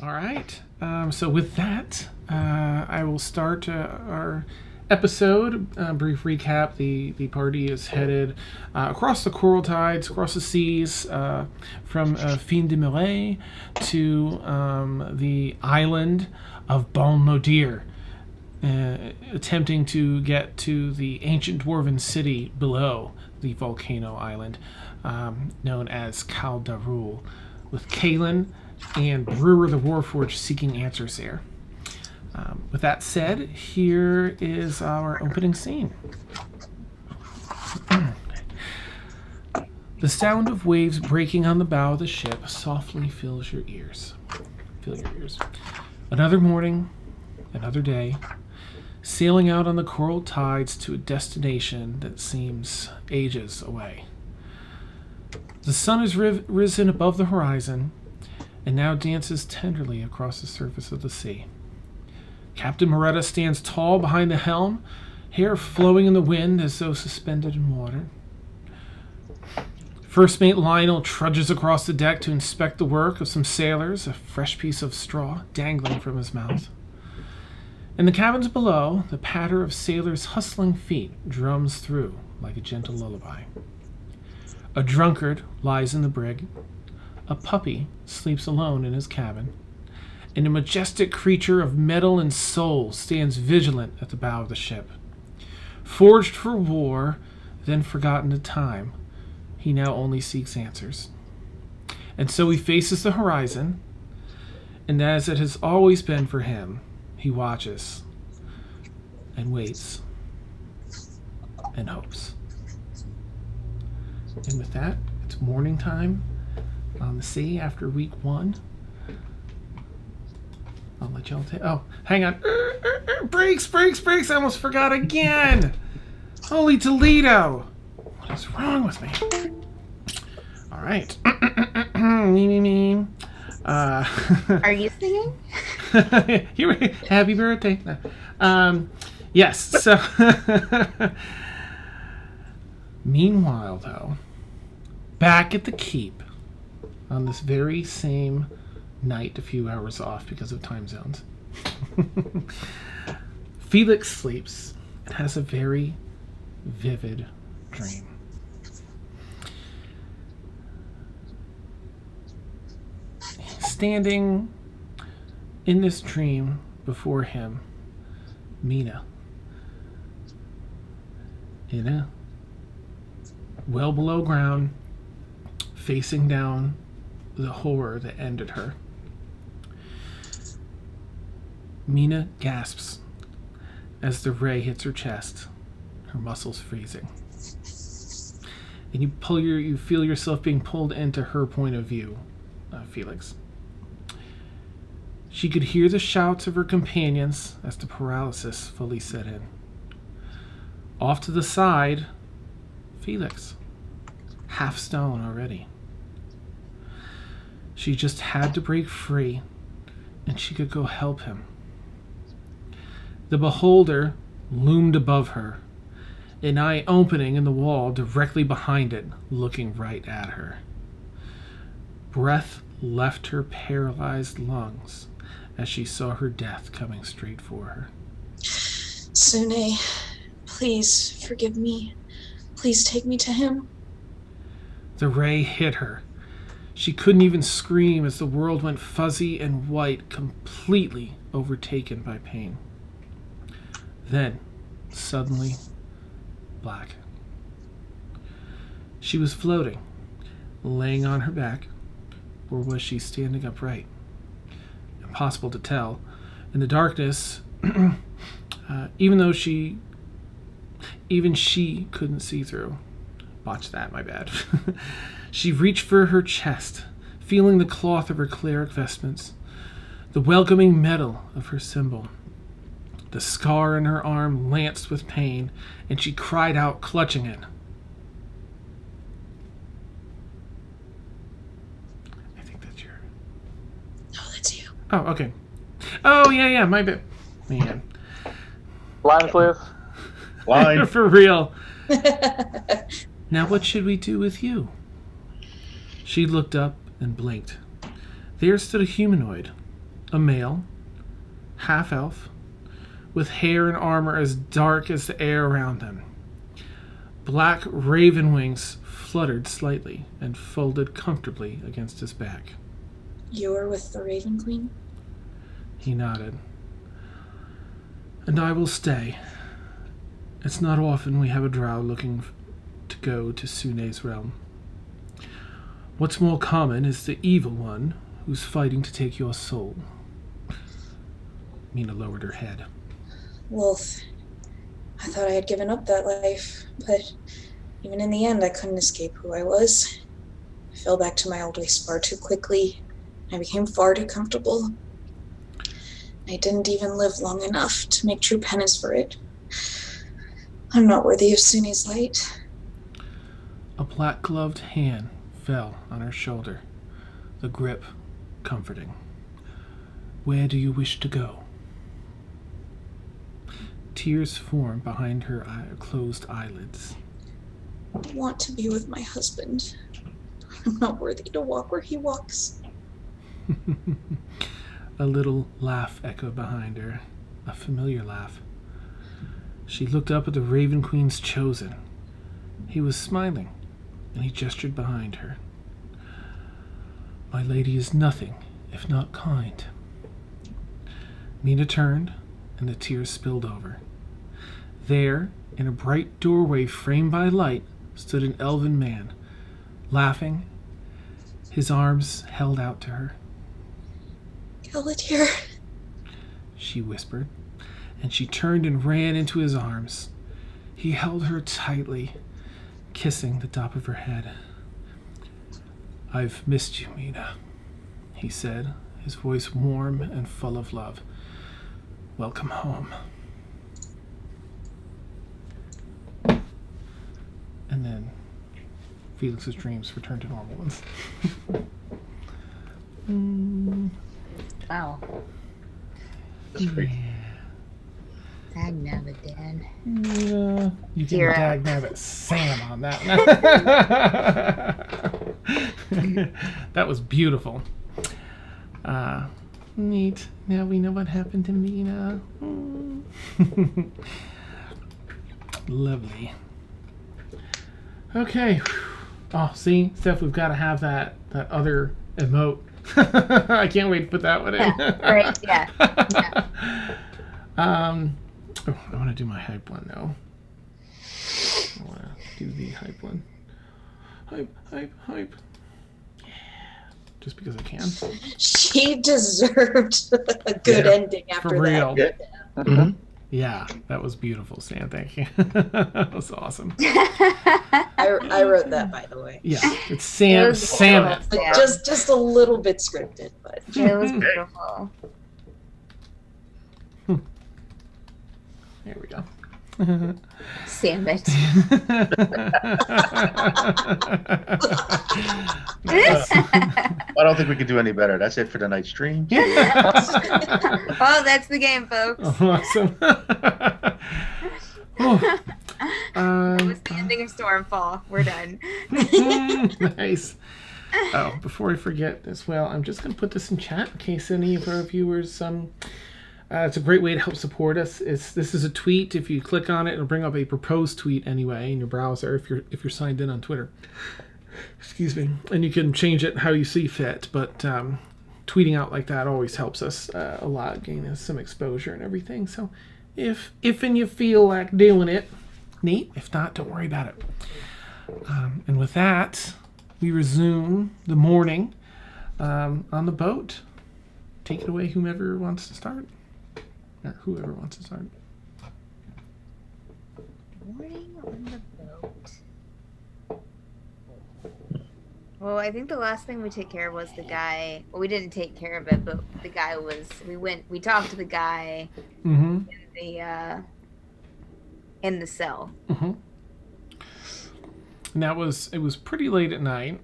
All right. So with that, I will start our episode. Brief recap. The party is headed across the coral tides, across the seas, from Fin de Marais to the island of Bon Nodir, attempting to get to the ancient dwarven city below the volcano island, known as Cal Darul, with Kalen and Brewer the Warforged seeking answers there. With that said, here is our opening scene. The sound of waves breaking on the bow of the ship softly fills your ears. Another morning, another day, sailing out on the coral tides to a destination that seems ages away. The sun has risen above the horizon and now dances tenderly across the surface of the sea. Captain Moretta stands tall behind the helm, hair flowing in the wind as though suspended in water. First Mate Lionel trudges across the deck to inspect the work of some sailors, a fresh piece of straw dangling from his mouth. In the cabins below, the patter of sailors' hustling feet drums through like a gentle lullaby. A drunkard lies in the brig. A puppy sleeps alone in his cabin, and a majestic creature of metal and soul stands vigilant at the bow of the ship. Forged for war, then forgotten to time, he now only seeks answers. And so he faces the horizon, and as it has always been for him, he watches and waits and hopes. And with that, it's morning time on the sea after week 1. I'll let y'all take... Oh, hang on. Brakes! I almost forgot again! Holy Toledo! What is wrong with me? All right. Me. Are you singing? Happy birthday. Yes, so... Meanwhile, though, back at the keep, on this very same night, a few hours off because of time zones, Felix sleeps and has a very vivid dream. Standing in this dream before him, Mina, in a well below ground, facing down the horror that ended her. Mina gasps as the ray hits her chest, her muscles freezing. And you feel yourself being pulled into her point of view, Felix. She could hear the shouts of her companions as the paralysis fully set in. Off to the side, Felix, half stone already. She just had to break free, and she could go help him. The beholder loomed above her, an eye opening in the wall directly behind it, looking right at her. Breath left her paralyzed lungs as she saw her death coming straight for her. Sune, please forgive me. Please take me to him. The ray hit her. She couldn't even scream as the world went fuzzy and white, completely overtaken by pain. Then, suddenly, black. She was floating, laying on her back, or was she standing upright? Impossible to tell. In the darkness, even she couldn't see through. Watch that, my bad. She reached for her chest, feeling the cloth of her cleric vestments, the welcoming metal of her symbol. The scar in her arm lanced with pain, and she cried out, clutching it. I think that's your... No, that's you. Oh, okay. Oh, yeah, my bad. Man. Lines, Liz? Line. For real. Now what should we do with you? She looked up and blinked. There stood a humanoid, a male, half-elf, with hair and armor as dark as the air around them. Black raven wings fluttered slightly and folded comfortably against his back. You were with the Raven Queen? He nodded. And I will stay. It's not often we have a drow looking to go to Sune's realm. What's more common is the evil one who's fighting to take your soul. Mina lowered her head. Wolf, I thought I had given up that life, but even in the end I couldn't escape who I was. I fell back to my old ways far too quickly. I became far too comfortable. I didn't even live long enough to make true penance for it. I'm not worthy of Sune's light. A black-gloved hand fell on her shoulder, the grip comforting. Where do you wish to go? Tears formed behind her closed eyelids. I want to be with my husband. I'm not worthy to walk where he walks. A little laugh echoed behind her, a familiar laugh. She looked up at the Raven Queen's chosen. He was smiling, and he gestured behind her. My lady is nothing if not kind. Mina turned, and the tears spilled over. There, in a bright doorway framed by light, stood an elven man, laughing, his arms held out to her. Galatir, She whispered, and she turned and ran into his arms. He held her tightly, kissing the top of her head. I've missed you, Mina, he said, his voice warm and full of love. Welcome home. And then Felix's dreams returned to normal ones. Wow. That's great. Dag nabbit, Dan. Yeah, you can Zero. dag nabbit Sam on that. That was beautiful. Neat. Now we know what happened to Mina. Lovely. Okay. Oh, see, Steph, we've got to have that other emote. I can't wait to put that one in. Yeah, right, yeah. I want to do my hype one though. I want to do the hype one. Hype. Yeah. Just because I can. she deserved a good ending after For real. that. Yeah. Mm-hmm. Yeah, that was beautiful, Sam. Thank you. That was awesome. I wrote that, by the way. Yeah, it's Sam. It was Sam. beautiful. But just a little bit scripted, but It was beautiful. There we go. Damn it. I don't think we could do any better. That's it for tonight's stream. Well, that's the game, folks. Awesome. Oh. That was the ending of Stormfall. We're done. Nice. Oh, before I forget as well, I'm just going to put this in chat in case any of our viewers. It's a great way to help support us. This is a tweet. If you click on it, it'll bring up a proposed tweet anyway in your browser if you're signed in on Twitter. Excuse me. And you can change it how you see fit, but tweeting out like that always helps us a lot, gain us some exposure and everything. So if and you feel like doing it, neat. If not, don't worry about it. And with that, we resume the morning on the boat. Take it away, whomever wants to start. Or whoever wants to start. Morning on the boat. Well, I think the last thing we took care of was the guy. Well, we didn't take care of it, but the guy was. We talked to the guy Mm-hmm. in the cell. Mm-hmm. And it was pretty late at night.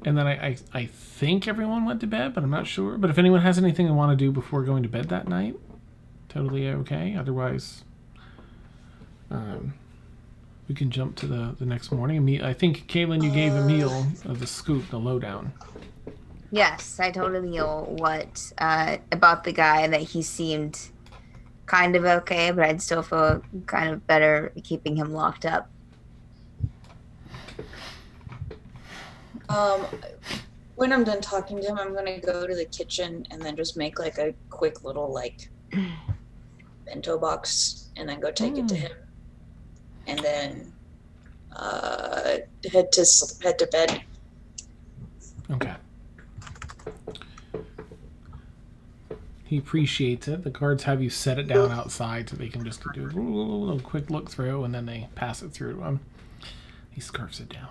And then I think everyone went to bed, but I'm not sure. But if anyone has anything they want to do before going to bed that night, totally okay. Otherwise, we can jump to the next morning. I think, Kaylin, you gave Emil the scoop, the lowdown. Yes, I told Emil what about the guy, that he seemed kind of okay, but I'd still feel kind of better keeping him locked up. When I'm done talking to him, I'm gonna go to the kitchen and then just make like a quick little like bento box and then go take it to him, and then head to bed. Okay. He appreciates it. The guards have you set it down outside so they can just do a quick look through, and then they pass it through to him. He scarfs it down.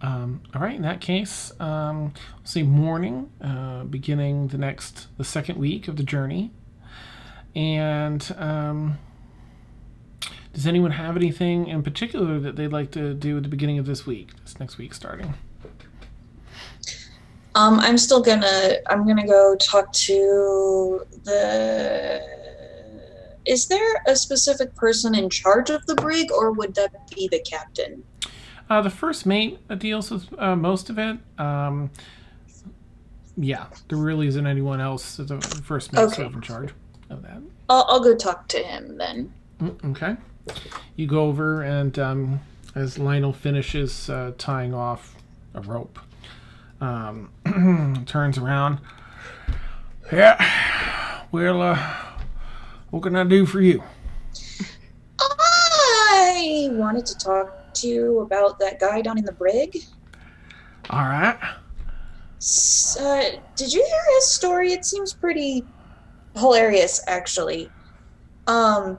All right, in that case, we'll say morning, beginning the second week of the journey. And does anyone have anything in particular that they'd like to do at the beginning of this next week starting? I'm gonna go talk to is there a specific person in charge of the brig, or would that be the captain? The first mate deals with most of it. Yeah, there really isn't anyone else. The first mate's sort of in charge of that. I'll go talk to him then. Okay. You go over, and as Lionel finishes tying off a rope, turns around. Yeah, well, what can I do for you? I wanted to talk to you about that guy down in the brig. All right. Did you hear his story? It seems pretty hilarious, actually. I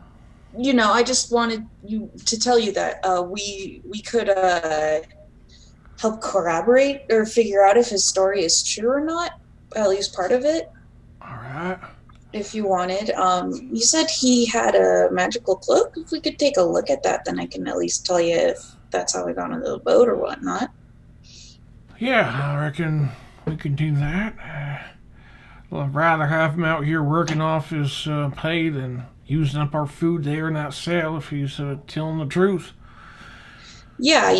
just wanted to tell you that we could help corroborate or figure out if his story is true or not, at least part of it. All right. If you wanted. You said he had a magical cloak. If we could take a look at that, then I can at least tell you if that's how we got onto the boat or whatnot. Yeah, I reckon we can do that. Well, I'd rather have him out here working off his pay than using up our food there in that cell if he's telling the truth. Yeah, I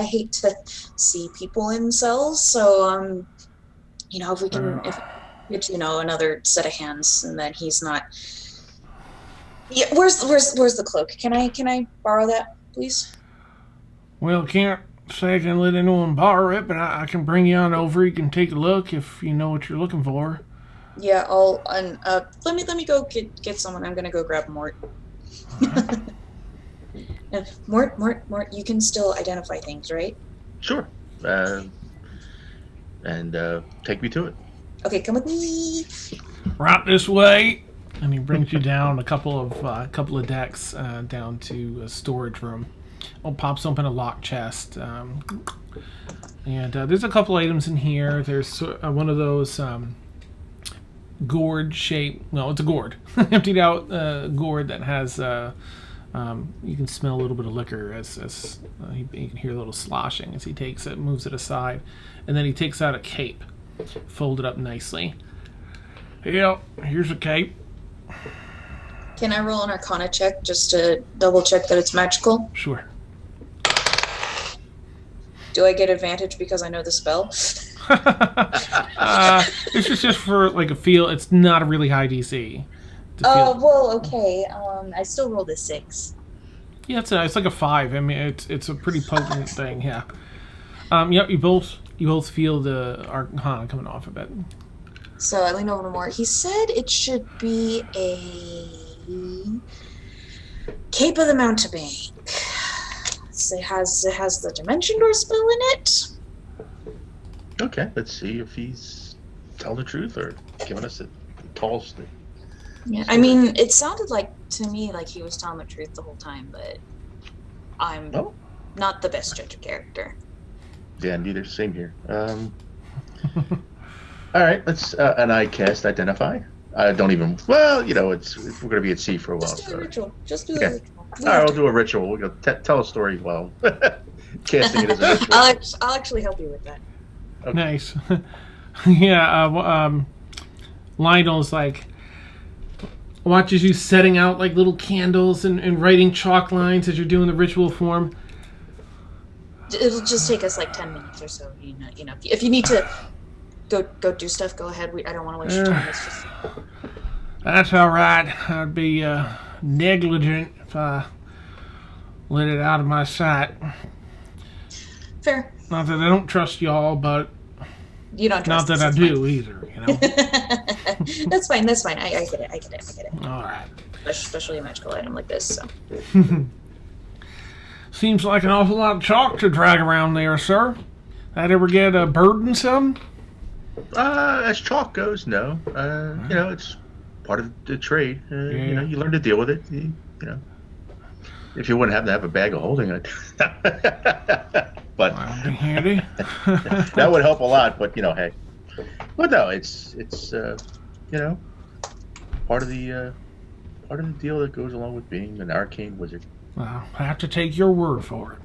hate to see people in cells, so if we can get another set of hands, and that he's not. Yeah, where's the cloak? Can I borrow that, please? Well, can't say I can let anyone borrow it, but I can bring you on over. You can take a look if you know what you're looking for. Yeah, let me go get someone. I'm gonna go grab Mort. Right. Mort, you can still identify things, right? Sure. And take me to it. Okay, come with me. Right this way. And he brings you down a couple of decks down to a storage room. Pops open a locked chest. And there's a couple items in here. There's one of those gourd shape. No, it's a gourd. Emptied out gourd that has. You can smell a little bit of liquor as you can hear a little sloshing as he takes it, moves it aside, and then he takes out a cape, folded up nicely. Yeah, here's a cape. Can I roll an Arcana check just to double check that it's magical? Sure. Do I get advantage because I know the spell? This is just for like a feel. It's not a really high DC. Well, okay. I still rolled a 6. Yeah, it's like a 5. I mean, it's a pretty potent thing. Yeah. Yep. You both feel the Arcana coming off of it. So I lean over to Mort. He said it should be a Cape of the Mountebank. It has the Dimension Door spell in it. Okay, let's see if he's telling the truth or giving us a tall stick. Yeah, I mean, it sounded to me like he was telling the truth the whole time, but I'm not the best judge of character. Yeah, neither. Same here. All right, let's. And I cast Identify. I don't even. Well, we're going to be at sea for a while. Just do a ritual. Just do Okay. a ritual. All right, we'll do a ritual. We'll go tell a story while casting it as a ritual. I'll actually help you with that. Okay. Nice. Yeah. Lionel's like, watches you setting out like little candles and writing chalk lines as you're doing the ritual form. It'll just take us like 10 minutes or so. You know, if you need to go do stuff, go ahead. I don't want to waste your time. It's just... That's all right. I'd be negligent if I let it out of my sight. Fair. Not that I don't trust y'all, but you don't trust not that I do either. You know. That's fine. I get it. All right. Especially a magical item like this. So. Seems like an awful lot of chalk to drag around there, sir. That ever get burdensome? As chalk goes, no. You know, it's part of the trade. You know, you learn to deal with it. You know, if you wouldn't happen to have a bag of holding it, but That'd be handy. that would help a lot. But you know, hey, but no, it's you know, part of the deal that goes along with being an arcane wizard. Well, I have to take your word for it.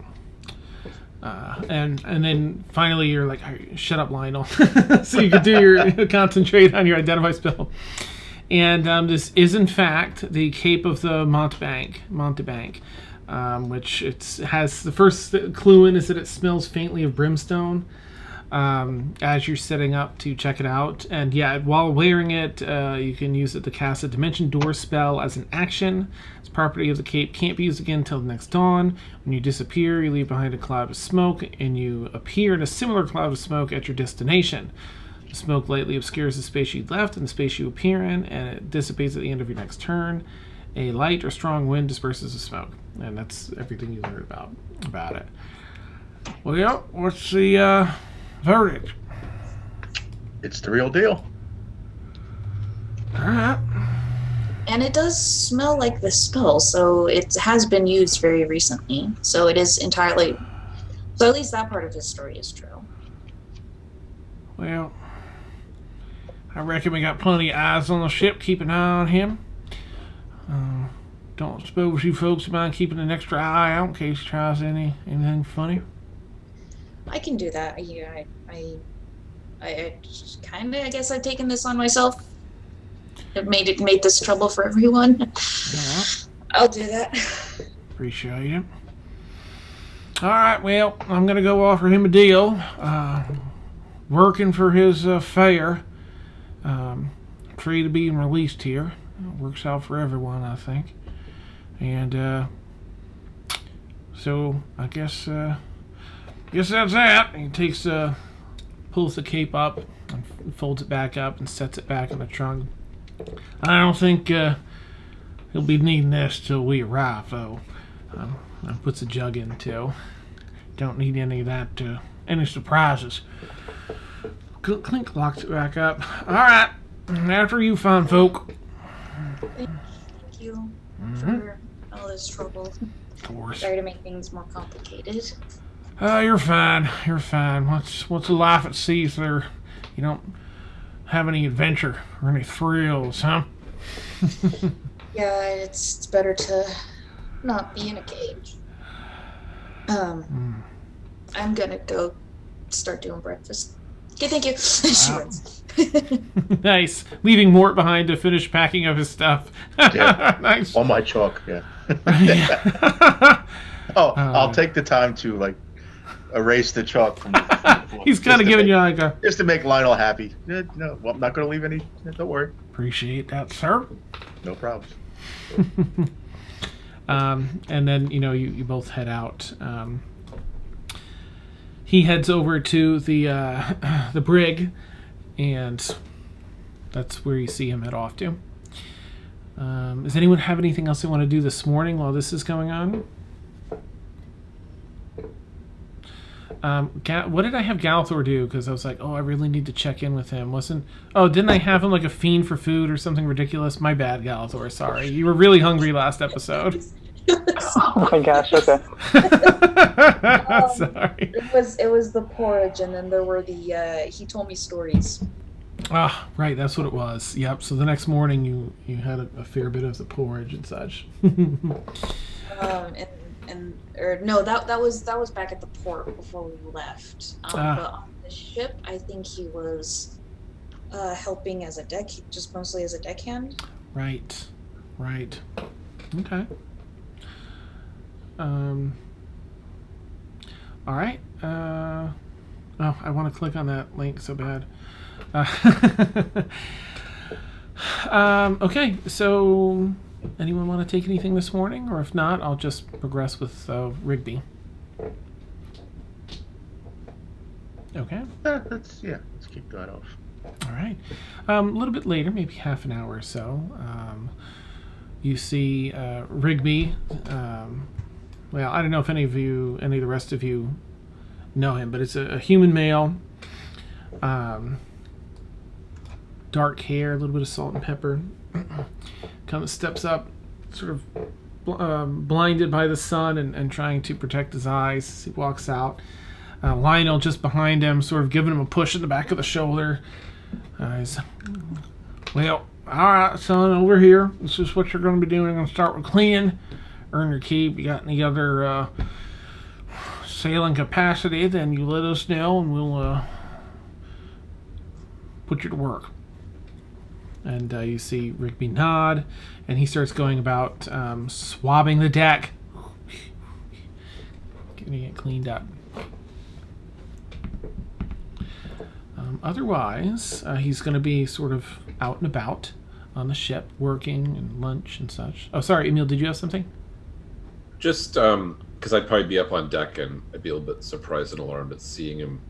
And then finally you're like, shut up, Lionel. So you can do your concentrate on your identify spell. And this is in fact the Cape of the Montebank, which has the first clue in is that it smells faintly of brimstone. As you're setting up to check it out, and yeah, while wearing it, you can use it to cast a Dimension Door spell as an action. This property of the cape can't be used again until the next dawn. When you disappear, you leave behind a cloud of smoke, and you appear in a similar cloud of smoke at your destination. The smoke lightly obscures the space you left and the space you appear in, and it dissipates at the end of your next turn. A light or strong wind disperses the smoke, and that's everything you learned about it. Well, yeah, what's the verdict? It's the real deal. All right. And it does smell like the spell, so it has been used very recently. So it is entirely... So at least that part of his story is true. Well, I reckon we got plenty of eyes on the ship. Keep an eye on him. Don't suppose you folks mind keeping an extra eye out in case he tries anything funny? I can do that. Yeah, I kind of, I guess I've taken this on myself. It made this trouble for everyone. Yeah. I'll do that. Appreciate it. All right, well, I'm going to go offer him a deal. Working for his fare. Free to being released here. It works out for everyone, I think. And so I guess that's that. He pulls the cape up and folds it back up and sets it back in the trunk. I don't think he'll be needing this till we arrive, though. And puts a jug in too. Don't need any of that. Any surprises. Clink locks it back up. All right, after you, fine folk. Thank you for all this trouble. Of course. Sorry to make things more complicated. You're fine. You're fine. What's a life at sea if you don't have any adventure or any thrills, huh? Yeah, it's better to not be in a cage. I'm gonna go start doing breakfast. Okay, thank you. She runs. Nice. Leaving Mort behind to finish packing up his stuff. Yeah. Nice. On my chalk, yeah. Yeah. I'll take the time to erase the chalk from the floor. He's kind of giving you like a... Just to make Lionel happy. No, well, I'm not going to leave any. Don't worry. Appreciate that, sir. No problems. And then, you both head out. He heads over to the brig, and that's where you see him head off to. Does anyone have anything else they want to do this morning while this is going on? What did I have Galthor do? Because I was like, I really need to check in with him. Didn't I have him like a fiend for food or something ridiculous? My bad, Galthor. Sorry. You were really hungry last episode. Oh my gosh, okay. Sorry. It was the porridge, and then there were the he told me stories. Ah, right, that's what it was. Yep. So the next morning you had a fair bit of the porridge and such. That was back at the port before we left. But on the ship, I think he was helping as mostly as a deckhand. Right. Right. Okay. All right. I want to click on that link so bad. Okay, so anyone want to take anything this morning? Or if not, I'll just progress with Rigby. Okay. Let's keep that off. All right. A little bit later, maybe half an hour or so, you see Rigby. Well, I don't know if any of the rest of you know him, but it's a human male. Dark hair, a little bit of salt and pepper. Kind of steps up, sort of blinded by the sun and trying to protect his eyes as he walks out. Lionel just behind him, sort of giving him a push in the back of the shoulder. He's, well, all right, son, over here. This is what you're going to be doing. I'm going to start with cleaning. Earn your keep. You got any other sailing capacity, then you let us know, and we'll put you to work. And you see Rigby nod, and he starts going about swabbing the deck, getting it cleaned up. Otherwise, he's going to be sort of out and about on the ship, working and lunch and such. Oh, sorry, Emil, did you have something? Just because I'd probably be up on deck and I'd be a little bit surprised and alarmed at seeing him.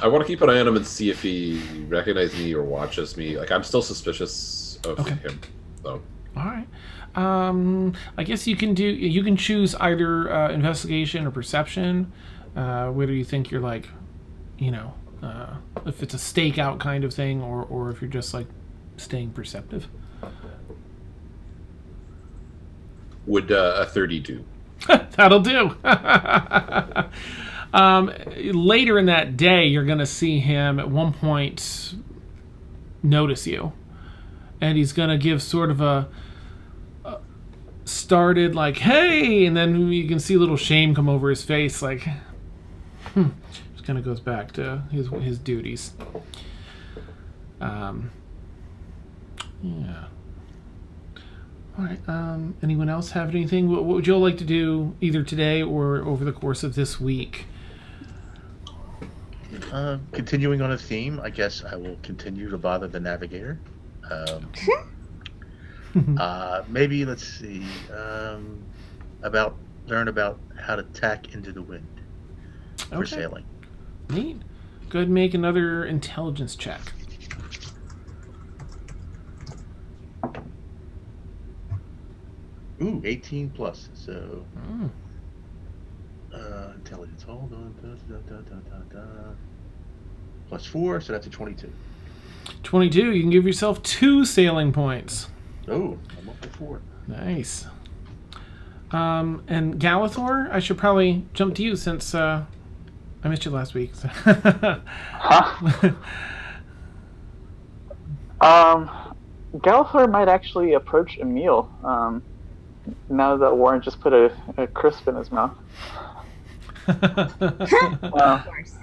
I want to keep an eye on him and see if he recognizes me or watches me. Like, I'm still suspicious of him. So. All right. I guess you can choose either investigation or perception. Whether you think you're like, if it's a stakeout kind of thing, or if you're just like staying perceptive. Would a 30 do? That'll do. Later in that day, you're going to see him at one point notice you. And he's going to give sort of a started like, hey, and then you can see a little shame come over his face, like, just kind of goes back to his duties. Yeah. All right. Anyone else have anything? What would you all like to do either today or over the course of this week? Continuing on a theme, I guess I will continue to bother the navigator. Maybe let's see. Learn about how to tack into the wind for sailing. Neat. Go ahead and make another intelligence check. Ooh, 18 plus. So, intelligence. Hold on. Plus 4, so that's a 22. 22. You can give yourself 2 sailing points. Oh, I'm up to 4. Nice. And Galathor, I should probably jump to you since I missed you last week. So. Galathor might actually approach Emil. Now that Warren just put a crisp in his mouth. Of course.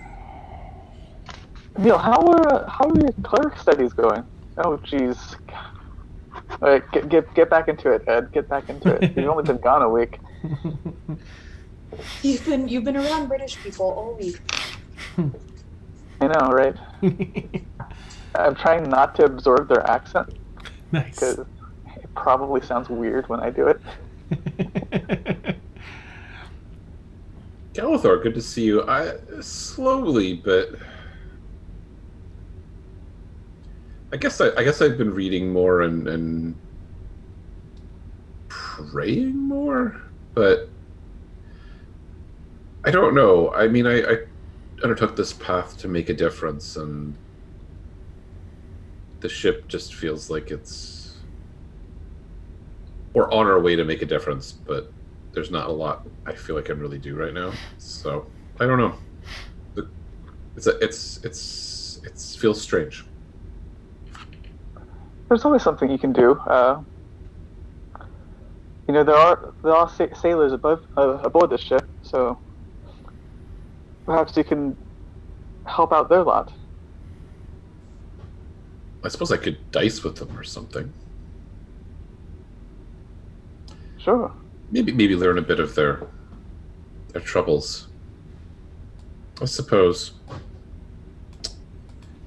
Emil, how are your cleric studies going? Oh, jeez. All right, get back into it, Ed. Get back into it. You've only been gone a week. You've been around British people all week. I know, right? I'm trying not to absorb their accent. Nice. Because it probably sounds weird when I do it. Galathor, good to see you. Slowly, but I guess I've been reading more and praying more, but I don't know. I mean, I undertook this path to make a difference, and the ship just feels like we're on our way to make a difference, but there's not a lot I feel I can really do right now. So I don't know. It feels strange. There's always something you can do. There are sailors aboard this ship, so perhaps you can help out their lot. I suppose I could dice with them or something. Sure. Maybe learn a bit of their troubles. I suppose.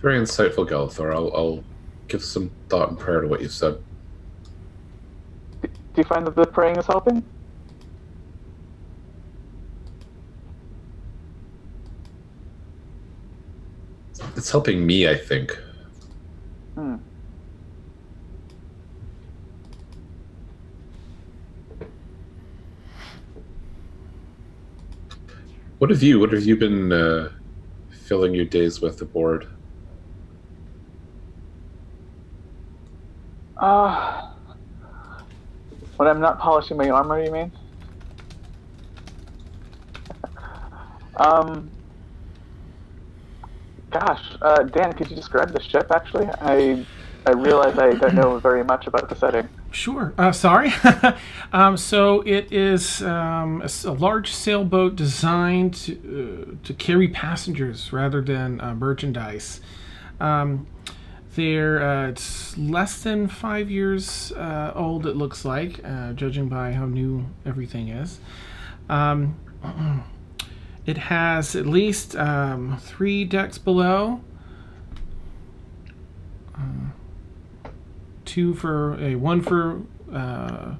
Very insightful, Galithor. I'll give some thought and prayer to what you've said. Do you find that the praying is helping? It's helping me, I think. Hmm. What have you been filling your days with aboard? When I'm not polishing my armor, you mean? Gosh, Dan, could you describe the ship, actually? I realize I don't know very much about the setting. Sure. Sorry. So it is a large sailboat designed to carry passengers rather than merchandise. It's less than 5 years old, it looks like, judging by how new everything is. It has at least 3 decks below. 1 for 1,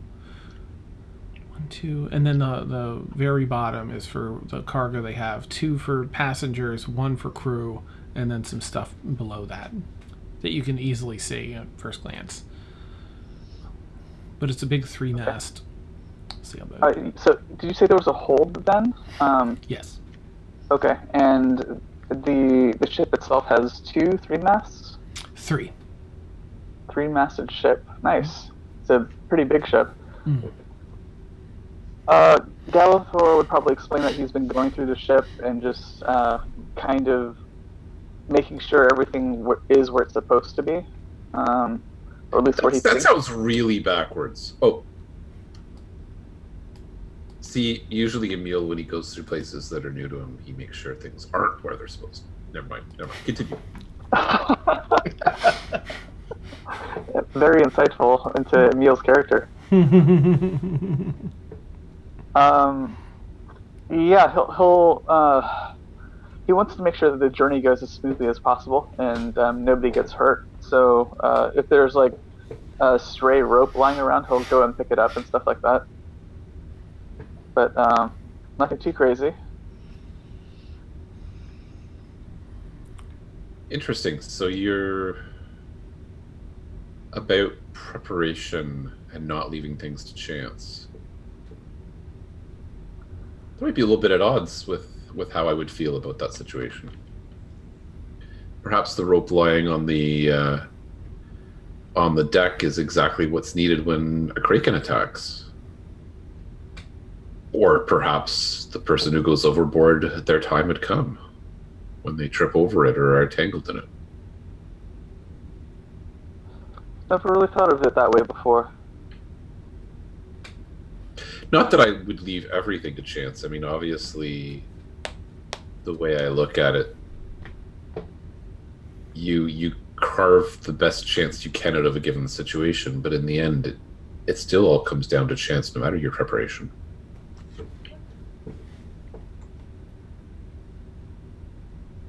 2, and then the very bottom is for the cargo they have. 2 for passengers, 1 for crew, and then some stuff below that you can easily see at first glance. But it's a big 3-mast sailboat. So, did you say there was a hold then? Yes. Okay, and the ship itself has 2 3-masts? 3. 3-masted ship. Nice. It's a pretty big ship. Mm. Galithor would probably explain that he's been going through the ship and just kind of making sure everything is where it's supposed to be, or at least where he thinks. That sounds really backwards. Oh, see, usually Emil, when he goes through places that are new to him, he makes sure things aren't where they're supposed to. Never mind. Continue. Very insightful into Emil's character. Yeah, he wants to make sure that the journey goes as smoothly as possible and nobody gets hurt. So if there's like a stray rope lying around, he'll go and pick it up and stuff like that. But nothing too crazy. Interesting. So you're about preparation and not leaving things to chance. That might be a little bit at odds with how I would feel about that situation. Perhaps the rope lying on the deck is exactly what's needed when a kraken attacks. Or perhaps the person who goes overboard, their time had come when they trip over it or are tangled in it. Never really thought of it that way before. Not that I would leave everything to chance. I mean, obviously, the way I look at it, you carve the best chance you can out of a given situation, but in the end, it still all comes down to chance, no matter your preparation.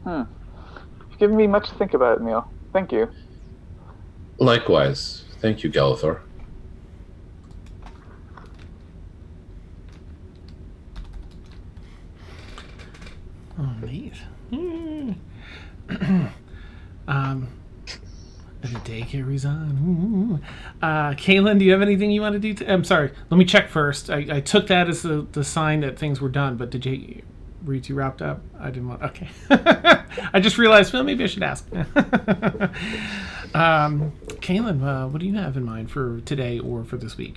You've given me much to think about, Emil. Thank you. Likewise. Thank you, Galithor. Oh, neat. The day carries on. Kaylin, do you have anything you want to do? I'm sorry. Let me check first. I took that as the sign that things were done, but were you too wrapped up? I didn't want. Okay. I just realized. Well, maybe I should ask. Kaylin, what do you have in mind for today or for this week?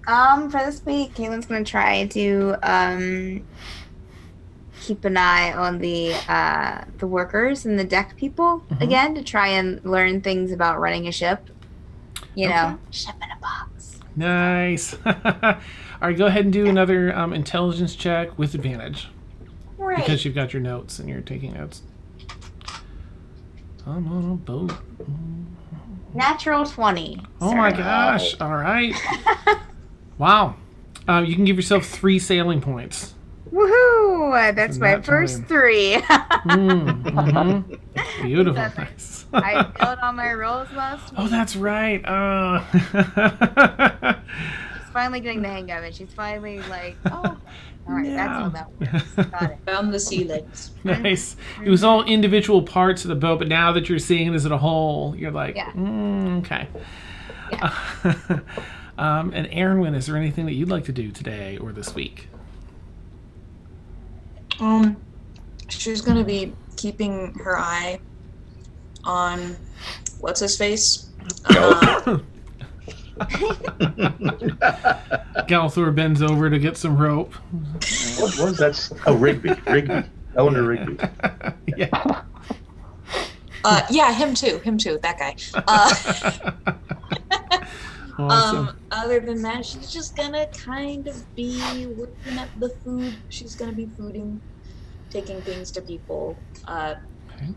For this week, Kaylin's gonna try to keep an eye on the workers and the deck people again to try and learn things about running a ship. You know, ship in a box. Nice. All right, go ahead and do another intelligence check with advantage. Right. Because you've got your notes and you're taking notes. I'm on a boat. Natural 20. Oh my gosh. All right. Wow. You can give yourself 3 sailing points. Woohoo! That's So my not first time. 3. Beautiful. That's Nice. I failed all my rolls last week. Oh, that's right. She's finally getting the hang of it. She's finally like, oh, all right, that's how that works. Got it. Found the sea legs. Nice. It was all individual parts of the boat, but now that you're seeing it as a whole, you're like, Yeah. Okay. Yeah. And Erinwin, is there anything that you'd like to do today or this week? She's gonna be keeping her eye on what's his face. Galthor bends over to get some rope. What was that? Oh, Rigby. Eleanor Rigby. Yeah. Yeah, him too. That guy. Awesome. Other than that, she's just gonna kind of be looking at the food. She's gonna be fooding, taking things to people.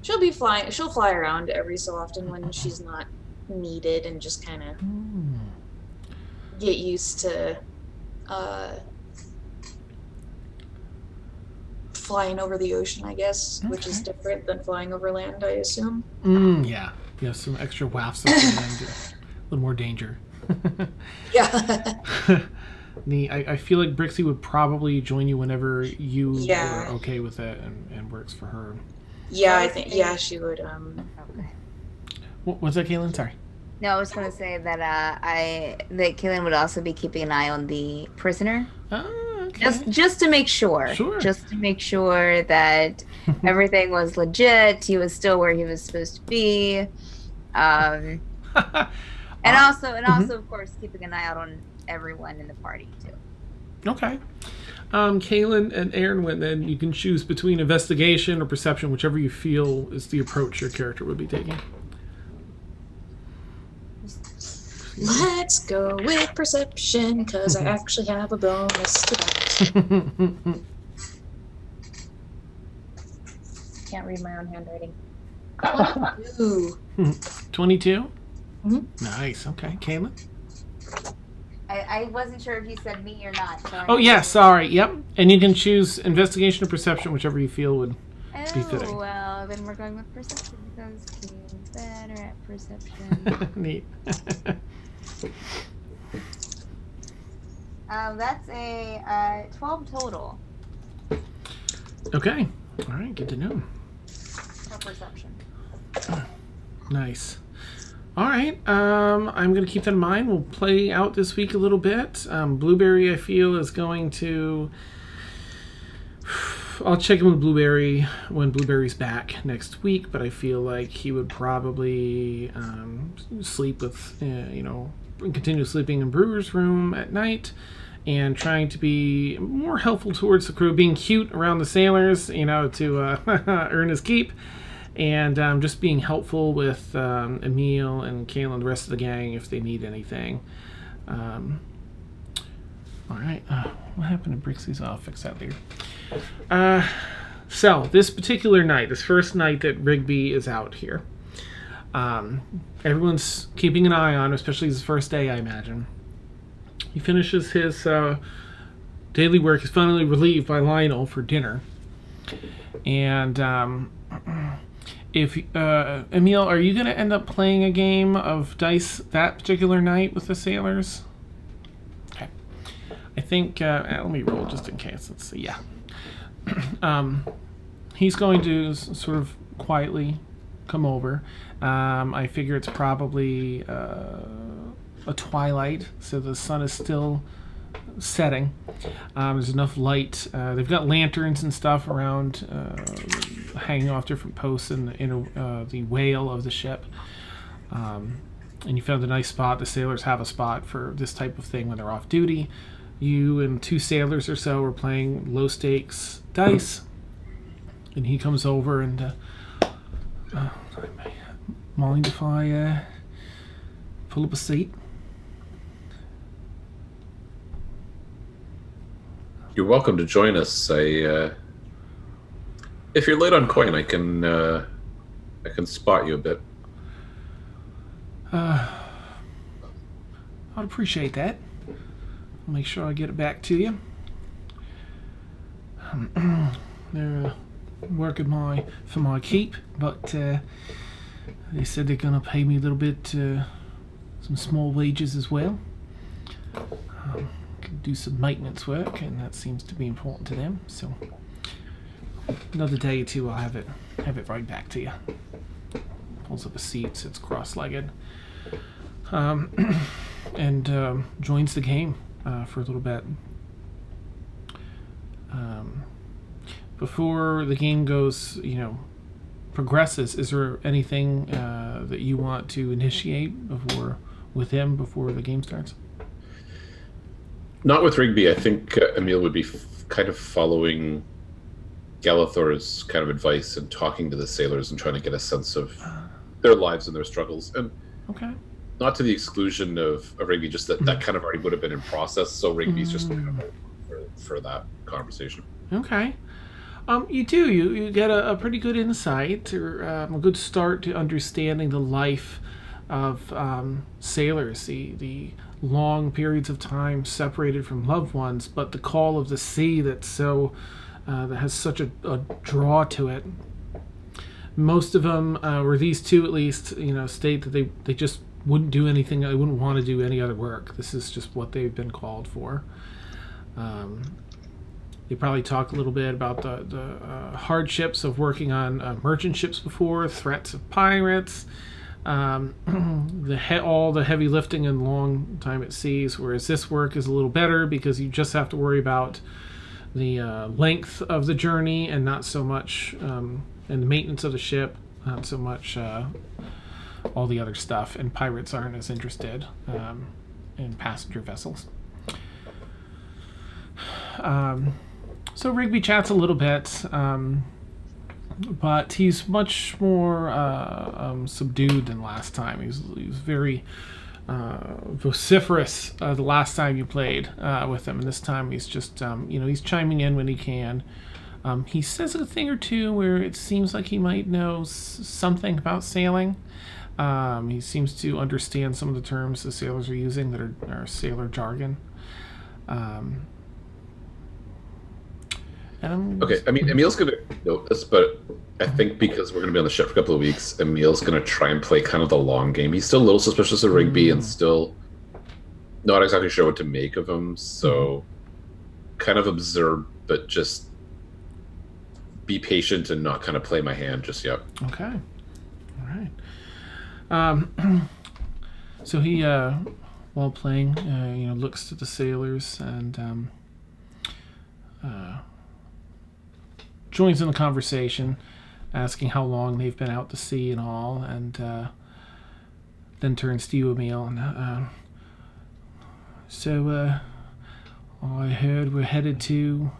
She'll be flying. She'll fly around every so often when she's not needed, and just kind of get used to flying over the ocean, I guess, which is different than flying over land, I assume. Yeah. You have some extra wafts of land, a little more danger. Yeah. I feel like Brixie would probably join you whenever you Yeah. are okay with it and works for her. Yeah, I think. Yeah, she would. Okay. What was that, Kaylin? Sorry. No, I was going to say that that Kaylin would also be keeping an eye on the prisoner. Okay. Just to make sure. Sure. Just to make sure that everything was legit. He was still where he was supposed to be. And also, of course, keeping an eye out on everyone in the party too. Okay. Kaylin and Erinwin, then you can choose between investigation or perception, whichever you feel is the approach your character would be taking. Let's go with perception, because I actually have a bonus to that. Can't read my own handwriting. Ooh. 22? Mhm. Nice. Okay. Kaylin? I wasn't sure if you said me or not. So Oh, yeah. Sorry. Yep. And you can choose investigation or perception, whichever you feel would be fitting. Oh, well, then we're going with perception because Kaylin's better at perception. Neat. That's a 12 total Okay. All right. Good to know. for perception. Nice. All right. I'm going to keep that in mind. We'll play out this week a little bit. Blueberry, I feel, is going to... I'll check in with Blueberry when Blueberry's back next week, but I feel like he would probably sleep with, continue sleeping in Brewer's room at night and trying to be more helpful towards the crew, being cute around the sailors, to earn his keep. And just being helpful with Emil and Kaylin and the rest of the gang if they need anything. All right. What happened to Brixie's? I'll fix that later. So, this particular night, this first night that Rigby is out here, everyone's keeping an eye on, especially his first day, I imagine. He finishes his daily work. He's finally relieved by Lionel for dinner. And... Emil, are you going to end up playing a game of dice that particular night with the sailors? Okay. I think, let me roll just in case. Let's see. Yeah. He's going to sort of quietly come over. I figure it's probably a twilight, so the sun is still setting. There's enough light. They've got lanterns and stuff around, hanging off different posts in the whale of the ship. And you found a nice spot. The sailors have a spot for this type of thing when they're off duty. You and 2 sailors or so are playing low stakes dice, and he comes over and mind if I pull up a seat? You're welcome to join us. If you're late on coin, I can spot you a bit. I'd appreciate that. make sure I get it back to you. They're working for my keep, but they said they're gonna pay me a little bit, some small wages as well. Can do some maintenance work, and that seems to be important to them. So another day or two, I'll have it right back to you. Pulls up a seat, sits cross-legged, and joins the game for a little bit. Before the game goes, progresses, is there anything that you want to initiate with him before the game starts? Not with Rigby. I think Emil would be kind of following Galathor's kind of advice and talking to the sailors and trying to get a sense of their lives and their struggles. And Okay. not to the exclusion of Rigby, just that kind of already would have been in process. So Rigby's just for that conversation. Okay. You get a pretty good insight, or a good start to understanding the life of sailors, the long periods of time separated from loved ones, but the call of the sea that has such a draw to it. Most of them, or these two at least, state that they just wouldn't do anything. They wouldn't want to do any other work. This is just what they've been called for. They probably talk a little bit about the hardships of working on merchant ships before, threats of pirates, all the heavy lifting and long time at seas, whereas this work is a little better because you just have to worry about the length of the journey and not so much, and the maintenance of the ship, not so much all the other stuff, and pirates aren't as interested in passenger vessels. So Rigby chats a little bit, but he's much more subdued than last time. He was very vociferous the last time you played with him, and this time he's just, he's chiming in when he can. He says a thing or two where it seems like he might know something about sailing. He seems to understand some of the terms the sailors are using that are sailor jargon. Okay, I mean, Emil's going to note this, but I think because we're going to be on the ship for a couple of weeks, Emil's going to try and play kind of the long game. He's still a little suspicious of Rigby and still not exactly sure what to make of him, so kind of observe, but just be patient and not kind of play my hand just yet. Okay. All right. So he, while playing, looks to the sailors and joins in the conversation, asking how long they've been out to sea and all, and then turns to you, Emil, and so I heard we're headed to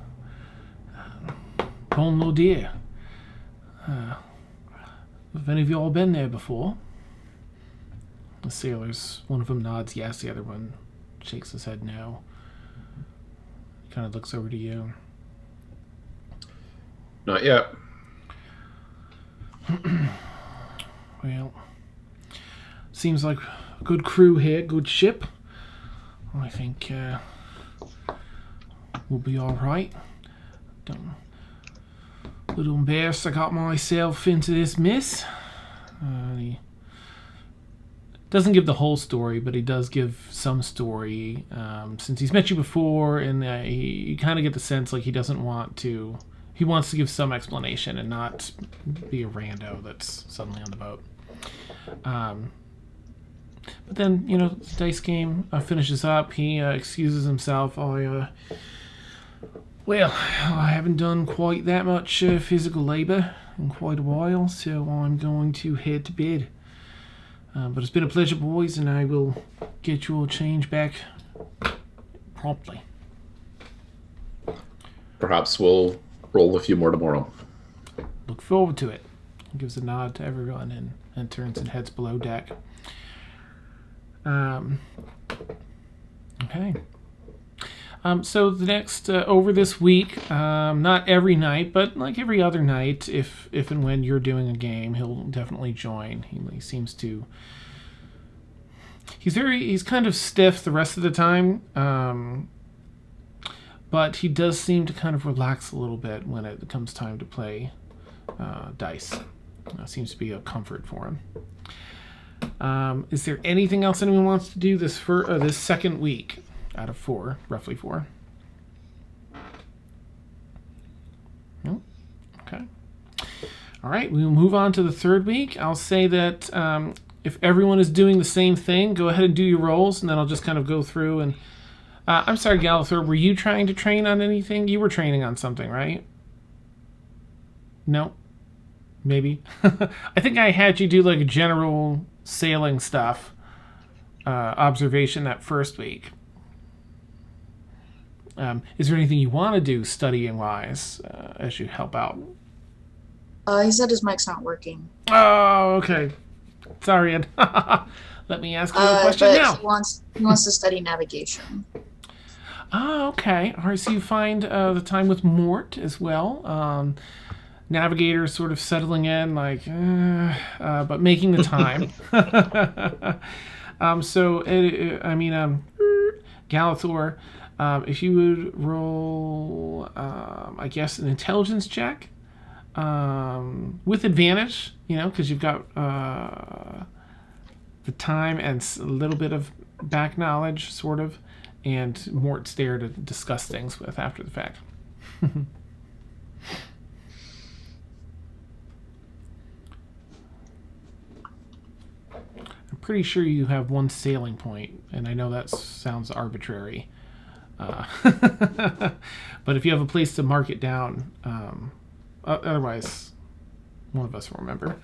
Bon Lodier. Have any of you all been there before? The sailors, one of them nods yes, the other one shakes his head no. Kind of looks over to you. Not yet. Well, seems like a good crew here, good ship. I think we'll be all right. A little embarrassed I got myself into this mess. He doesn't give the whole story, but he does give some story. Since he's met you before, and you kind of get the sense like he doesn't want to. He wants to give some explanation and not be a rando that's suddenly on the boat. But then, the dice game finishes up. He excuses himself. I haven't done quite that much physical labor in quite a while, so I'm going to head to bed. But it's been a pleasure, boys, and I will get your change back promptly. Perhaps we'll roll a few more tomorrow. Look forward to it. He gives a nod to everyone and turns and heads below deck. Okay. So the next, over this week, not every night, but like every other night, if and when you're doing a game, he'll definitely join. He seems to... He's kind of stiff the rest of the time, but he does seem to kind of relax a little bit when it comes time to play dice. Seems to be a comfort for him. Is there anything else anyone wants to do this second week out of 4, roughly 4? No? Okay. All right, we'll move on to the third week. I'll say that if everyone is doing the same thing, go ahead and do your rolls, and then I'll just kind of go through and... I'm sorry, Galathor, were you trying to train on anything? You were training on something, right? No? Maybe? I think I had you do like general sailing stuff, observation that first week. Is there anything you want to do studying-wise as you help out? He said his mic's not working. Oh, okay. Sorry, Ed. Let me ask you a question but now. He wants to study navigation. Oh, okay. All right, so you find the time with Mort as well. Navigator sort of settling in, like, but making the time. Galathor, if you would roll, I guess, an intelligence check with advantage, because you've got the time and a little bit of back knowledge, sort of, and Mort's there to discuss things with after the fact. I'm pretty sure you have 1 sailing point, and I know that sounds arbitrary. But if you have a place to mark it down, otherwise, one of us will remember.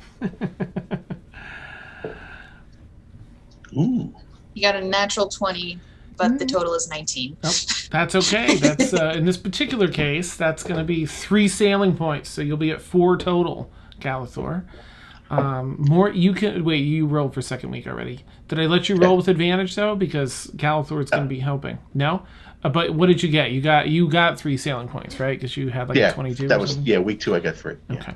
Ooh. You got a natural 20, but the total is 19. Oh, that's okay. That's in this particular case, that's going to be 3 sailing points, so you'll be at 4 total, Galathor. You rolled for second week already. Did I let you roll with advantage though? Because Galathor's going to be helping. No? But what did you get? You got 3 sailing points, right? Because you had like 22. That was week 2. I got 3. Yeah. Okay.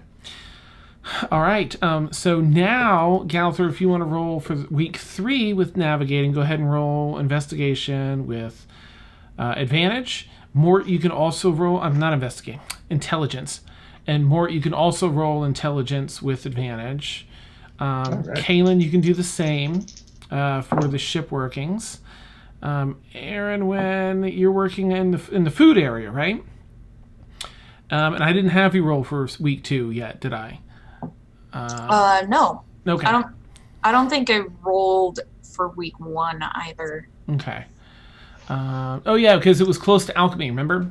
All right. So now, Galathor, if you want to roll for week 3 with navigating, go ahead and roll investigation with advantage. Mort, you can also roll. I'm not investigating. Intelligence. And Mort, you can also roll intelligence with advantage. Right. Kaylin, you can do the same for the ship workings. Aaron, when you're working in the food area, right? And I didn't have you roll for week 2 yet, did I? No. Okay. I don't think I rolled for week 1 either. Okay. Because it was close to alchemy, remember?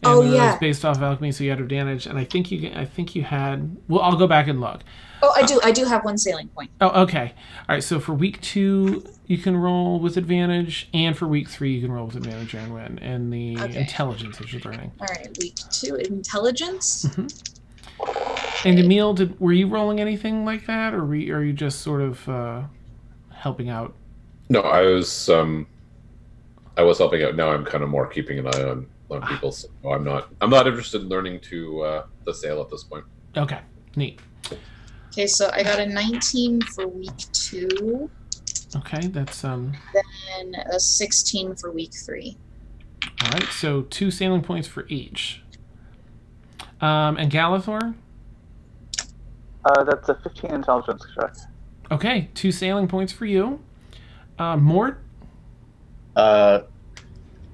And it was based off of alchemy, so you had advantage. And I think you had. Well, I'll go back and look. Oh, I do have 1 sailing point. Oh, okay. All right. So for week 2, you can roll with advantage, and for week 3, you can roll with advantage and win. And the intelligence that you're learning. All right, week 2 intelligence. Mm-hmm. And Emil, were you rolling anything like that, or are you just sort of helping out? No, I was helping out. Now I'm kind of more keeping an eye on people. So I'm not interested in learning to sail at this point. Okay, neat. Okay, so I got a 19 for week 2. Okay, that's Then a 16 for week 3. All right, so 2 sailing points for each. And Galathor? That's a 15 intelligence check. Okay, 2 sailing points for you. Mort? An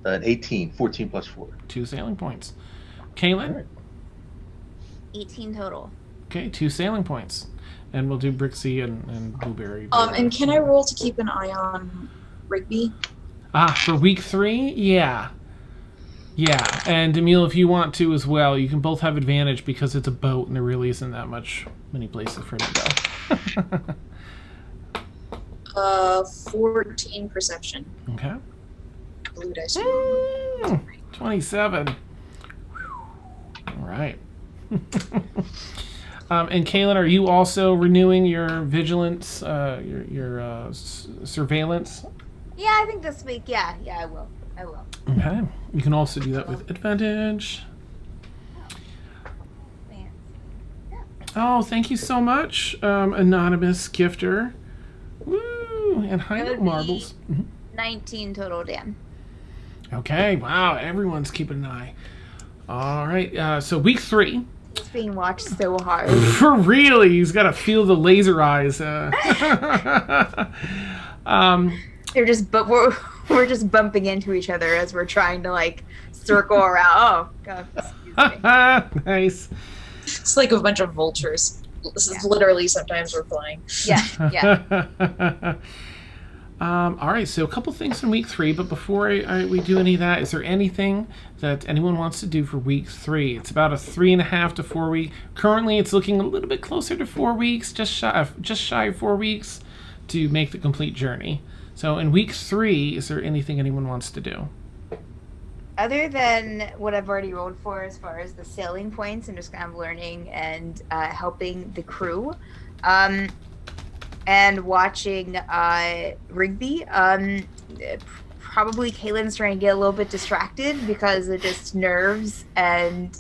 18, 14 plus 4. 2 sailing points. Kaylin? Right. 18 total. Okay, 2 sailing points. And we'll do Brixie and Blueberry. And can I roll to keep an eye on Rigby? For week 3? Yeah. Yeah, and Emil, if you want to as well, you can both have advantage because it's a boat and there really isn't that many places for him to go. 14 perception. Okay. Blue dice. 27. All right. And Kaylin, are you also renewing your vigilance, your surveillance? Yeah, I think this week. Yeah, I will. Okay. You can also do that with advantage. Oh, thank you so much, anonymous gifter. Woo! And hi, That would marbles. be 19 total, Dan. Okay, wow, everyone's keeping an eye. All right, so week 3. It's being watched so hard. For really, he's got to feel the laser eyes. They're just, but we're just bumping into each other as we're trying to like circle around. Oh God, excuse me. Nice. It's like a bunch of vultures. This is literally sometimes we're flying. Yeah. All right, so a couple things in week 3, but before we do any of that, is there anything that anyone wants to do for week 3? It's about a 3.5 to 4 week. Currently, it's looking a little bit closer to 4 weeks, just shy of 4 weeks to make the complete journey. So in week 3, is there anything anyone wants to do? Other than what I've already rolled for as far as the sailing points and just kind of learning and helping the crew. And watching Rigby, probably Caitlin's trying to get a little bit distracted because of just nerves and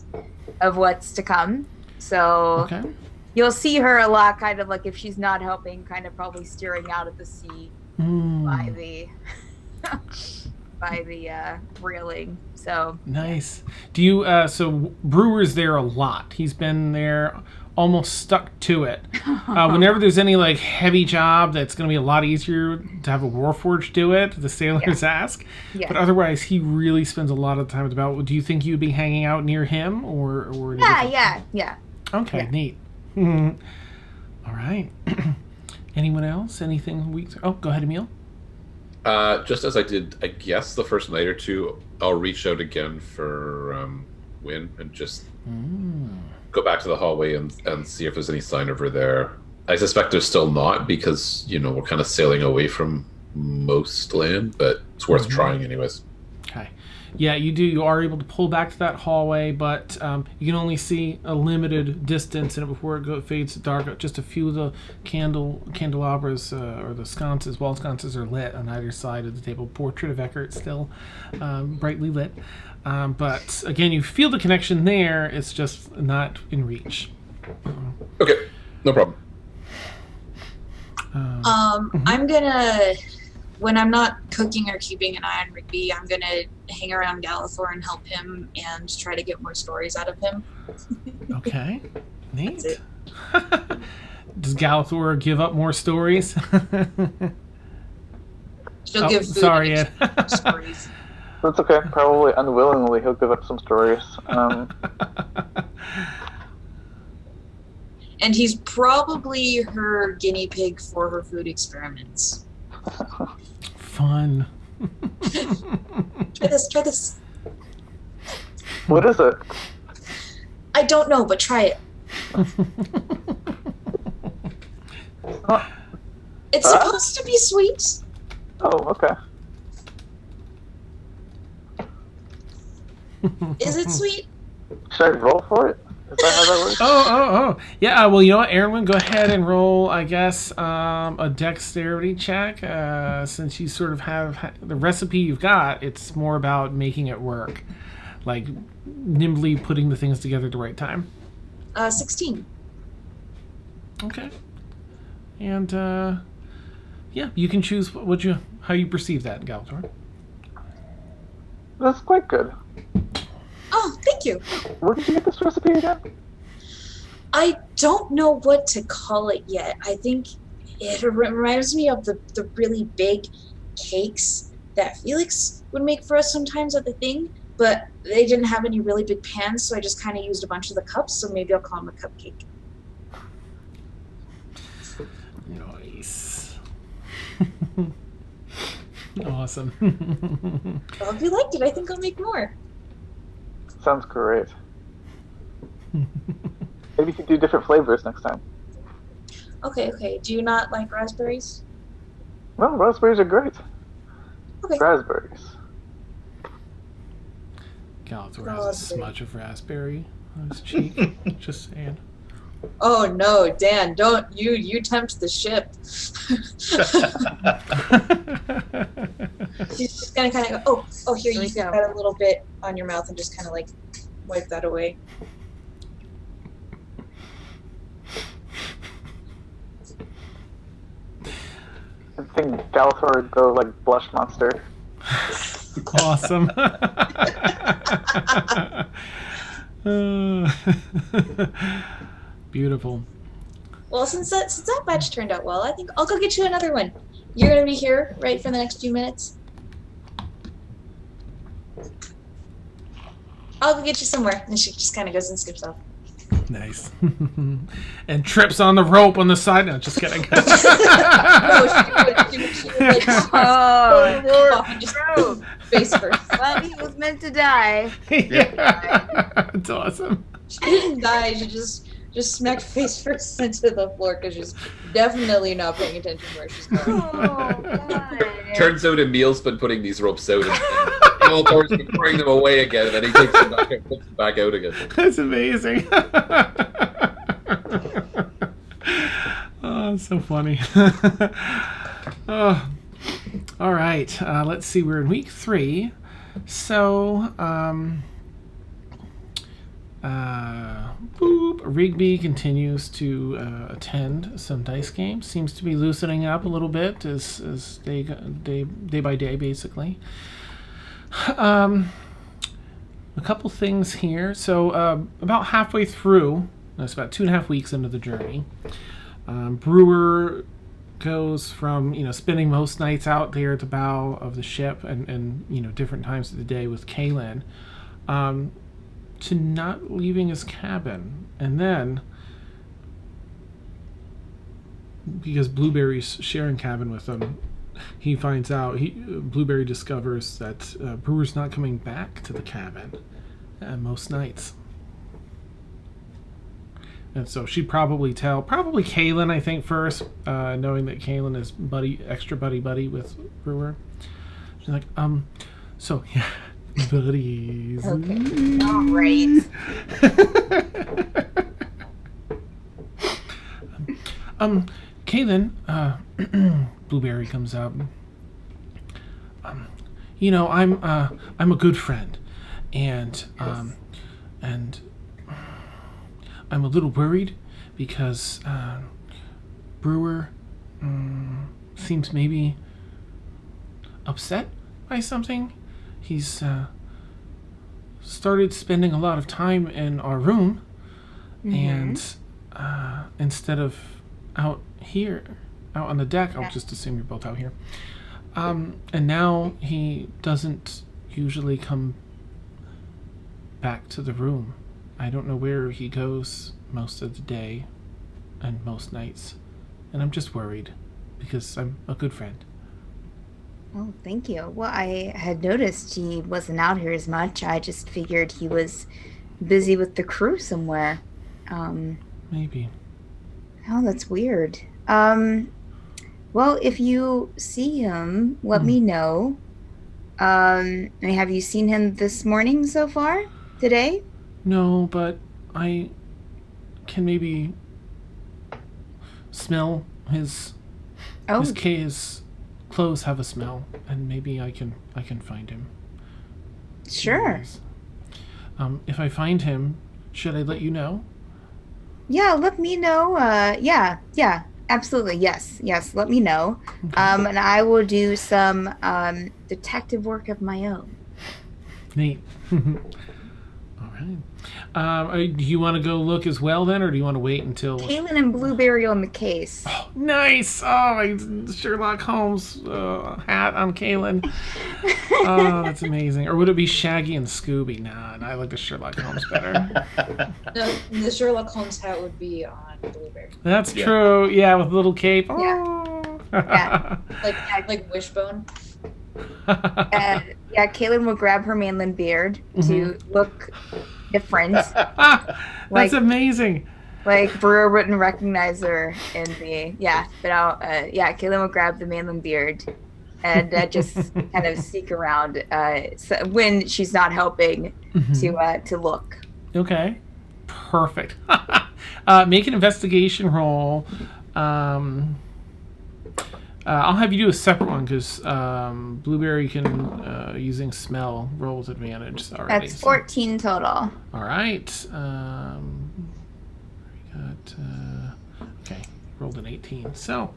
of what's to come. So you'll see her a lot, kind of like if she's not helping, kind of probably steering out at the sea by the railing. So nice. Do you? So Brewer's there a lot. He's been there, almost stuck to it. Whenever there's any like heavy job that's going to be a lot easier to have a Warforged do it, the sailors ask. Yeah. But otherwise, he really spends a lot of time about. Do you think you'd be hanging out near him or? Yeah. Okay, neat. All right. Anyone else? Anything week? Oh, go ahead, Emil. Just as I did, I guess, the first night or two, I'll reach out again for Wynn and just go back to the hallway and see if there's any sign of her there. I suspect there's still not because, we're kind of sailing away from most land, but it's worth trying anyways. Okay. Yeah, you are able to pull back to that hallway, but you can only see a limited distance in it before it fades to dark. Just a few of the candelabras or the sconces, wall sconces are lit on either side of the table. Portrait of Eckert still brightly lit. But again, you feel the connection there. It's just not in reach. Okay, no problem. I'm gonna, when I'm not cooking or keeping an eye on Rigby, I'm gonna hang around Galathor and help him and try to get more stories out of him. Okay, neat. That's it. Does Galathor give up more stories? She'll give food sorry, and Ed. stories. That's okay. Probably unwillingly, he'll give up some stories. And he's probably her guinea pig for her food experiments. Fun. Try this. What is it? I don't know, but try it. It's supposed to be sweet. Oh, okay. Is it sweet? Should I roll for it? Is that how that works? Oh. Yeah, well, you know what, Aaron, go ahead and roll, I guess, a dexterity check. Since you sort of have the recipe you've got, it's more about making it work. Like, nimbly putting the things together at the right time. 16. Okay. And, yeah, you can choose how you perceive that, Galator. That's quite good. Oh, thank you. Where did you get this recipe again? I don't know what to call it yet. I think it reminds me of the really big cakes that Felix would make for us sometimes at the thing, but they didn't have any really big pans, so I just kind of used a bunch of the cups, so maybe I'll call them a cupcake. Nice. Awesome. Well, if you liked it, I think I'll make more. Sounds great. Maybe you could do different flavors next time. Okay. Do you not like raspberries? Well, raspberries are great. Okay. Raspberries. Galator has a smudge of raspberry on his cheek. Just saying. Oh no, Dan! Don't you tempt the ship. She's just gonna kind of go. Oh, here you got a little bit on your mouth and just kind of like wipe that away. I think Galator would go like blush monster. Awesome. Beautiful. Well, since that batch turned out well, I think I'll go get you another one. You're gonna be here, right, for the next few minutes? I'll go get you somewhere. And she just kind of goes and skips off. Nice. And trips on the rope on the side. No, just kidding. No, she would like, just face first. Well, he was meant to die. Yeah. It's awesome. She didn't die. She just smacked face first into the floor because she's definitely not paying attention where she's going. Oh, God. Turns out Emil's been putting these ropes out and Thor's been throwing them away again, and then he takes them back and puts them back out again. That's amazing. Oh, so funny. Oh. All right. Let's see. We're in week 3. So, Rigby continues to attend some dice games. Seems to be loosening up a little bit as day by day, basically. A couple things here. So about halfway through, that's about 2.5 weeks into the journey, Brewer goes from spending most nights out there at the bow of the ship and different times of the day with Kaylin, to not leaving his cabin. And then, because Blueberry's sharing cabin with him, he finds out, Blueberry discovers that Brewer's not coming back to the cabin most nights. And so she'd probably tell Kaylin, I think, first, knowing that Kaylin is extra buddy with Brewer. She's like, so yeah, buddies. Okay. All right. Kaylin, Blueberry comes up. I'm a good friend, and I'm a little worried because Brewer seems maybe upset by something. He's started spending a lot of time in our room, and instead of out on the deck, I'll just assume you're both out here. And now he doesn't usually come back to the room. I don't know where he goes most of the day and most nights. And I'm just worried because I'm a good friend. Oh, thank you. Well, I had noticed he wasn't out here as much. I just figured he was busy with the crew somewhere. Maybe. Oh, that's weird. Well, if you see him, let me know. Have you seen him this morning so far? Today? No, but I can maybe smell his clothes have a smell, and maybe I can find him. Sure. If I find him, should I let you know? Yeah, let me know. Yeah, absolutely. Yes, let me know. Okay. And I will do some detective work of my own. Neat. All right. Do you want to go look as well then, or do you want to wait until... Kaylin and Blueberry on the case. Oh, nice! Oh, my Sherlock Holmes hat on Kaylin. Oh, that's amazing. Or would it be Shaggy and Scooby? Nah, I like the Sherlock Holmes better. No, the Sherlock Holmes hat would be on Blueberry. That's true. Yeah, with a little cape. Yeah. Oh. Yeah. Like Wishbone. Yeah, Kaylin will grab her manlin beard to look different. That's amazing. Like Brewer wouldn't recognize her in the Kaylin will grab the manlin beard and just kind of sneak around when she's not helping to look. Okay, perfect. Make an investigation roll. I'll have you do a separate one because Blueberry can, using smell, roll with advantage already. That's 14 total. All right. Okay, rolled an 18. So,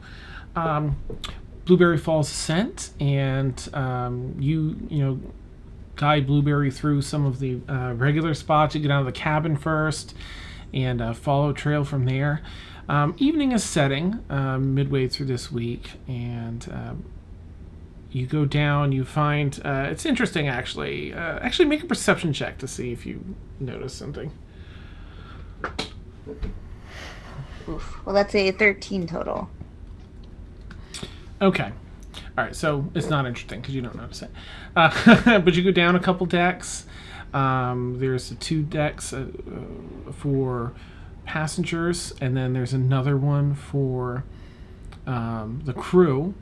Blueberry Falls scent, and you guide Blueberry through some of the regular spots. You get out of the cabin first and follow a trail from there. Evening is setting midway through this week, and you go down. You find it's interesting, actually. Actually, make a perception check to see if you notice something. Oof. Well, that's a 13 total. Okay. All right, so it's not interesting because you don't notice it. But you go down a couple decks. There's 2 decks for passengers, and then there's another one for the crew.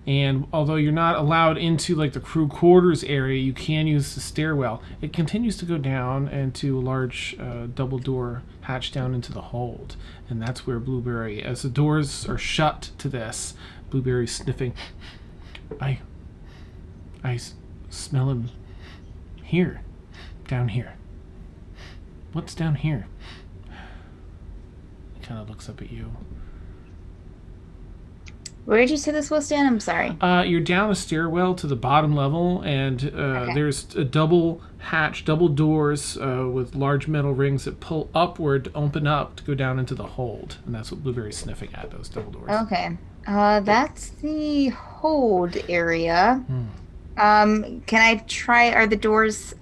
And although you're not allowed into like the crew quarters area, you can use the stairwell. It continues to go down into a large double door hatch down into the hold, and that's where Blueberry, as the doors are shut to this, Blueberry's sniffing. I smell him here, down here. What's down here? He kind of looks up at you. Where did you say this was, Dan? I'm sorry. You're down a stairwell to the bottom level, and there's a double hatch, double doors with large metal rings that pull upward, open up to go down into the hold, and that's what Blueberry's sniffing at, those double doors. Okay. That's the hold area. Can I try? Are the doors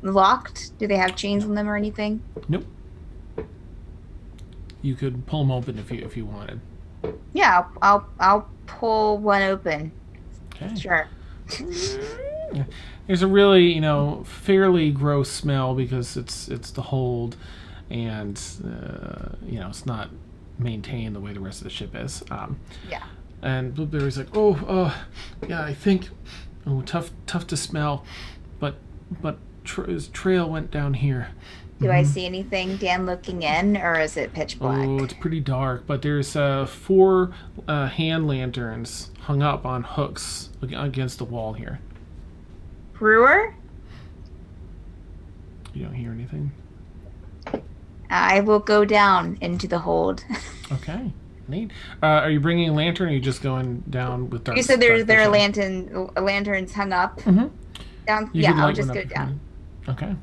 locked? Do they have chains on them or anything? Nope. You could pull them open if you wanted. Yeah, I'll pull one open. Okay. Sure. There's a really, fairly gross smell because it's the hold, and it's not maintained the way the rest of the ship is. Yeah. And Blueberry's like, yeah, I think, tough to smell, but his trail went down here. Do I see anything, Dan, looking in, or is it pitch black? Oh, it's pretty dark, but there's 4 hand lanterns hung up on hooks against the wall here. Brewer? You don't hear anything? I will go down into the hold. Okay, neat. Are you bringing a lantern, or are you just going down with dark? You said there are vision? lanterns hung up. Mm-hmm. Down. You Yeah, could I'll light just one go up if you down. need. Okay.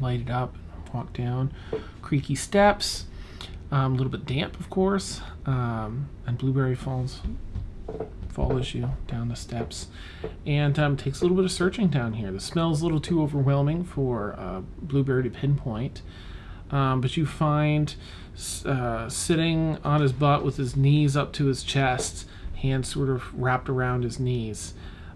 Light it up, walk down. Creaky steps, a little bit damp, of course, and Blueberry follows you down the steps, and takes a little bit of searching down here. The smell's a little too overwhelming for Blueberry to pinpoint, but you find sitting on his butt with his knees up to his chest, hands sort of wrapped around his knees.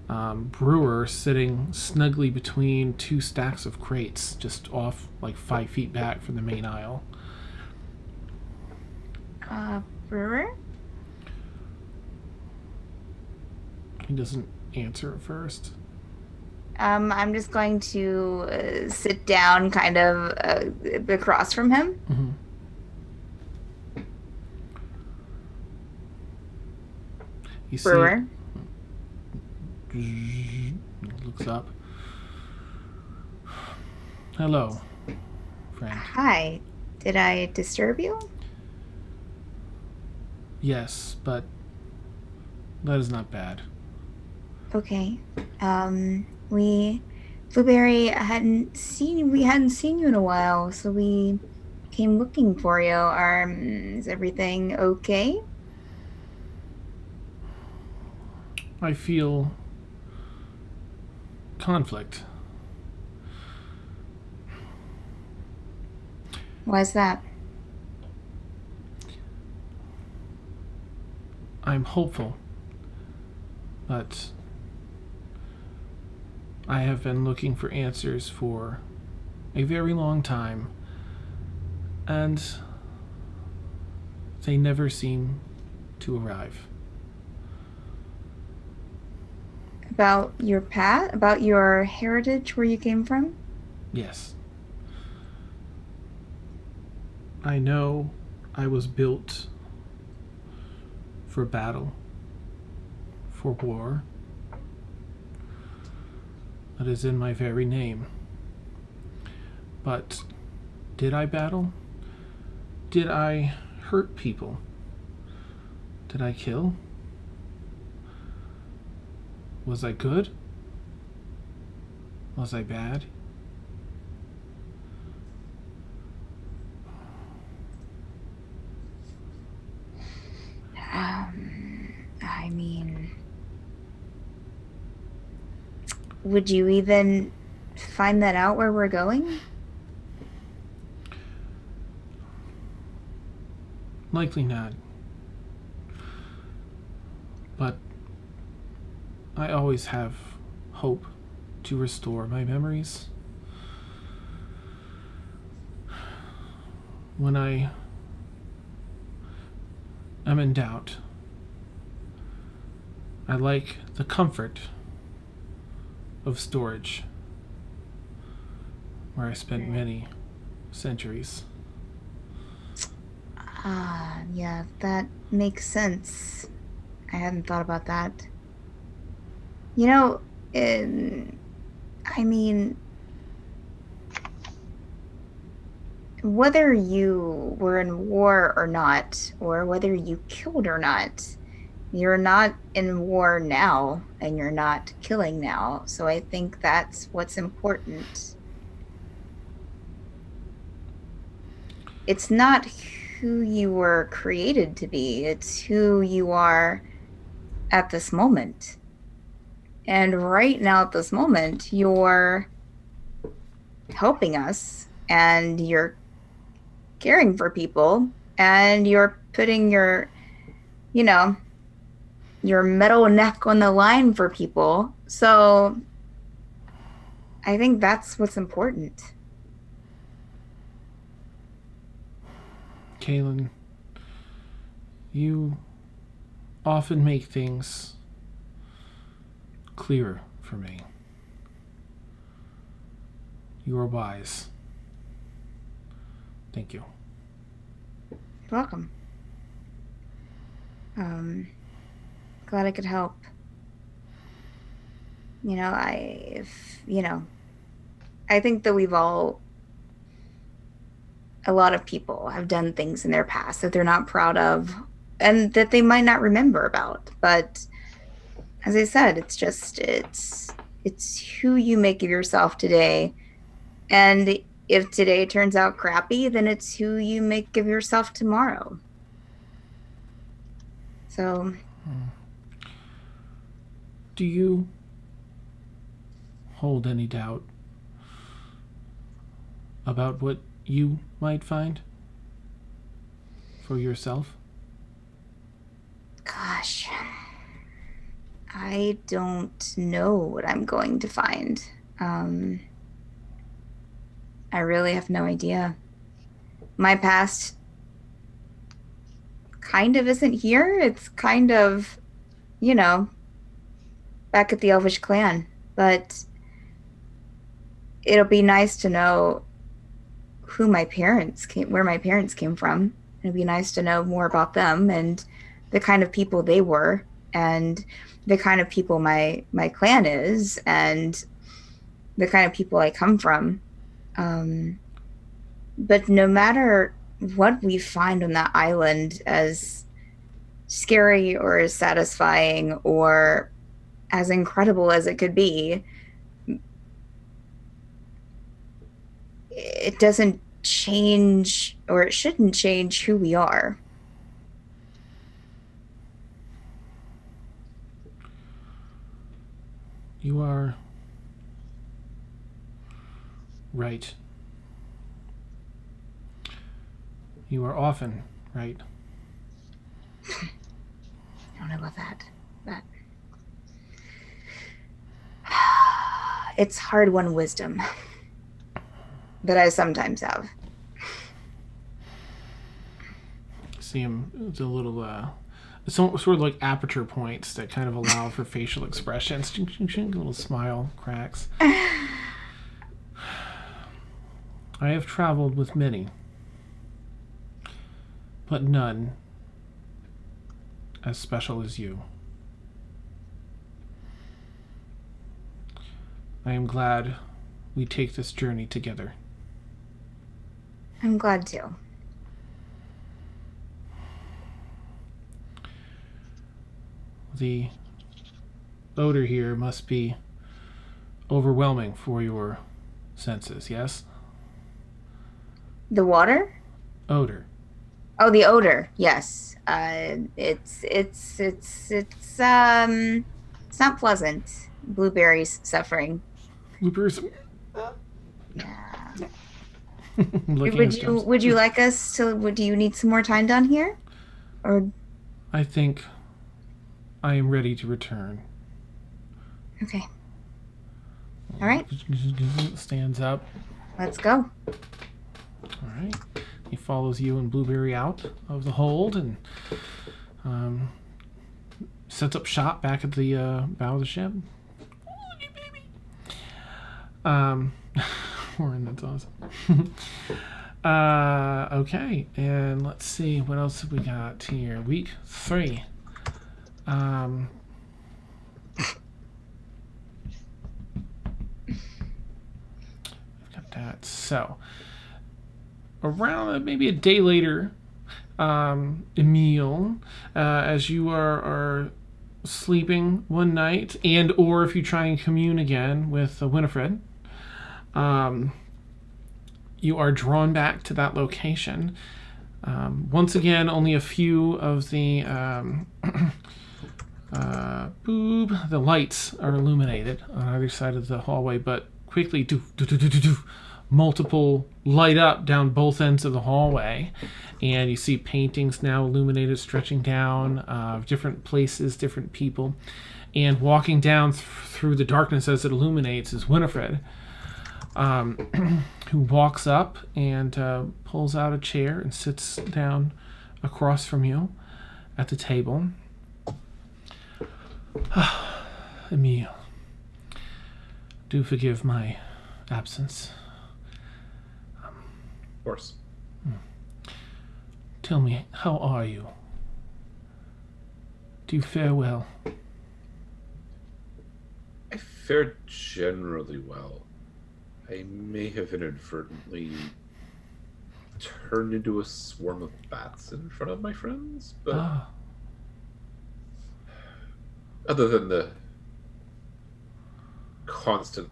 Brewer sitting snugly between 2 stacks of crates, just off like 5 feet back from the main aisle. Brewer? He doesn't answer at first. I'm just going to sit down kind of across from him. Mm-hmm. You Brewer? Looks up. Hello, friend. Hi. Did I disturb you? Yes, but that is not bad. Okay. Blueberry hadn't seen you in a while, so we came looking for you. Is everything okay? I feel conflict. Why's that? I'm hopeful, but I have been looking for answers for a very long time, and they never seem to arrive. About your path? About your heritage, where you came from? Yes. I know I was built for battle, for war. That is in my very name. But did I battle? Did I hurt people? did I kill? Was I good? Was I bad? I mean, would you even find that out where we're going? Likely not. But I always have hope to restore my memories. When I am in doubt, I like the comfort of storage, where I spent many centuries. Yeah, that makes sense. I hadn't thought about that. You know, I mean, whether you were in war or not, or whether you killed or not, you're not in war now, and you're not killing now. So I think that's what's important. It's not who you were created to be, it's who you are at this moment. And right now, at this moment, you're helping us, and you're caring for people, and you're putting your, your metal neck on the line for people. So I think that's what's important. Kaylin, you often make things clearer for me. You are wise. Thank you. You're welcome. Glad I could help. I think that a lot of people have done things in their past that they're not proud of and that they might not remember about. But as I said, it's who you make of yourself today. And if today turns out crappy, then it's who you make of yourself tomorrow. So. Do you hold any doubt about what you might find for yourself? Gosh, I don't know what I'm going to find. I really have no idea. My past kind of isn't here. It's kind of, back at the Elvish clan. But it'll be nice to know where my parents came from. It'd be nice to know more about them and the kind of people they were and the kind of people my clan is and the kind of people I come from. But no matter what we find on that island, as scary or as satisfying or as incredible as it could be, it doesn't change, or it shouldn't change, who we are. You are right. You are often right. I don't know about that, but it's hard-won wisdom that I sometimes have. See him, it's a little, sort of like aperture points that kind of allow for facial expressions. A little smile cracks. I have traveled with many, but none as special as you. I am glad we take this journey together. I'm glad to. the odor here must be overwhelming for your senses, yes? The water? Odor. Oh, the odor. Yes. It's not pleasant. Blueberry's suffering. Blueberries. Yeah. Looking Would you like us to? Do you need some more time down here, or? I think I am ready to return. Okay. All right. Stands up. Let's go. All right. He follows you and Blueberry out of the hold and sets up shop back at the bow of the ship. Look at baby. Warren, that's awesome. Okay, and let's see what else have we got here. Week 3. We've got that. So around maybe a day later, Emil, as you are sleeping one night, and or if you try and commune again with Winifred, you are drawn back to that location. Once again, only a few of the the lights are illuminated on either side of the hallway, but quickly multiple light up down both ends of the hallway, and you see paintings now illuminated stretching down different places, different people, and walking down through the darkness as it illuminates is Winifred, who walks up and pulls out a chair and sits down across from you at the table. Emil, do forgive my absence. Of course. Tell me, how are you? Do you fare well? I fared generally well. I may have inadvertently turned into a swarm of bats in front of my friends, but other than the constant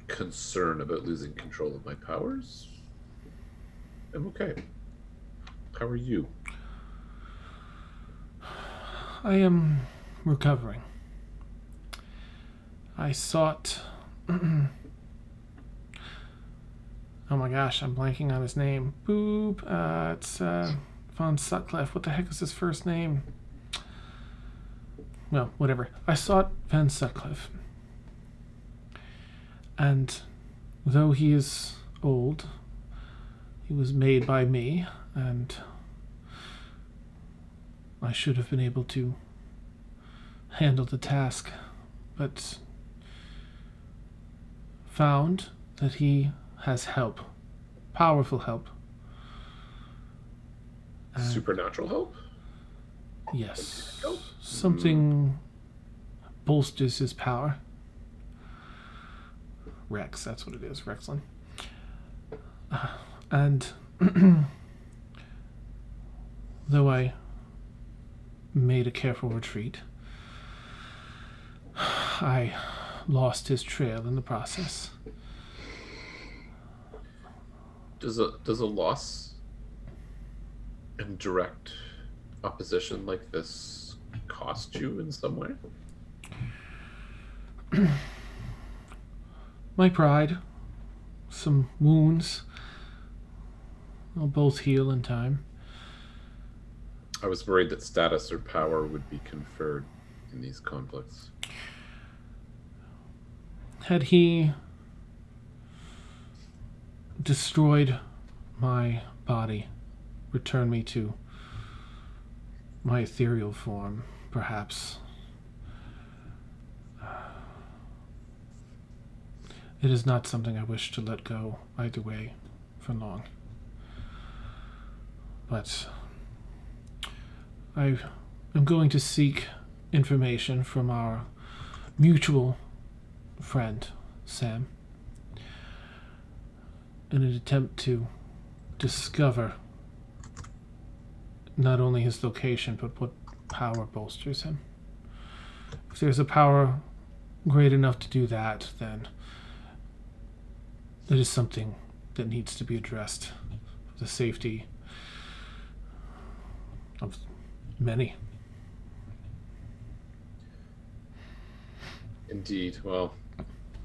concern about losing control of my powers, I'm okay. How are you? I am recovering. I sought... Oh my gosh, I'm blanking on his name. Boop. It's Von Sutcliffe. What the heck is his first name? Well, whatever. I sought Van Sutcliffe. And though he is old, he was made by me, and I should have been able to handle the task, but found that he has help. Powerful help. Supernatural help? Yes. Help? Something bolsters his power. Rex, that's what it is, Rexlin. And though I made a careful retreat, I lost his trail in the process. Does a loss in direct opposition like this cost you in some way? My pride, some wounds, will both heal in time. I was worried that status or power would be conferred in these conflicts. Had he destroyed my body, returned me to my ethereal form, perhaps it is not something I wish to let go either way for long. But I am going to seek information from our mutual friend, Sam, in an attempt to discover not only his location, but what power bolsters him. if there's a power great enough to do that, then that is something that needs to be addressed for the safety of many. Indeed. Well,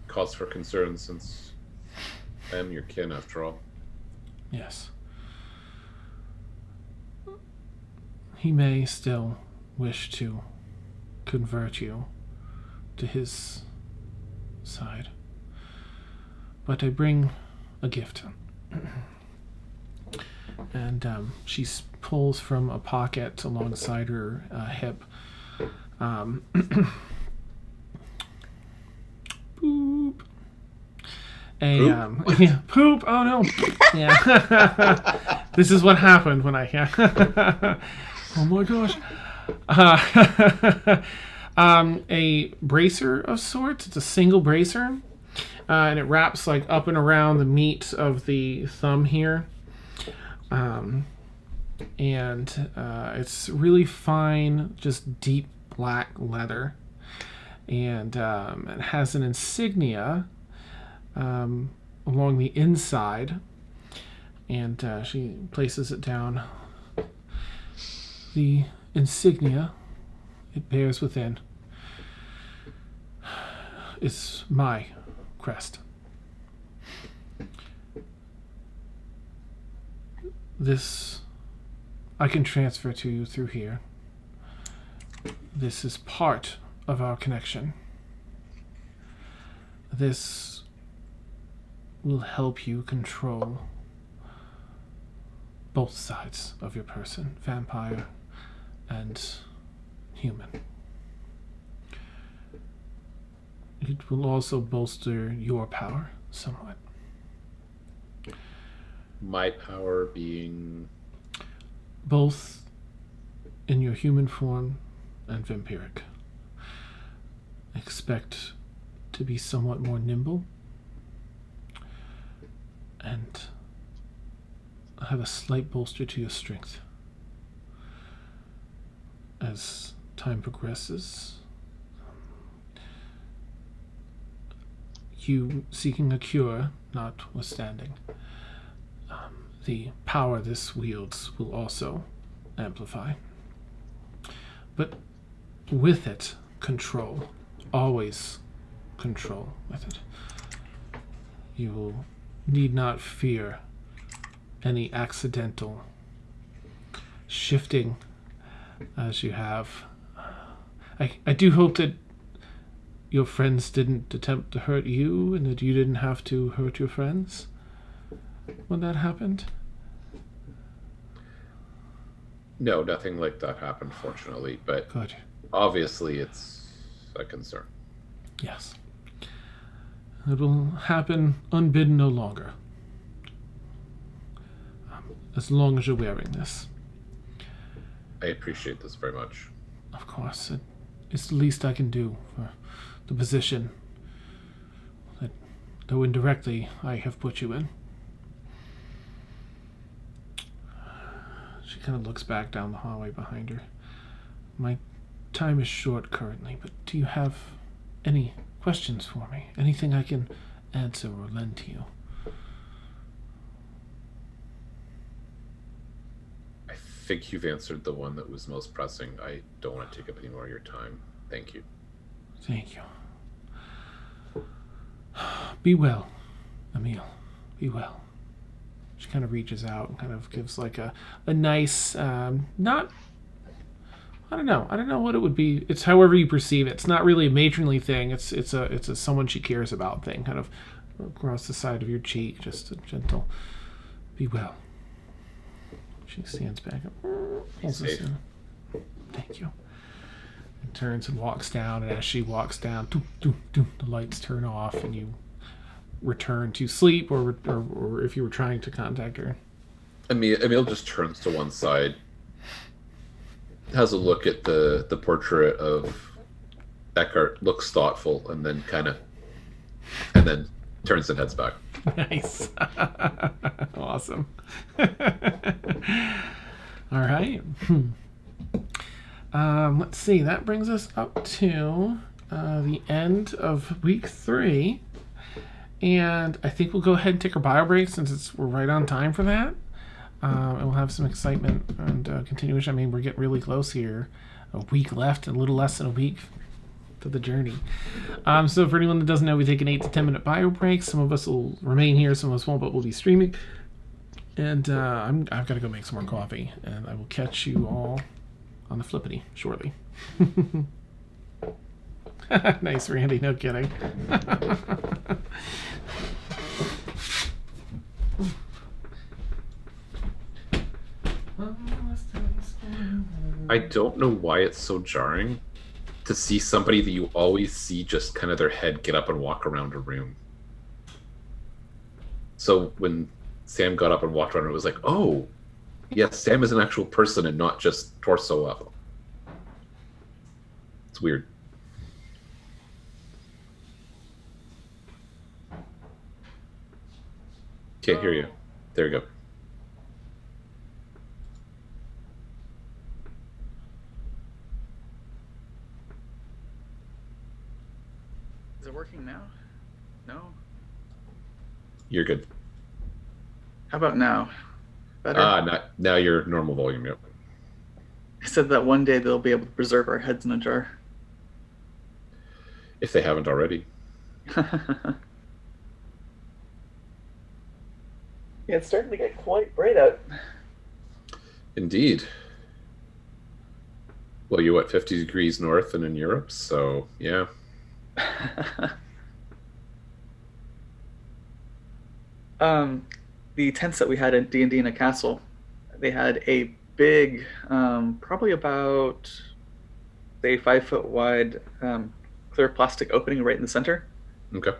cause for concern since I am your kin after all. Yes. He may still wish to convert you to his side. But I bring a gift. And she pulls from a pocket alongside her hip. Poop. Yeah, poop. Oh no. Yeah. This is what happened when I. Oh my gosh. A bracer of sorts. It's a single bracer, and it wraps like up and around the meat of the thumb here. And it's really fine, just deep black leather, and it has an insignia along the inside, and she places it down. The insignia it bears within is my crest. This I can transfer to you through here. This is part of our connection. This will help you control both sides of your person, vampire and human. It will also bolster your power somewhat. My power being... Both in your human form and vampiric. Expect to be somewhat more nimble and have a slight bolster to your strength. As time progresses, you seeking a cure notwithstanding, the power this wields will also amplify. But with it, control. Always control with it. You will need not fear any accidental shifting as you have. I do hope that your friends didn't attempt to hurt you and that you didn't have to hurt your friends when that happened. No, nothing like that happened, fortunately, but Good. obviously it's a concern. Yes. It will happen unbidden no longer. As long as you're wearing this. I appreciate this very much. Of course. It's the least I can do for the position that, though indirectly, I have put you in. She kind of looks back down the hallway behind her. My time is short currently, but do you have any questions for me? Anything I can answer or lend to you? I think you've answered the one that was most pressing. I don't want to take up any more of your time. Thank you. Thank you. Be well, Emil. Be well. She kind of reaches out and kind of gives like a nice, not, I don't know what it would be. It's however you perceive it. It's not really a matronly thing. It's a someone she cares about thing, kind of across the side of your cheek, just a gentle, be well. She stands back up. Pulls us in. Thank you. And turns and walks down, and as she walks down, the lights turn off, and you return to sleep, or if you were trying to contact her. Emil just turns to one side, has a look at the portrait of Eckhart, looks thoughtful, and then turns and heads back. Nice. Awesome. All right. Let's see. That brings us up to the end of week 3. And I think we'll go ahead and take our bio break since we're right on time for that. And we'll have some excitement and continuation. I mean, we're getting really close here. A week left, a little less than a week to the journey. So for anyone that doesn't know, we take an 8 to 10 minute bio break. Some of us will remain here, some of us won't, but we'll be streaming. And I've got to go make some more coffee. And I will catch you all on the flippity shortly. Nice, Randy. No kidding. I don't know why it's so jarring to see somebody that you always see just kind of their head get up and walk around a room. So when Sam got up and walked around, it was like, oh, yes, Sam is an actual person and not just torso up. It's weird. Can't hear you. There you go. Is it working now? No. You're good. How about now? Better? Now you're normal volume, yep. I said that one day they'll be able to preserve our heads in a jar. If they haven't already. Yeah, it's starting to get quite bright out. Indeed. Well, you're what, 50 degrees north and in Europe, so yeah. The tents that we had at D&D in a castle, they had a big, probably about, say, 5 foot wide, clear plastic opening right in the center. Okay.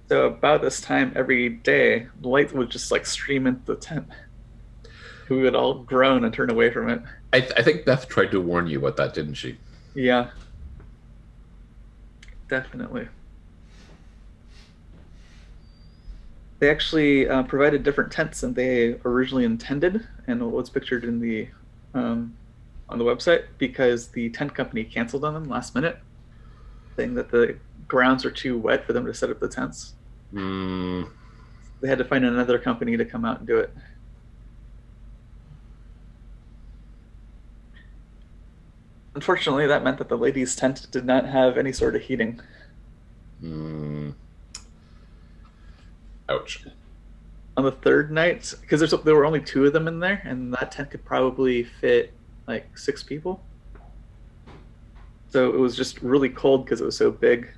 So about this time every day, the light would just like stream into the tent. We would all groan and turn away from it. I think Beth tried to warn you about that, didn't she? Yeah. Definitely. They actually provided different tents than they originally intended, and what's pictured in the on the website, because the tent company canceled on them last minute, saying that the grounds are too wet for them to set up the tents. They had to find another company to come out and do it. Unfortunately, that meant that the ladies' tent did not have any sort of heating. Ouch. On the third night, because there were only 2 of them in there, and that tent could probably fit like 6 people. So it was just really cold because it was so big.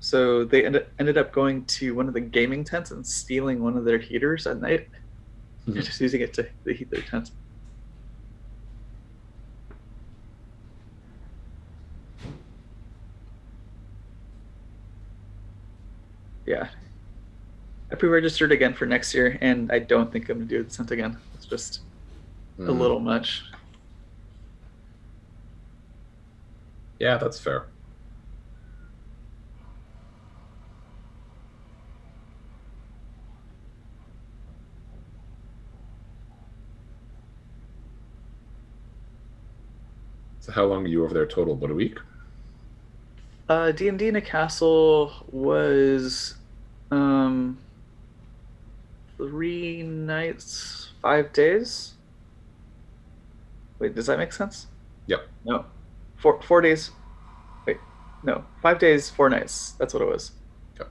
So they ended up going to one of the gaming tents and stealing one of their heaters at night. And just using it to heat their tent. Yeah. I pre-registered again for next year, and I don't think I'm going to do the tent again. It's just a little much. Yeah, that's fair. So how long are you over there total? About a week? D&D in a castle was 3 nights, 5 days. Wait, does that make sense? Yep. No. 4 days. Wait, no. 5 days, 4 nights. That's what it was. Okay.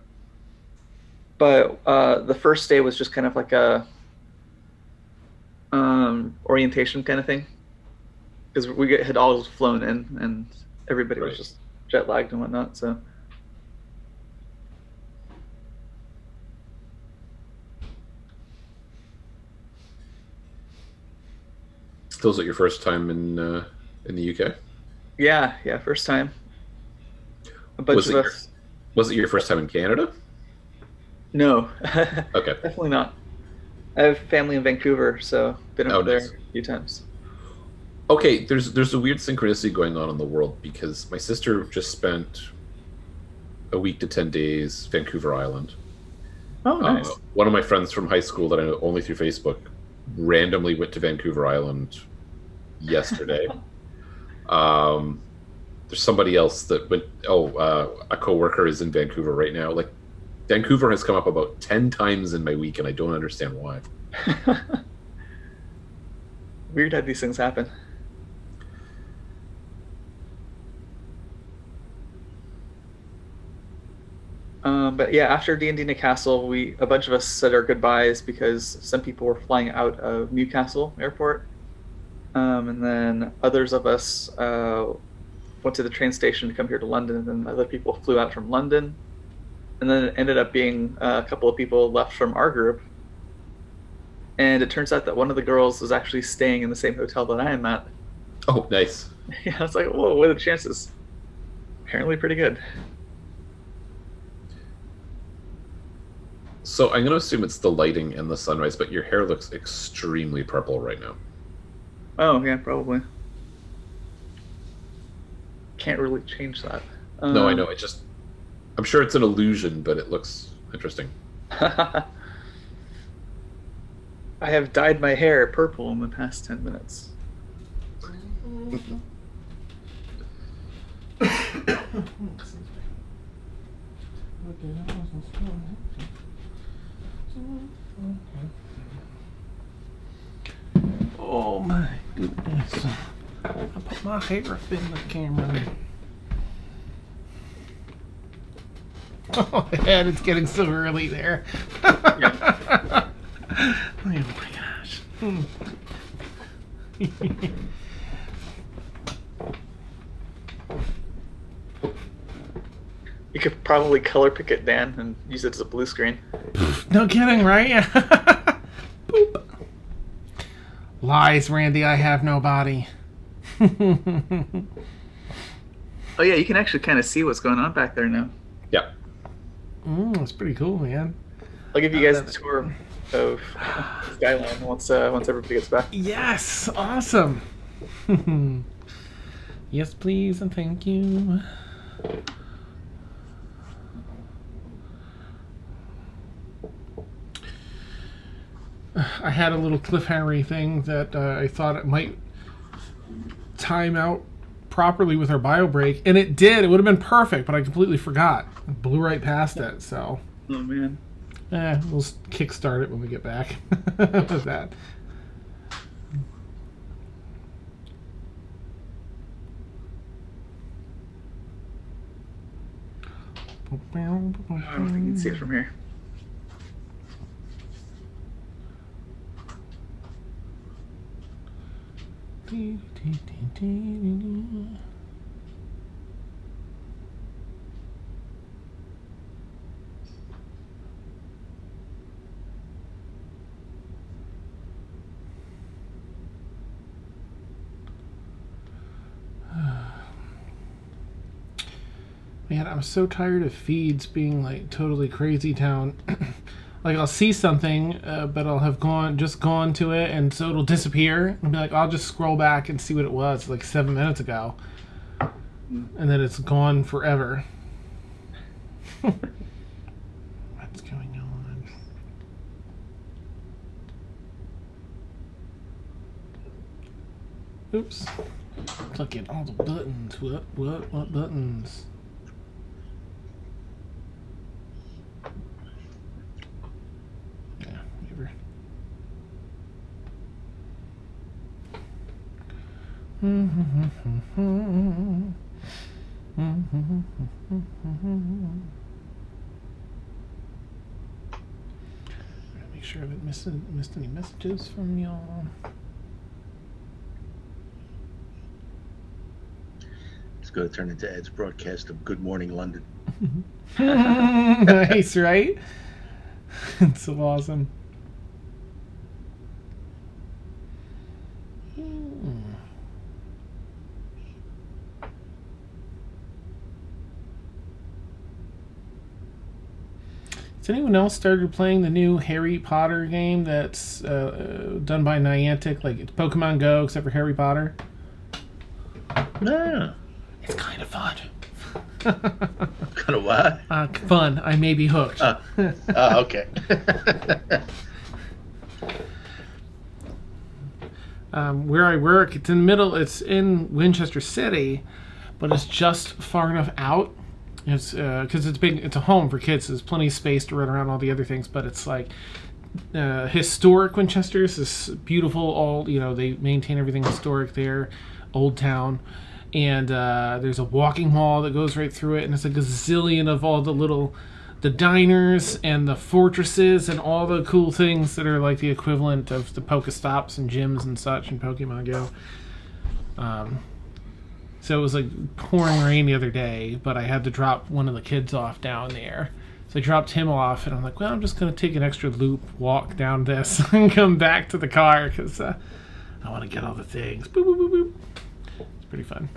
But the first day was just kind of like a orientation kind of thing. Because we had all flown in, and everybody was just jet lagged and whatnot. So. So was it your first time in the UK? Yeah, first time. A bunch of us. Was it your first time in Canada? No. Okay. Definitely not. I have family in Vancouver, so been over there nice. a few times. Okay, there's a weird synchronicity going on in the world, because my sister just spent a week to 10 days Vancouver Island. Oh, nice. One of my friends from high school that I know only through Facebook randomly went to Vancouver Island yesterday. There's somebody else that went. A coworker is in Vancouver right now. Like, Vancouver has come up about 10 times in my week, and I don't understand why. Weird how these things happen. But yeah, after D&D Newcastle, a bunch of us said our goodbyes because some people were flying out of Newcastle Airport, and then others of us went to the train station to come here to London, and then other people flew out from London, and then it ended up being a couple of people left from our group, and it turns out that one of the girls was actually staying in the same hotel that I am at. Oh, nice. Yeah, I was like, whoa, what are the chances? Apparently pretty good. So I'm going to assume it's the lighting and the sunrise, but your hair looks extremely purple right now. Oh, yeah, probably. Can't really change that. No, I know. I'm sure it's an illusion, but it looks interesting. I have dyed my hair purple in the past 10 minutes. Oh my goodness. I put my hair up in the camera. Oh, man, it's getting so early there. Yeah. Oh my gosh. You could probably color pick it, Dan, and use it as a blue screen. No kidding, right? Boop. Lies, Randy. I have no body. Oh yeah, you can actually kind of see what's going on back there now. Yeah. That's pretty cool, man. I'll give you guys a tour of Skyline once everybody gets back. Yes, awesome. Yes, please, and thank you. I had a little cliffhanger thing that I thought it might time out properly with our bio break, and it did. It would have been perfect, but I completely forgot. I blew right past it, so. Oh man. We'll kickstart it when we get back. With that. I don't think you can see it from here. Man, I'm so tired of feeds being like totally crazy town. Like I'll see something, but I'll have just gone to it, and so it'll disappear. And be like, I'll just scroll back and see what it was like 7 minutes ago, and then it's gone forever. What's going on? Oops. Clicking all the buttons. What buttons? Make sure I haven't missed any messages from y'all. It's going to turn into Ed's broadcast of Good Morning London. Nice, right? It's so awesome. Has anyone else started playing the new Harry Potter game that's done by Niantic? Like it's Pokemon Go, except for Harry Potter. No. It's kind of fun. Kind of what? Fun. I may be hooked. Okay. where I work, it's in the middle. It's in Winchester City, but it's just far enough out. It's because it's big. It's a home for kids. So there's plenty of space to run around all the other things. But it's like historic Winchester. It's this beautiful. All they maintain everything historic there. Old town, and there's a walking mall that goes right through it, and it's a gazillion of all the diners and the fortresses and all the cool things that are like the equivalent of the Pokestops and gyms and such in Pokemon Go. So it was like pouring rain the other day, but I had to drop one of the kids off down there. So I dropped him off, and I'm like, well, I'm just going to take an extra loop, walk down this, and come back to the car because I want to get all the things. Boop, boop, boop, boop. It's pretty fun.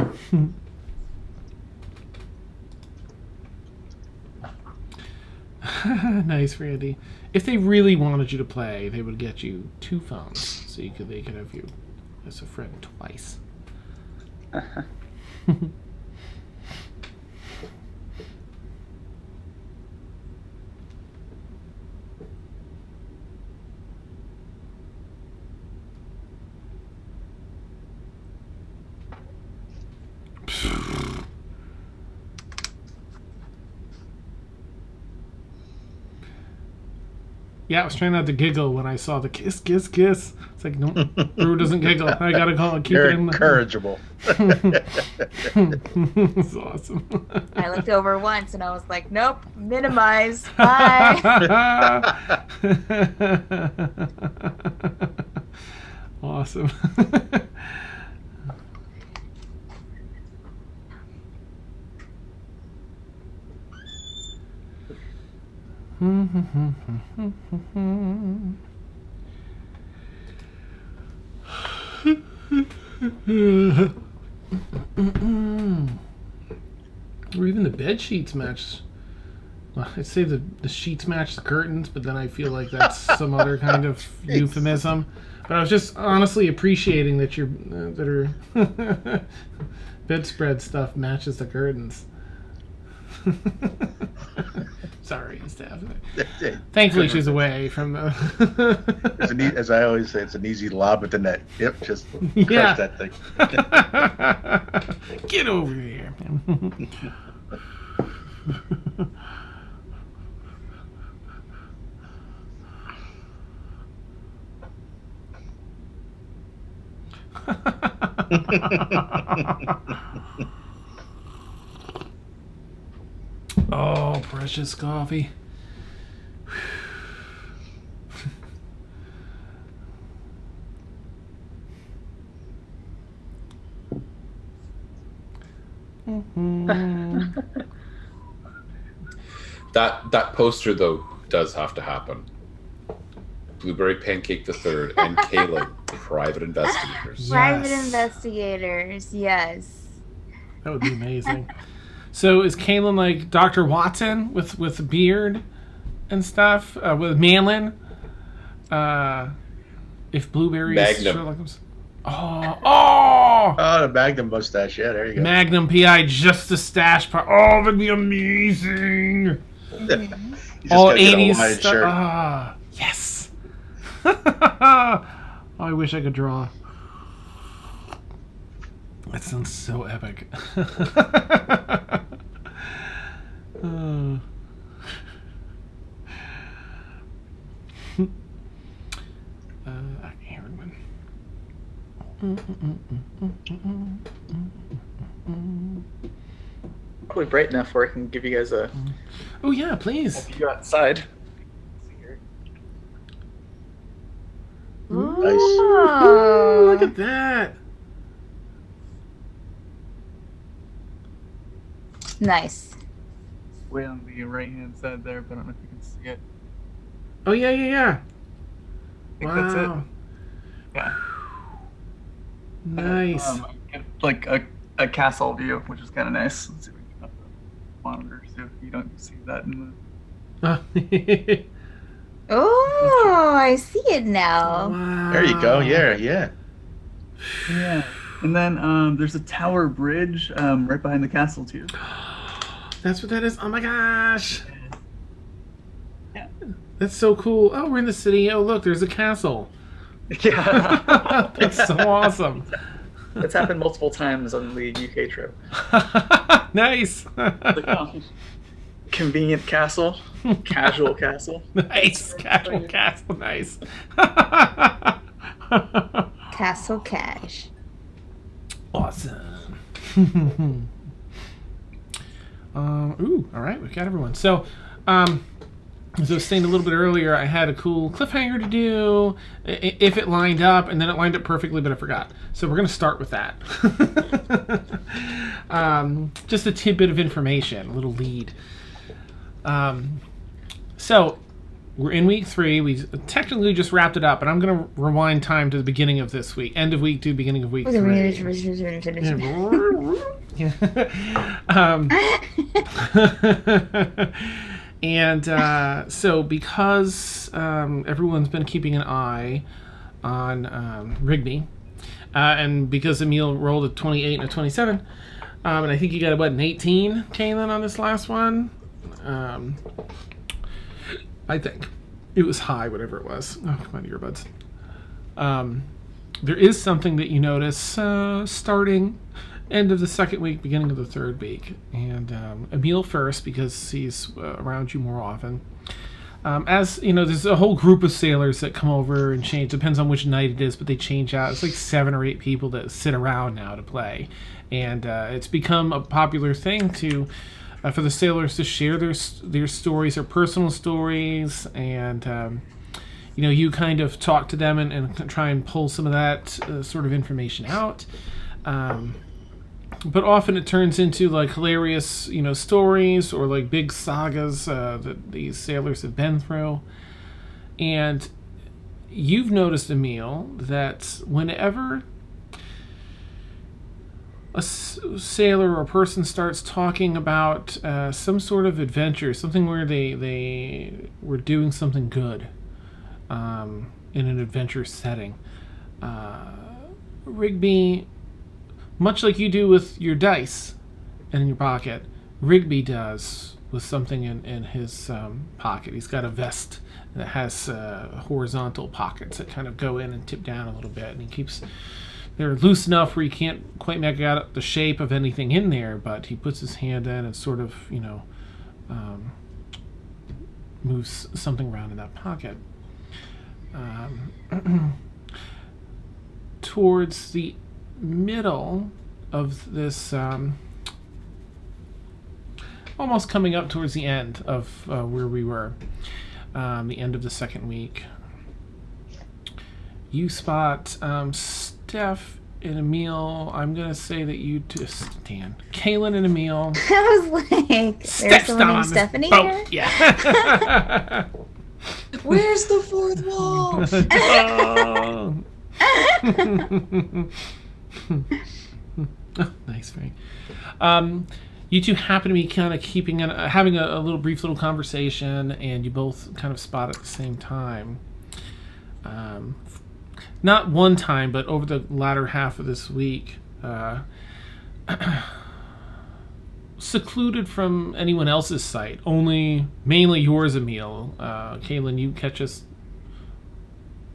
Nice, Randy. If they really wanted you to play, they would get you 2 phones, so they could have you as a friend twice. Yeah, I was trying not to giggle when I saw the kiss, kiss, kiss. It's like, no, Brew doesn't giggle. I gotta call it. Keep You're it in. incorrigible. It's awesome. I looked over once and I was like, nope, minimize. Bye. Awesome. Or even the bed sheets match. Well, I'd say the sheets match the curtains, but then I feel like that's some other kind of euphemism. But I was just honestly appreciating that that our bedspread stuff matches the curtains. Sorry, Steph. Thankfully, she's away from the. As I always say, it's an easy lob at the net. Yep, just Yeah. crush that thing. Get over there. Oh, precious coffee. That poster though does have to happen. Blueberry Pancake the Third and Caleb, private investigators. Private Yes. investigators, yes. That would be amazing. So is Kalen like Dr. Watson with a beard and stuff? With Manlin? If Blueberry is Magnum. Sherlock Holmes. Oh! Oh, the Magnum mustache. Yeah, there you go. Magnum PI, just the stash part. Oh, that'd be amazing. You just All gotta get a 80s Hawaiian stuff. shirt. Ah, yes. Oh, I wish I could draw. That sounds so epic. Oh. Aaron. Probably bright enough where I can give you guys a Oh yeah, please. view outside. Ooh, Oh, look at that. nice. Way on the right hand side there, but I don't know if you can see it. Oh yeah, yeah, yeah. I think that's it. Yeah. Nice. Get, like a castle view, which is kind of nice. Let's see if we can put the monitor so you don't see that in the. Oh, I see it now. Wow. There you go. Yeah, yeah. Yeah. And then there's a tower bridge right behind the castle too. That's what that is. Oh my gosh. Yeah. That's so cool. Oh, we're in the city. Oh, look, there's a castle. Yeah. That's so awesome. It's happened multiple times on the UK trip. Nice. Like, oh, convenient castle, casual castle. Nice. Casual castle. Nice. Castle Cash. Awesome. All right, we've got everyone. So, as I was saying a little bit earlier, I had a cool cliffhanger to do if it lined up, and then it lined up perfectly, but I forgot. So we're going to start with that. Just a tidbit of information, a little lead. So we're in week 3. We technically just wrapped it up, and I'm going to rewind time to the beginning of this week, end of week 2, beginning of week 3. And so because everyone's been keeping an eye on Rigby, and because Emil rolled a 28 and a 27, and I think you got an 18, Kaylin, on this last one. I think it was high, whatever it was. Oh, come on, earbuds. There is something that you notice starting end of the second week, beginning of the third week. And Emil first, because he's around you more often. As you know, there's a whole group of sailors that come over and change. Depends on which night it is, but they change out. It's like 7 or 8 people that sit around now to play. And it's become a popular thing to for the sailors to share their stories, their personal stories, and you kind of talk to them and try and pull some of that sort of information out. But often it turns into like hilarious, stories or like big sagas that these sailors have been through. And you've noticed, Emil, that whenever a sailor or a person starts talking about some sort of adventure, something where they were doing something good in an adventure setting, Rigby, much like you do with your dice and in your pocket, Rigby does with something in his pocket. He's got a vest that has horizontal pockets that kind of go in and tip down a little bit, and they're loose enough where you can't quite make out the shape of anything in there, but he puts his hand in and sort of, moves something around in that pocket. Towards the middle of this, almost coming up towards the end of where we were, the end of the second week, you spot Steph and Emil. I'm gonna say that you stand. Kaylin and Emil. I was like, there's someone named Stephanie here? Yeah. Where's the fourth wall? Oh, nice, Frank. You two happen to be kind of having a little brief little conversation, and you both kind of spot at the same time. Not one time, but over the latter half of this week, secluded from anyone else's sight, mainly yours, Emil. Kaylin, you catch us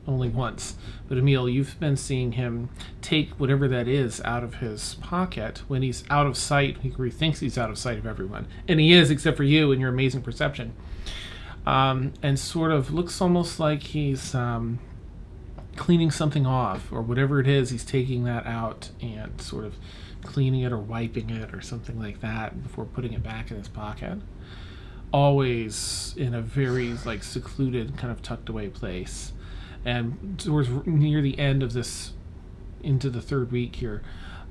only once, but Emil, you've been seeing him take whatever that is out of his pocket when he's out of sight, where he thinks he's out of sight of everyone, and he is, except for you and your amazing perception, and sort of looks almost like he's cleaning something off, or whatever it is, he's taking that out and sort of cleaning it or wiping it or something like that before putting it back in his pocket, always in a very secluded, kind of tucked away place. And towards near the end of this, into the third week here,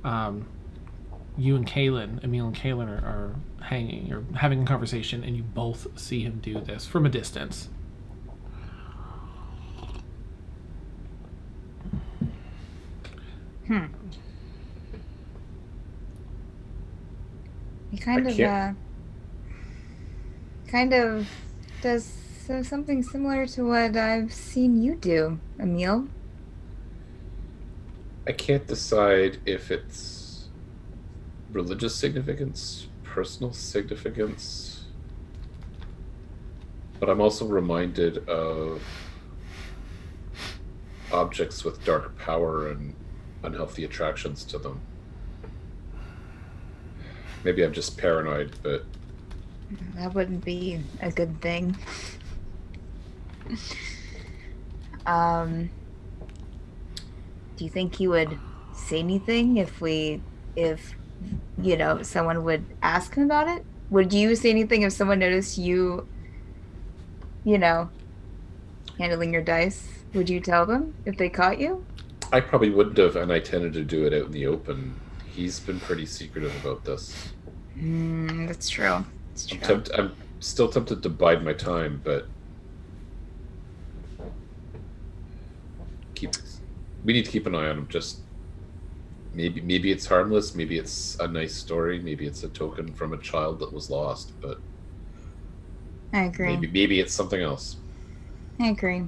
you and Kaylin, Emil and Kaylin, are hanging or having a conversation, and you both see him do this from a distance. He kind of does something similar to what I've seen you do, Emil. I can't decide if it's religious significance, personal significance, but I'm also reminded of objects with dark power and unhealthy attractions to them. Maybe I'm just paranoid, but That wouldn't be a good thing. Do you think he would say anything if someone would ask him about it? Would you say anything if someone noticed you, handling your dice? Would you tell them if they caught you? I probably wouldn't have, and I tended to do it out in the open. He's been pretty secretive about this. That's true. It's true. I'm still tempted to bide my time, but we need to keep an eye on him. Just maybe it's harmless, maybe it's a nice story, maybe it's a token from a child that was lost, but I agree. Maybe it's something else. I agree.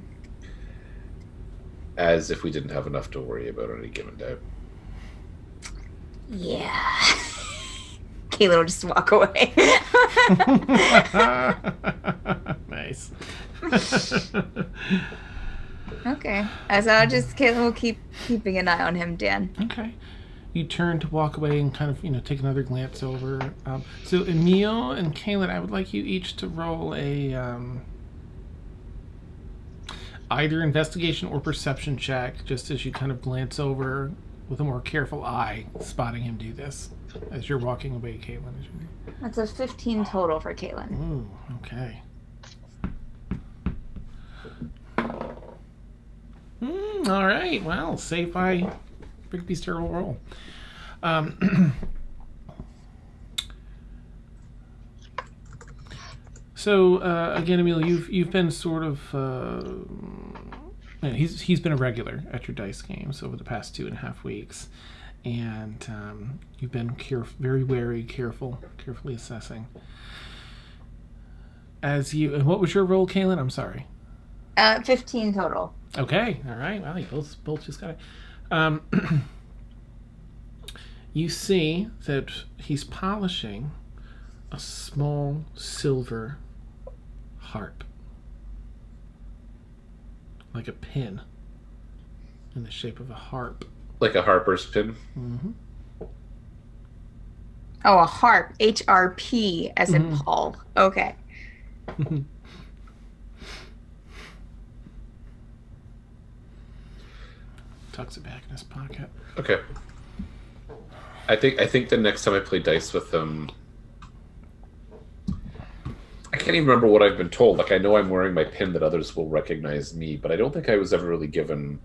As if we didn't have enough to worry about on any given day. Yeah. Caitlin will just walk away. Nice. Okay. So Caitlin will keep keeping an eye on him, Dan. Okay. You turn to walk away and kind of, take another glance over. So Emil and Caitlin, I would like you each to roll a either investigation or perception check, just as you kind of glance over with a more careful eye, spotting him do this as you're walking away, Caitlin. That's a 15 total for Caitlin. Ooh, okay. All right. Well, safe by Big Beast Turtle roll. So again, Emil, you've been sort of he's been a regular at your dice games over the past 2.5 weeks, and you've been very wary, carefully assessing. And what was your roll, Caitlin? I'm sorry. 15 total. Okay, all right. Well, you both just got it. You see that he's polishing a small silver harp, like a pin in the shape of a harp. Like a harper's pin? Mm-hmm. Oh, a harp. HRP, as in Paul. Okay. Tucks it back in his pocket. Okay. I think the next time I play dice with him, I can't even remember what I've been told. Like, I know I'm wearing my pin that others will recognize me, but I don't think I was ever really given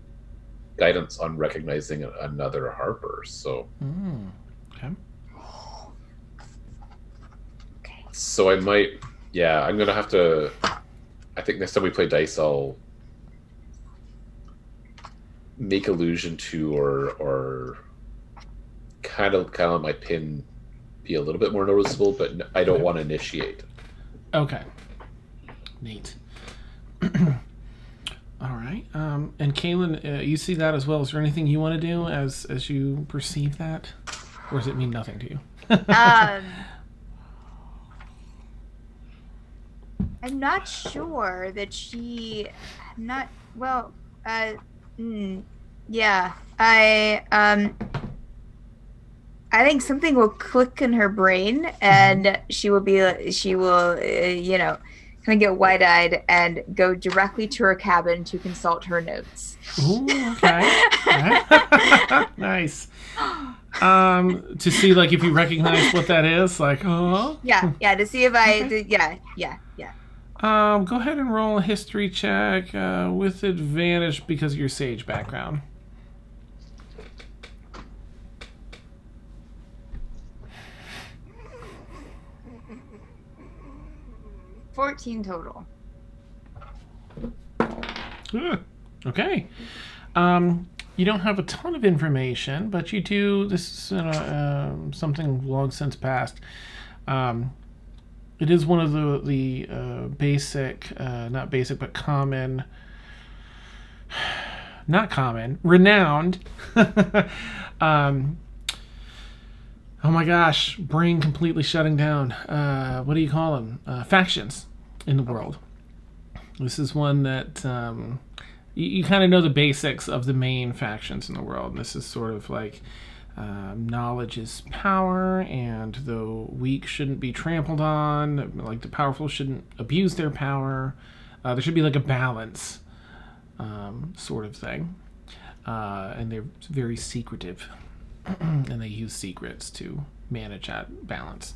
guidance on recognizing another harper. So, okay. So I might, I'm gonna have to. I think next time we play dice, I'll make allusion to or kind of let my pin be a little bit more noticeable, but I don't want to initiate. Okay. Neat. All right. And Kaylin, you see that as well. Is there anything you want to do as you perceive that? Or does it mean nothing to you? I'm not sure that I think something will click in her brain, and she will kind of get wide-eyed and go directly to her cabin to consult her notes. Ooh, okay. Nice. To see, like, if you recognize what that is, like, oh. Yeah, to see if yeah. Go ahead and roll a history check with advantage because of your sage background. $14 total. Okay. You don't have a ton of information, but you do. This is something long since passed. It is one of the basic, not basic, but common, not common, renowned. Oh my gosh, brain completely shutting down. What do you call them? Factions in the world. This is one that you kind of know the basics of the main factions in the world. And this is sort of like knowledge is power, and the weak shouldn't be trampled on. Like the powerful shouldn't abuse their power. There should be like a balance, sort of thing. And they're very secretive, and they use secrets to manage that balance.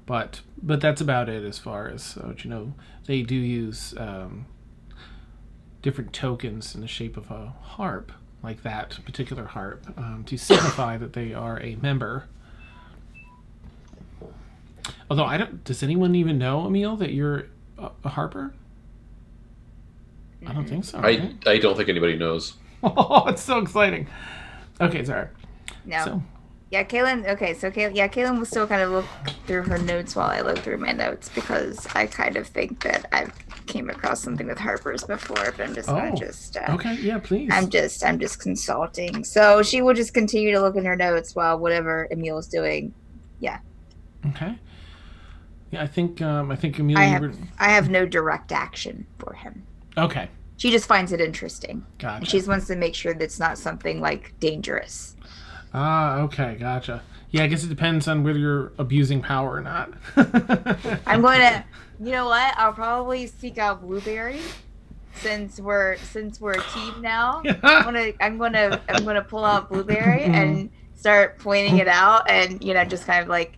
But that's about it as far as they do use different tokens in the shape of a harp, like that particular harp, to signify that they are a member. Although does anyone even know, Emil, that you're a harper? I don't think so. I don't think anybody knows. Oh, it's so exciting. Okay, sorry. No. So, yeah, Kaylin. Okay, so Kaylin will still kind of look through her notes while I look through my notes, because I kind of think that I've came across something with harpers before, but I'm just gonna okay, yeah, please. I'm just consulting. So she will just continue to look in her notes while whatever Emil's doing. Yeah. Okay. Yeah, I think Emil. I have no direct action for him. Okay. She just finds it interesting. Gotcha. And she just wants to make sure that it's not something like dangerous. Okay, gotcha. Yeah, I guess it depends on whether you're abusing power or not. I'm going to, you know what? I'll probably seek out Blueberry, since we're a team now. I'm gonna pull out Blueberry and start pointing it out, and just kind of like,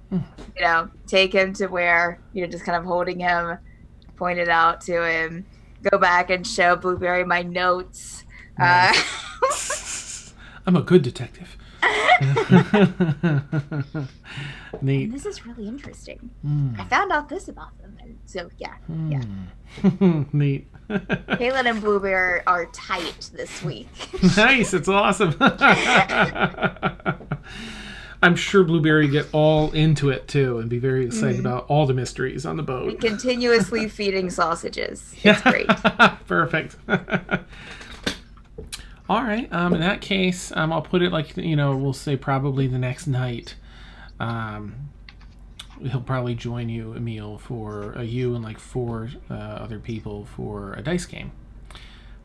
take him to where just kind of holding him, point it out to him, go back and show Blueberry my notes. Nice. I'm a good detective. Neat. This is really interesting. I found out this about them, and so yeah. Neat. Kaylin and Blueberry are tight this week. Nice, it's awesome. I'm sure Blueberry get all into it too, and be very excited about all the mysteries on the boat. And continuously feeding sausages. It's great. Perfect. All right. In that case, I'll put it like, we'll say probably the next night. He'll probably join you, Emil, for you and like 4 other people for a dice game.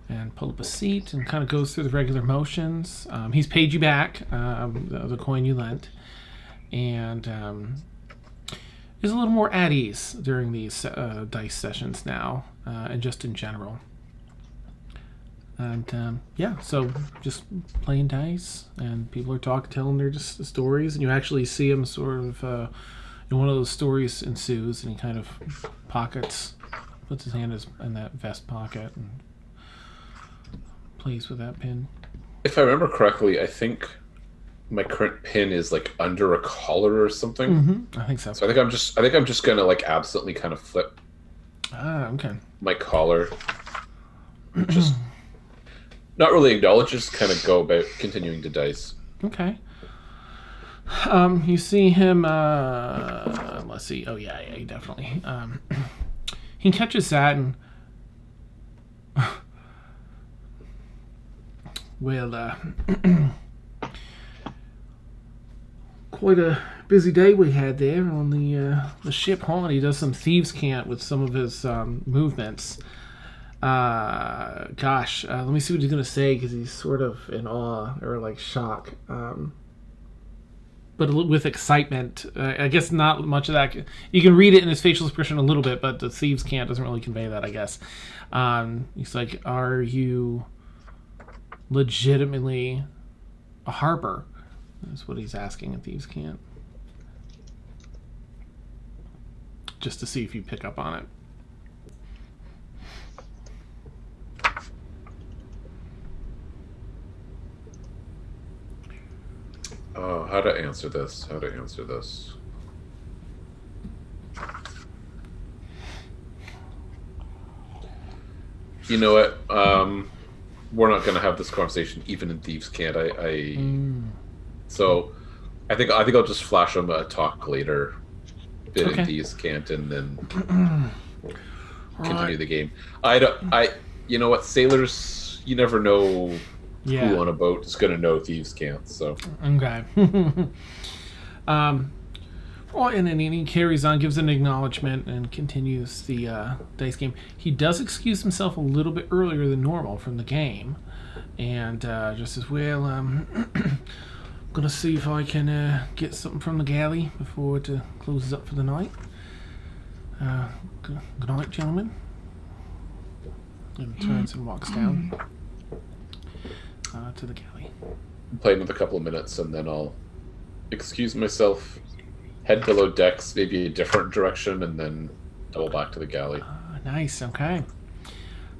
And pull up a seat and kind of goes through the regular motions. He's paid you back the coin you lent. And is a little more at ease during these dice sessions now, and just in general. And so just playing dice, and people are telling their just stories, and you actually see him sort of, one of those stories ensues, and he kind of puts his hand in that vest pocket, and plays with that pin. If I remember correctly, I think my current pin is like under a collar or something. Mm-hmm. I think so. So I think I'm just gonna like absently kind of flip. Okay. My collar. Just not really acknowledge, just kind of go about continuing to dice. Okay. You see him, let's see. Oh, yeah, he definitely. He catches that and... Well, quite a busy day we had there on the ship, huh? He does some thieves' cant with some of his movements. Let me see what he's gonna say, because he's sort of in awe or like shock, but with excitement. I guess not much of that. You can read it in his facial expression a little bit, but the thieves' cant doesn't really convey that, I guess. He's like, "Are you legitimately a harper?" That's what he's asking in thieves' cant, just to see if you pick up on it. Oh, how to answer this? You know what? We're not going to have this conversation even in thieves' cant. So I think I'll just flash him a talk later bit in thieves' cant, and then continue the game. You know what? Sailors, you never know. Yeah. Who on a boat is going to know thieves' cant? So okay. Oh, and then he carries on, gives an acknowledgement, and continues the dice game. He does excuse himself a little bit earlier than normal from the game, and just says, "Well, I'm gonna see if I can get something from the galley before it closes up for the night. Good night, gentlemen." And turns and walks down to the galley. Play another couple of minutes, and then I'll excuse myself, head below decks, maybe a different direction, and then double back to the galley. Nice, okay.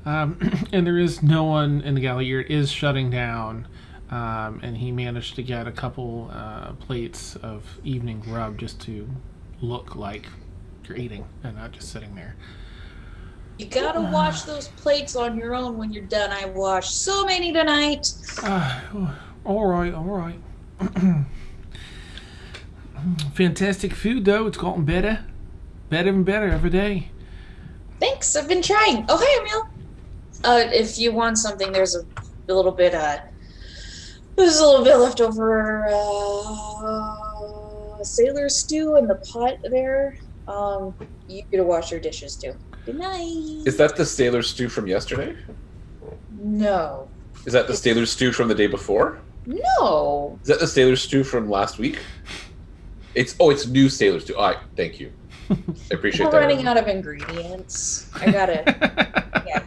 And there is no one in the galley. It is shutting down, and he managed to get a couple plates of evening grub just to look like you're eating and not just sitting there. You gotta wash those plates on your own when you're done. I washed so many tonight. All right. Fantastic food, though. It's gotten better and better every day. Thanks, I've been trying. Oh, hey, Emil. If you want something, there's a little bit left over sailor stew in the pot there. You gotta wash your dishes too. Good night. Is that the sailor stew from yesterday? No. Is that the sailor stew from the day before? No. Is that the sailor stew from last week? It's new sailor stew. All right, thank you. I appreciate We're that. running out of ingredients. I gotta. Yeah.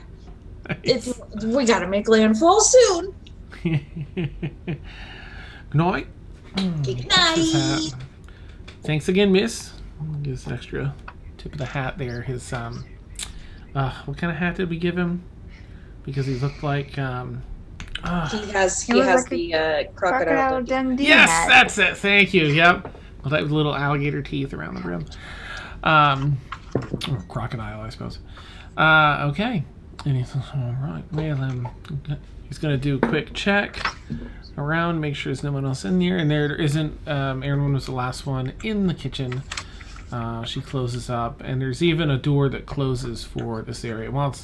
We gotta make landfall soon. Good night. Good night. Thanks again, miss. Gives an extra tip of the hat there. His what kind of hat did we give him? Because he looked like He has like the Crocodile crocodile. Dundee yes, hat. that's it. Thank you. Yep. Well, that with little alligator teeth around the brim. Or crocodile, I suppose. Okay. And he's all right. Well, he's gonna do a quick check around, make sure there's no one else in there. And there isn't. Erin was the last one in the kitchen. She closes up, and there's even a door that closes for this area. Well,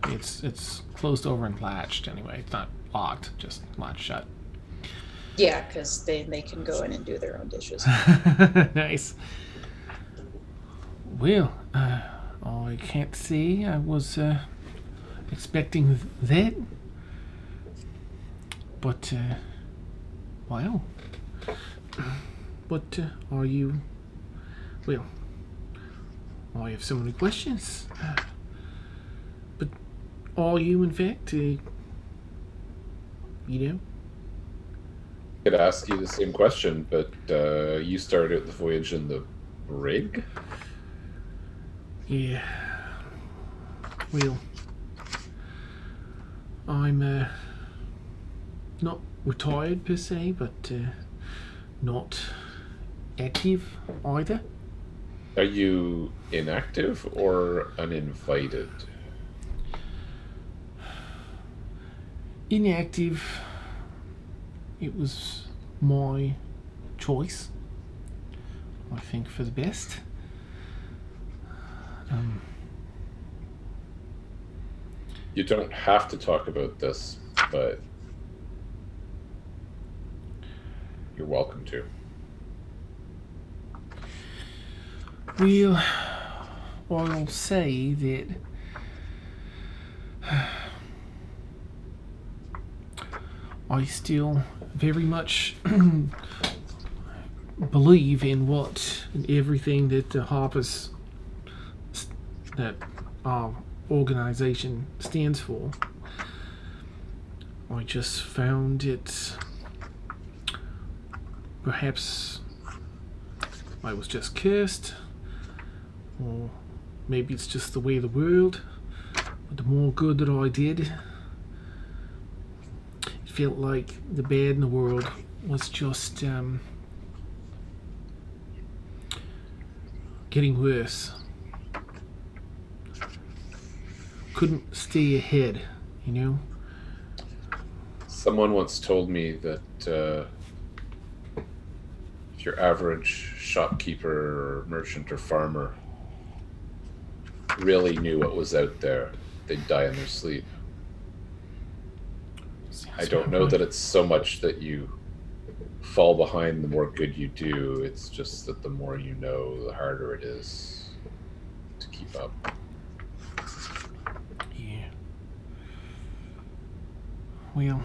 it's closed over and latched anyway. It's not locked, just latched shut. Yeah, because they can go in and do their own dishes. Nice. Well, I can't say I was expecting that, but wow. But are you? Well, I have so many questions. But are you, in fact, you know? I could ask you the same question, but you started the voyage in the rig? Yeah. Well, I'm not retired per se, but not active either. Are you inactive or uninvited? Inactive. It was my choice. I think for the best. You don't have to talk about this, but you're welcome to. Well, I'll say that I still very much believe in everything that the Harpers, that our organization stands for. I just found it, perhaps I was just cursed, or maybe it's just the way of the world, but the more good that I did, it felt like the bad in the world was just getting worse. Couldn't stay ahead, you know? Someone once told me that if your average shopkeeper or merchant or farmer really knew what was out there, they'd die in their sleep. I don't know that it's so much that you fall behind, the more good you do. It's just that the more you know, the harder it is to keep up. Yeah. Well,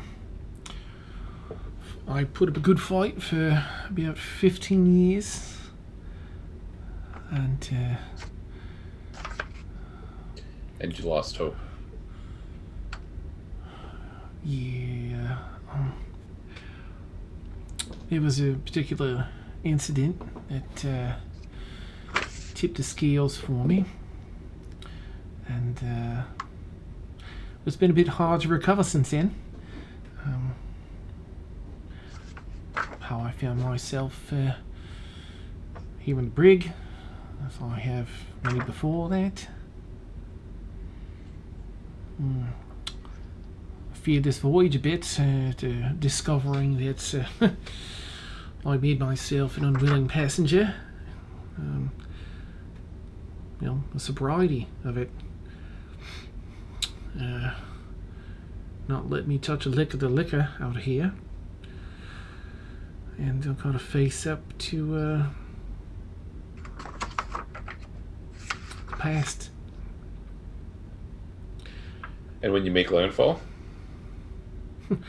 I put up a good fight for about 15 years. And you lost hope. Yeah. There was a particular incident that tipped the scales for me. And it's been a bit hard to recover since then. How I found myself here in the brig, as I have many before that. I feared this voyage a bit, to discovering that I made myself an unwilling passenger. The sobriety of it. Not let me touch a lick of the liquor out here. And I'll kind of face up to the past. And when you make landfall, you're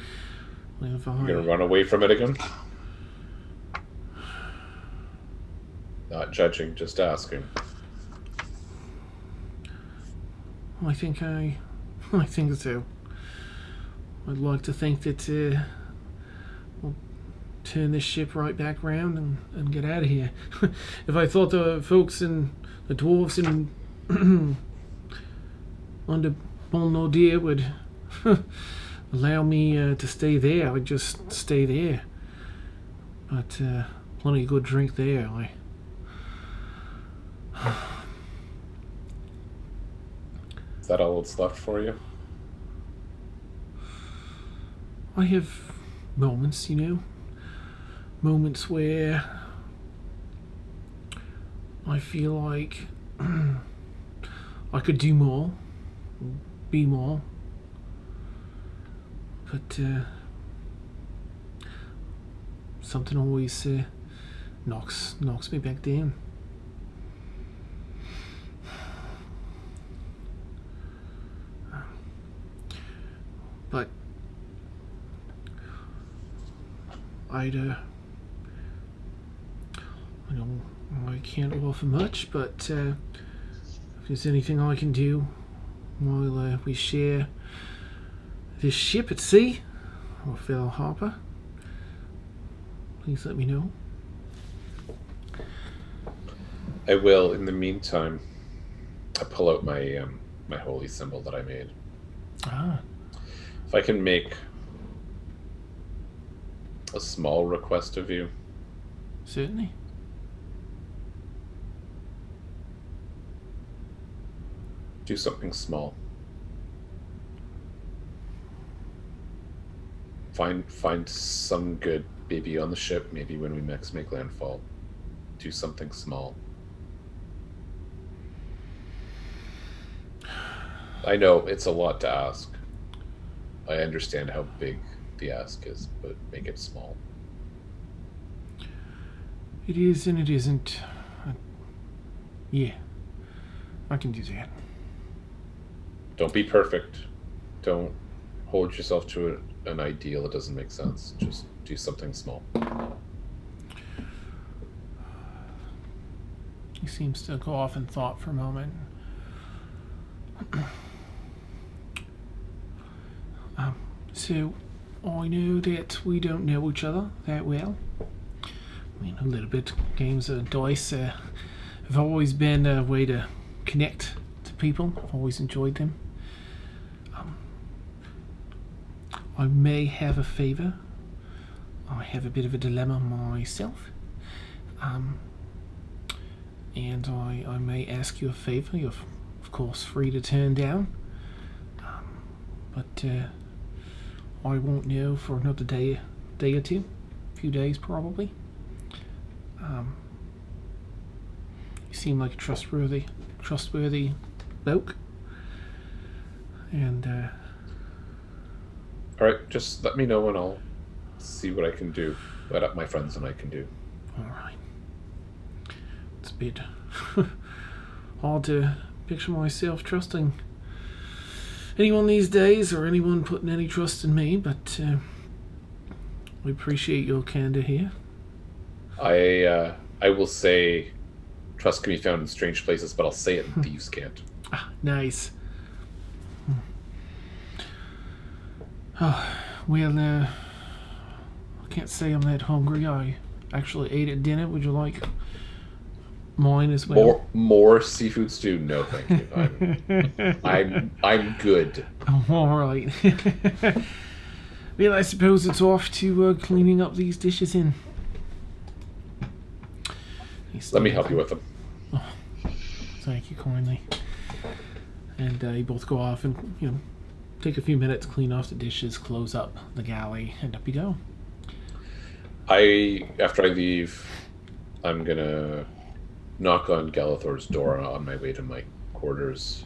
gonna run away from it again? Not judging, just asking. I think so. I'd like to think that we'll turn this ship right back around and get out of here. If I thought the folks and the dwarves in under Bolnodir would allow me to stay there, I'd just stay there. But plenty of good drink there. Is that all that's left for you? I have moments, moments where I feel like I could do more, be more, but something always knocks me back down. But I can't offer much, but if there's anything I can do while we share this ship at sea, or fellow Harper, please let me know. I will. In the meantime, I pull out my my holy symbol that I made. If I can make a small request of you. Certainly. Do something small. Find some good, maybe on the ship, maybe when we next make landfall. Do something small. I know it's a lot to ask. I understand how big the ask is, but make it small. It is and it isn't. Yeah, I can do that. Don't be perfect. Don't hold yourself to an ideal that doesn't make sense. Just do something small. He seems to go off in thought for a moment. So, I know that we don't know each other that well. I mean, a little bit. Games of dice have always been a way to connect to people. I've always enjoyed them. I may have a favor. I have a bit of a dilemma myself. And I may ask you a favor. You're, of course, free to turn down. But I won't know for another day or two. A few days, probably. You seem like a trustworthy bloke. And all right, just let me know and I'll see what I can do. What my friends and I can do. All right. It's a bit hard to picture myself trusting anyone these days, or anyone putting any trust in me, but we appreciate your candor here. I will say trust can be found in strange places, but I'll say it and thieves can't. Ah, nice. Oh, well, I can't say I'm that hungry. I actually ate at dinner. Would you like mine as well? More seafood stew? No, thank you. I'm good. Oh, all right. Well, I suppose it's off to cleaning up these dishes in. Let me help you with them. Oh, thank you kindly. And you both go off and, take a few minutes, clean off the dishes, close up the galley, and up you go. After I leave, I'm gonna knock on Galathor's door on my way to my quarters.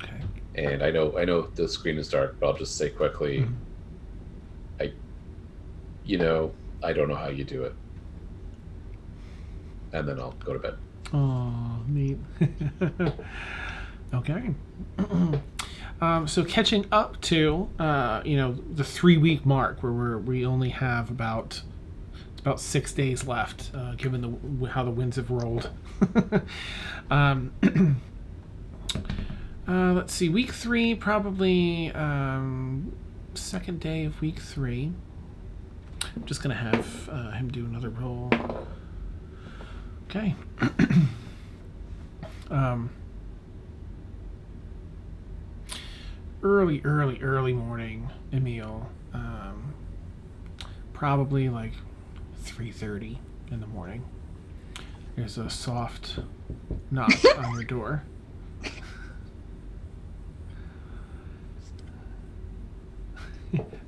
Okay. And I know the screen is dark, but I'll just say quickly, I don't know how you do it. And then I'll go to bed. Oh, neat. Okay. So catching up to, the 3-week mark where we only have about 6 days left, given how the winds have rolled. Let's see, week 3, probably second day of week 3. I'm just going to have him do another roll. Okay. Early morning, Emil. Probably like 3:30 in the morning. There's a soft knock on your door.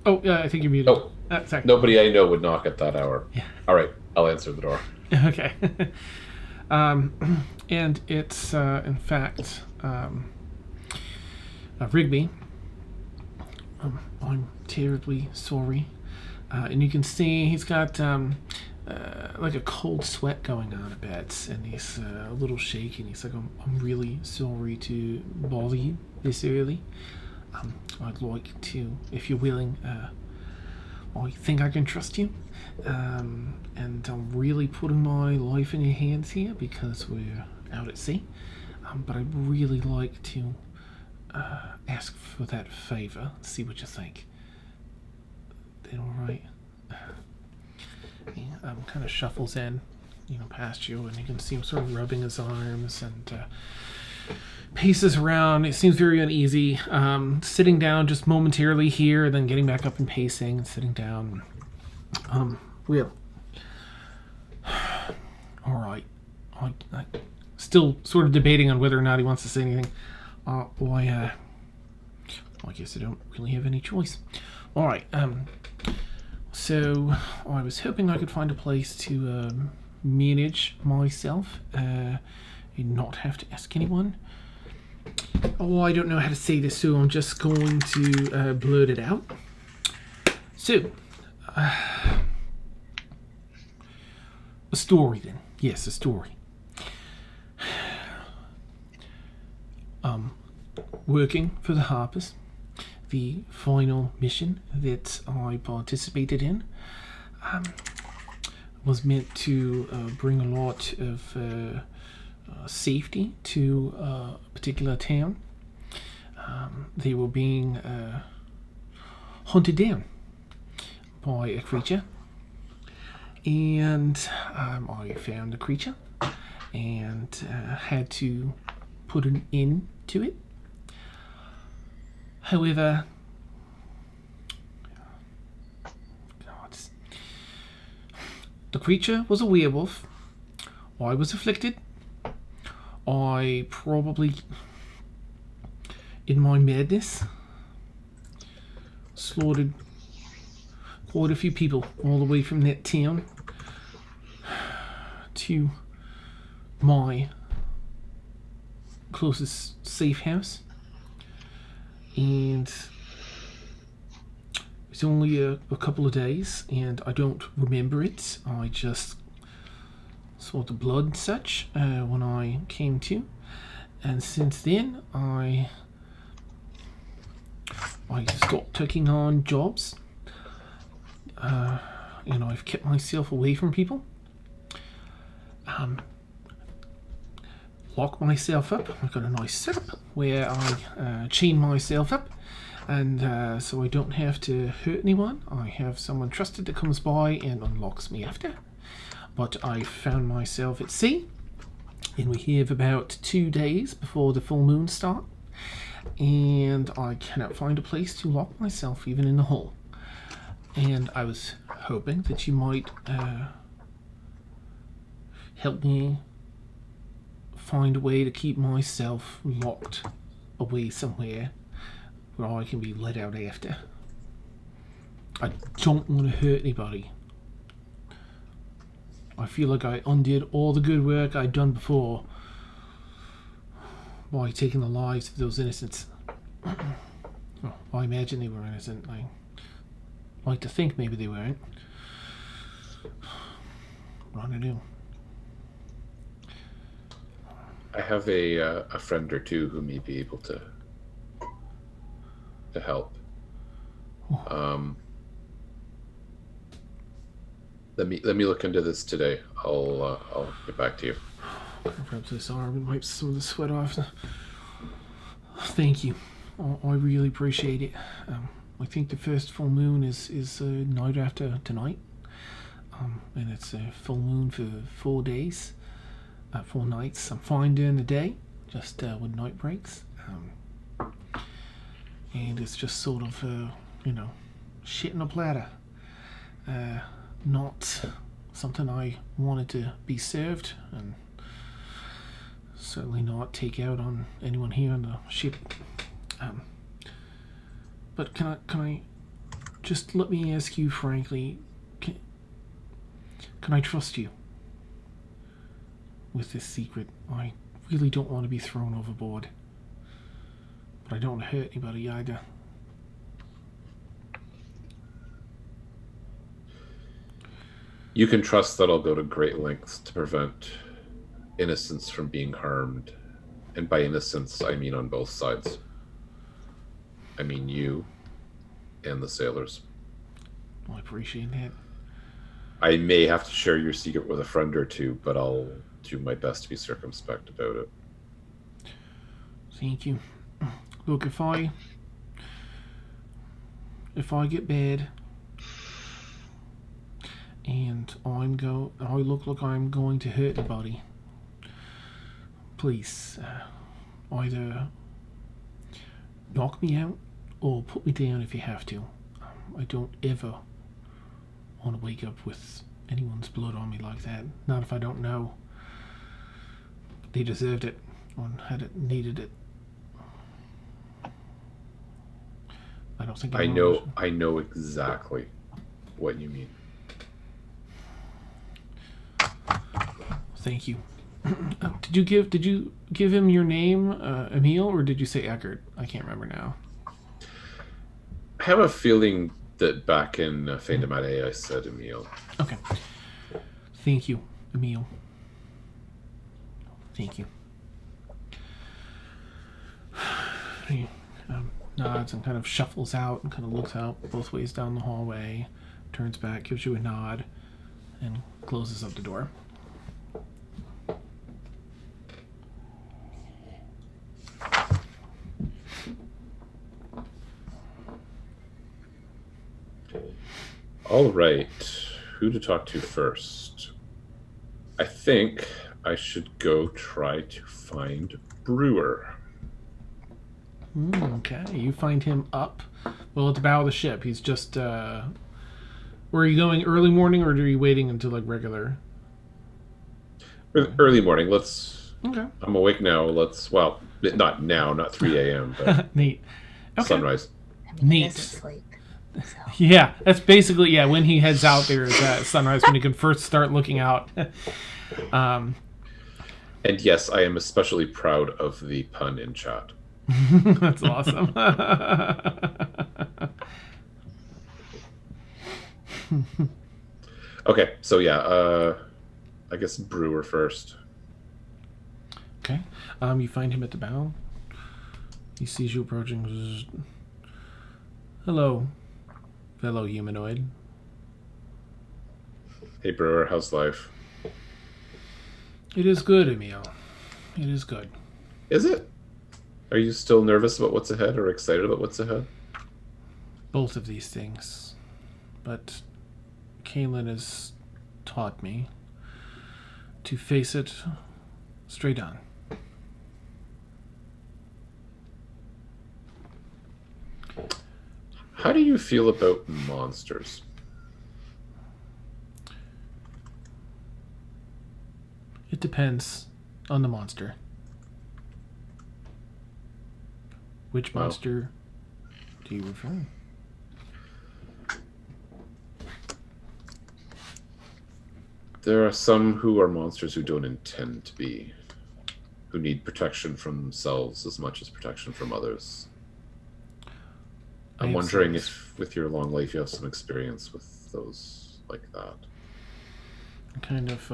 Oh, yeah, I think you're muted. Oh, sorry. nobody I know would knock at that hour. Yeah. All right, I'll answer the door. Okay. And it's, in fact, Rigby. I'm terribly sorry. And you can see he's got like a cold sweat going on a bit, and he's a little shaky. And he's like, I'm really sorry to bother you this early. I'd like to, if you're willing, I think I can trust you. And I'm really putting my life in your hands here because we're out at sea. But I'd really like to ask for that favor. See what you think. That all right? He kind of shuffles in, past you, and you can see him sort of rubbing his arms and paces around. It seems very uneasy. Sitting down just momentarily here, then getting back up and pacing and sitting down. Will. All right. I still sort of debating on whether or not he wants to say anything. I guess I don't really have any choice. All right. So I was hoping I could find a place to manage myself and not have to ask anyone. Oh, I don't know how to say this, so I'm just going to blurt it out. So, a story then. Yes, a story. Working for the Harpers, the final mission that I participated in was meant to bring a lot of safety to a particular town. They were being hunted down by a creature, and I found the creature and had to put an end to it. However, the creature was a werewolf. I was afflicted. I probably, in my madness, slaughtered quite a few people all the way from that town to my closest safe house. And was only a couple of days, and I don't remember it. I just saw the blood and such when I came to, and since then I stopped taking on jobs. I've kept myself away from people. Lock myself up. I've got a nice setup where I chain myself up, and so I don't have to hurt anyone. I have someone trusted that comes by and unlocks me after. But I found myself at sea, and we have about 2 days before the full moon start, and I cannot find a place to lock myself, even in the hull. And I was hoping that you might help me find a way to keep myself locked away somewhere where I can be let out after. I don't want to hurt anybody. I feel like I undid all the good work I'd done before by taking the lives of those innocents. Well, I imagine they were innocent. I like to think maybe they weren't. What do I do? I have a friend or two who may be able to help. Let me look into this today. I'll get back to you. Perhaps this arm and wipe some of the sweat off. Thank you. I really appreciate it. I think the first full moon is night after tonight. And it's a full moon for 4 days. 4 nights. I'm fine during the day, just with night breaks. And it's just sort of, shit in a platter. Not something I wanted to be served, and certainly not take out on anyone here on the ship. But can I just let me ask you frankly, can I trust you with this secret? I really don't want to be thrown overboard, but I don't want to hurt anybody either. You can trust that I'll go to great lengths to prevent innocents from being harmed. And by innocents, I mean on both sides. I mean you and the sailors. I appreciate that. I may have to share your secret with a friend or two, but I'll do my best to be circumspect about it. Thank you. Look, if I get bad and I look like I'm going to hurt anybody, please either knock me out or put me down if you have to. I don't ever want to wake up with anyone's blood on me like that. Not if I don't know they deserved it or had it needed it. I don't think I know exactly what you mean. Thank you. Did you give him your name, Emil, or did you say Eckert? I can't remember now. I have a feeling that back in Feindamade I said Emil. Okay. Thank you, Emil. Thank you. He nods and kind of shuffles out and kind of looks out both ways down the hallway, turns back, gives you a nod, and closes up the door. All right, who to talk to first? I think I should go try to find Brewer. Okay, you find him up, well, at the bow of the ship. He's just, were you going early morning, or are you waiting until, like, regular? Early morning, Okay. I'm awake now, well, not now, not 3 a.m., but Neat. Okay. sunrise. Neat. Sleep. So. Yeah, that's basically, when he heads out there is at sunrise, when he can first start looking out. And yes, I am especially proud of the pun in chat. That's awesome. Okay, so yeah, I guess Brewer first. Okay. You find him at the bow. He sees you approaching. Hello, fellow humanoid. Hey Brewer, how's life? It is good, Emil. It is good. Is it? Are you still nervous about what's ahead or excited about what's ahead? Both of these things. But Kaylin has taught me to face it straight on. How do you feel about monsters? It depends on the monster. Which Wow. monster do you refer? There are some who are monsters who don't intend to be, who need protection from themselves as much as protection from others. I'm wondering if, with your long life, you have some experience with those like that. Kind of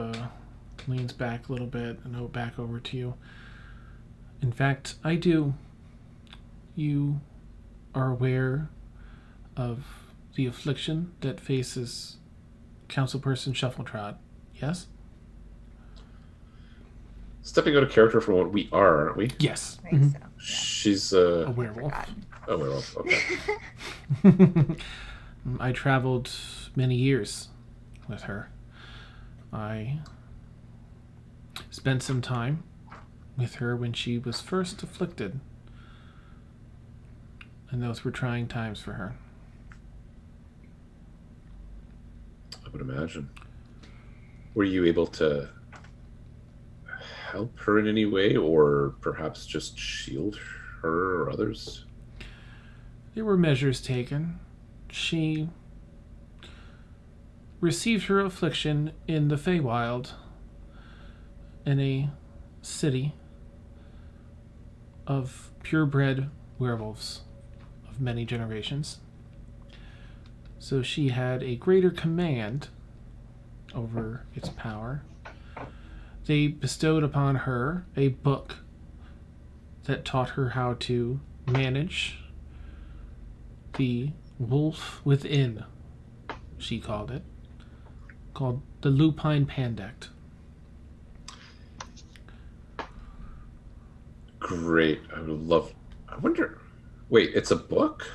leans back a little bit and back over to you. In fact, I do. You are aware of the affliction that faces Councilperson Shuffletrot, yes? Stepping out of character from what we are, aren't we? Yes. I think so. She's A werewolf. Forgot. a werewolf. Okay. I traveled many years with her. I spent some time with her when she was first afflicted. And those were trying times for her. I would imagine. Were you able to help her in any way, or perhaps just shield her or others? There were measures taken. She received her affliction in the Feywild, in a city of purebred werewolves of many generations. So she had a greater command over its power. They bestowed upon her a book that taught her how to manage the wolf within, she called it, called the Lupine Pandect. Great. I would love. I wonder. Wait, it's a book?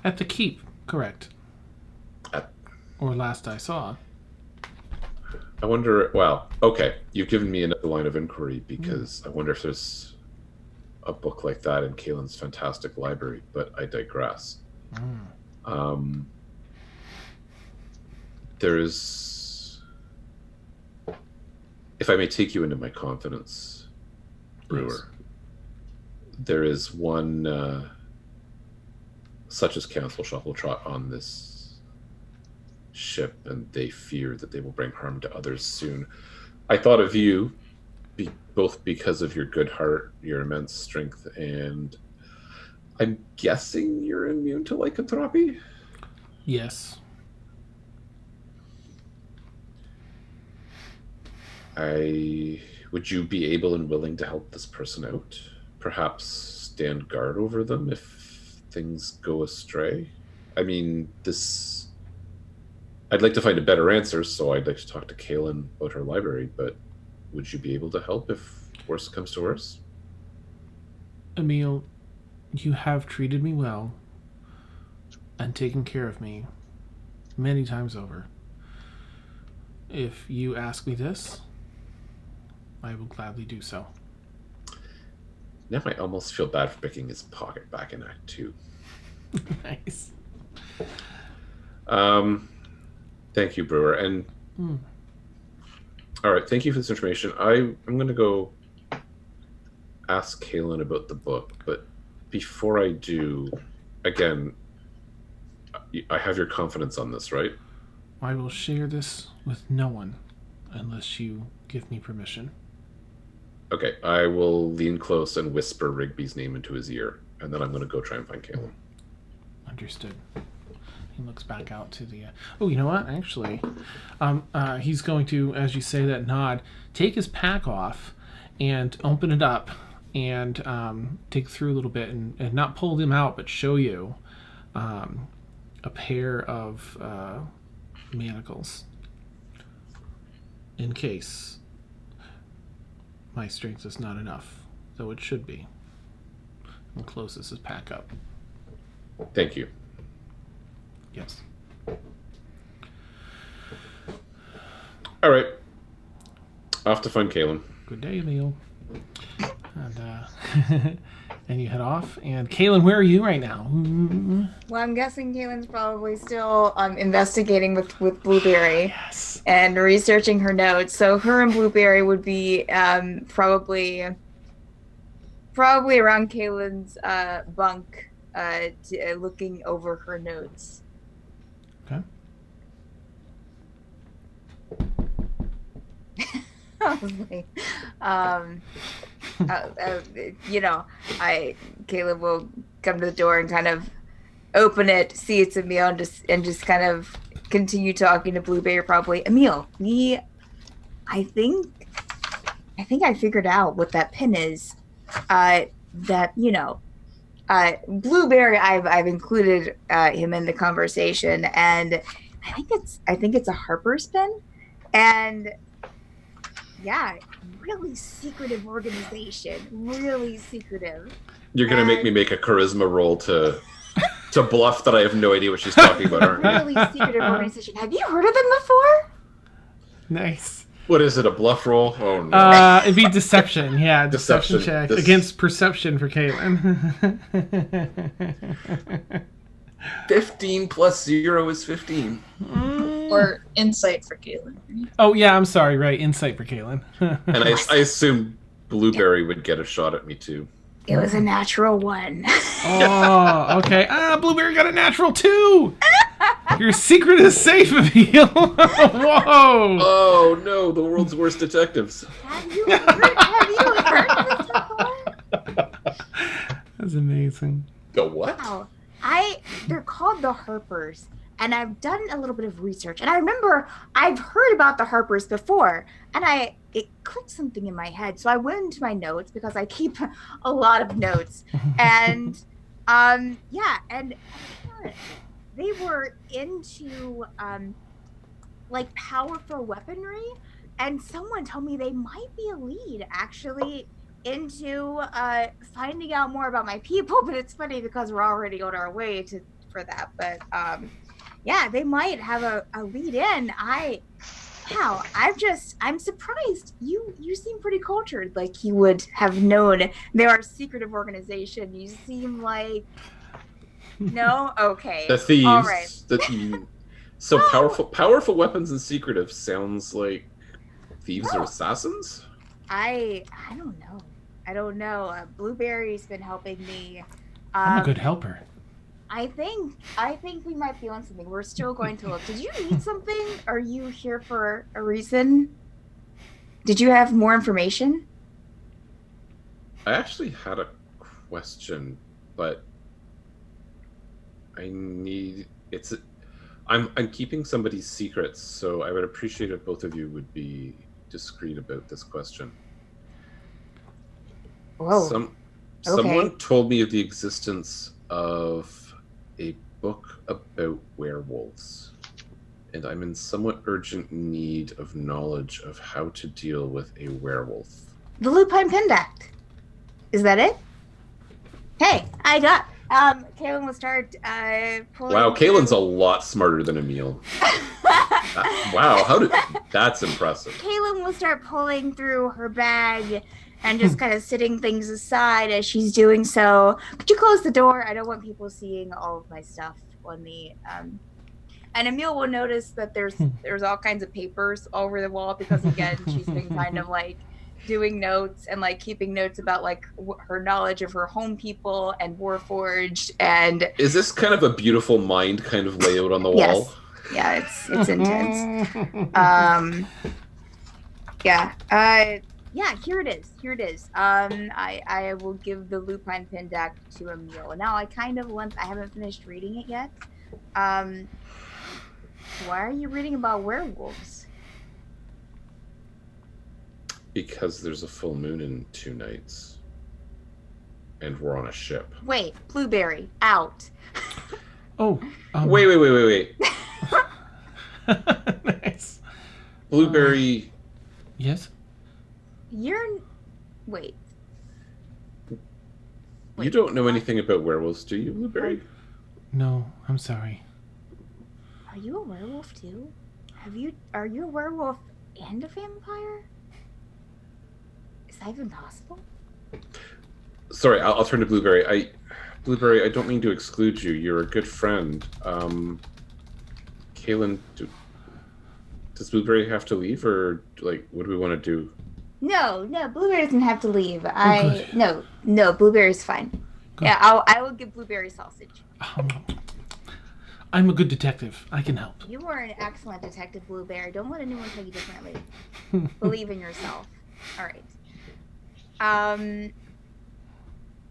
At the keep, correct. At- Or last I saw. I wonder. Well, okay. You've given me another line of inquiry because I wonder if there's a book like that in Kaylin's fantastic library, but I digress. There is. If I may take you into my confidence, Brewer. Yes. There is one such as Council Shuffletrot on this ship, and they fear that they will bring harm to others soon. I thought of you, both because of your good heart, your immense strength, and I'm guessing you're immune to lycanthropy? Yes. Would you be able and willing to help this person out? Perhaps stand guard over them if things go astray? I mean, I'd like to find a better answer, so I'd like to talk to Kaylin about her library, but would you be able to help if worse comes to worse? Emil, you have treated me well and taken care of me many times over. If you ask me this, I will gladly do so. Now I almost feel bad for picking his pocket back in Act 2. Nice. Thank you, Brewer. And all right, thank you for this information. I'm going to go ask Kaylin about the book, but before I do, again, I have your confidence on this, right? I will share this with no one unless you give me permission. Okay, I will lean close and whisper Rigby's name into his ear, and then I'm going to go try and find Kaylin. Understood. He looks back out to the... oh, you know what? Actually, he's going to, as you say that, nod, take his pack off and open it up and dig through a little bit and not pull them out, but show you a pair of manacles in case my strength is not enough, though it should be. And closes his pack up. Thank you. Yes. All right. Off to find Kalen. Good day, Emil. And and you head off. And Kaylin, where are you right now? Well, I'm guessing Kaylin's probably still investigating with Blueberry. Yes. And researching her notes. So her and Blueberry would be probably around Kaylin's bunk, looking over her notes. Okay. Caleb will come to the door and kind of open it, see it's Emil, and just kind of continue talking to Blueberry. Probably, Emil, I think I figured out what that pin is. Blueberry, I've included him in the conversation, and I think it's a Harper's pin, and yeah, really secretive organization, really secretive. You're gonna make me make a charisma roll to bluff that I have no idea what she's talking about, aren't you? Really secretive organization. Have you heard of them before? Nice. What is it, a bluff roll? Oh no. It'd be deception. Yeah, deception check This- against perception for Caitlin. 15 plus 0 is 15. Or insight for Galen. Oh yeah, I'm sorry. Right, insight for Caitlin. And I assumed Blueberry would get a shot at me too. It was a natural one. Oh, okay. Blueberry got a natural 2. Your secret is safe, Emil. Whoa. Oh no, the world's worst detectives. Have you heard of this before? That's amazing. The what? Wow. They're called the Harpers, and I've done a little bit of research, and I remember I've heard about the Harpers before, and it clicked something in my head, so I went into my notes because I keep a lot of notes, and they were into like powerful weaponry, and someone told me they might be a lead actually into finding out more about my people. But it's funny because we're already on our way for that, but they might have a lead in. I'm surprised. You seem pretty cultured, like you would have known they are a secretive organization. You seem like no? Okay. The thieves. All right. So powerful weapons and secretive sounds like thieves or assassins? I don't know. Blueberry's been helping me. I'm a good helper. I think we might be on something. We're still going to look. Did you need something? Are you here for a reason? Did you have more information? I actually had a question, but I'm keeping somebody's secrets, so I would appreciate if both of you would be discreet about this question. Whoa. Someone told me of the existence of a book about werewolves, and I'm in somewhat urgent need of knowledge of how to deal with a werewolf. The Lupine Pendact. Is that it? Hey, I got. Kaylin will start pulling. Wow, Kaylin's a lot smarter than Emil. Wow, that's impressive. Kaylin will start pulling through her bag and just kind of sitting things aside as she's doing so. Could you close the door? I don't want people seeing all of my stuff on the. And Emil will notice that there's all kinds of papers all over the wall because again she's been kind of like doing notes and like keeping notes about like her knowledge of her home people and Warforged and. Is this kind of a beautiful mind kind of layout on the wall? Yes. Yeah, it's intense. Here it is. I will give the Lupine Pendact to Emil. Now I haven't finished reading it yet. Why are you reading about werewolves? Because there's a full moon in 2 nights. And we're on a ship. Wait, Blueberry, out. Oh. Wait. Nice. Blueberry... Yes? Wait. You don't know anything about werewolves, do you, Blueberry? No, I'm sorry. Are you a werewolf too? Are you a werewolf and a vampire? Is that even possible? Sorry, I'll turn to Blueberry. Blueberry, I don't mean to exclude you. You're a good friend. Kaylin, does Blueberry have to leave, or like, what do we want to do? No, Blueberry doesn't have to leave. good. No, Blueberry's fine. Good. Yeah, I will give Blueberry sausage. I'm a good detective. I can help. You are an excellent detective, Blueberry. Don't let anyone tell you differently. Believe in yourself. All right.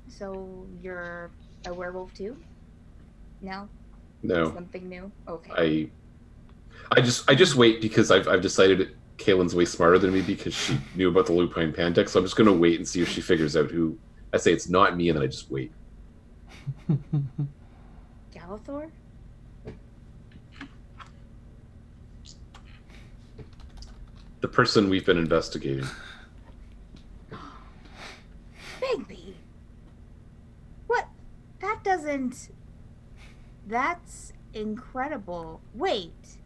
So you're a werewolf too? No? No. Something new? Okay. I just wait because I've decided Kaylin's way smarter than me because she knew about the lupine pandex, so I'm just gonna wait and see if she figures out who. I say it's not me, and then I just wait. Galathor? The person we've been investigating. Bigby! What? That's incredible. Wait,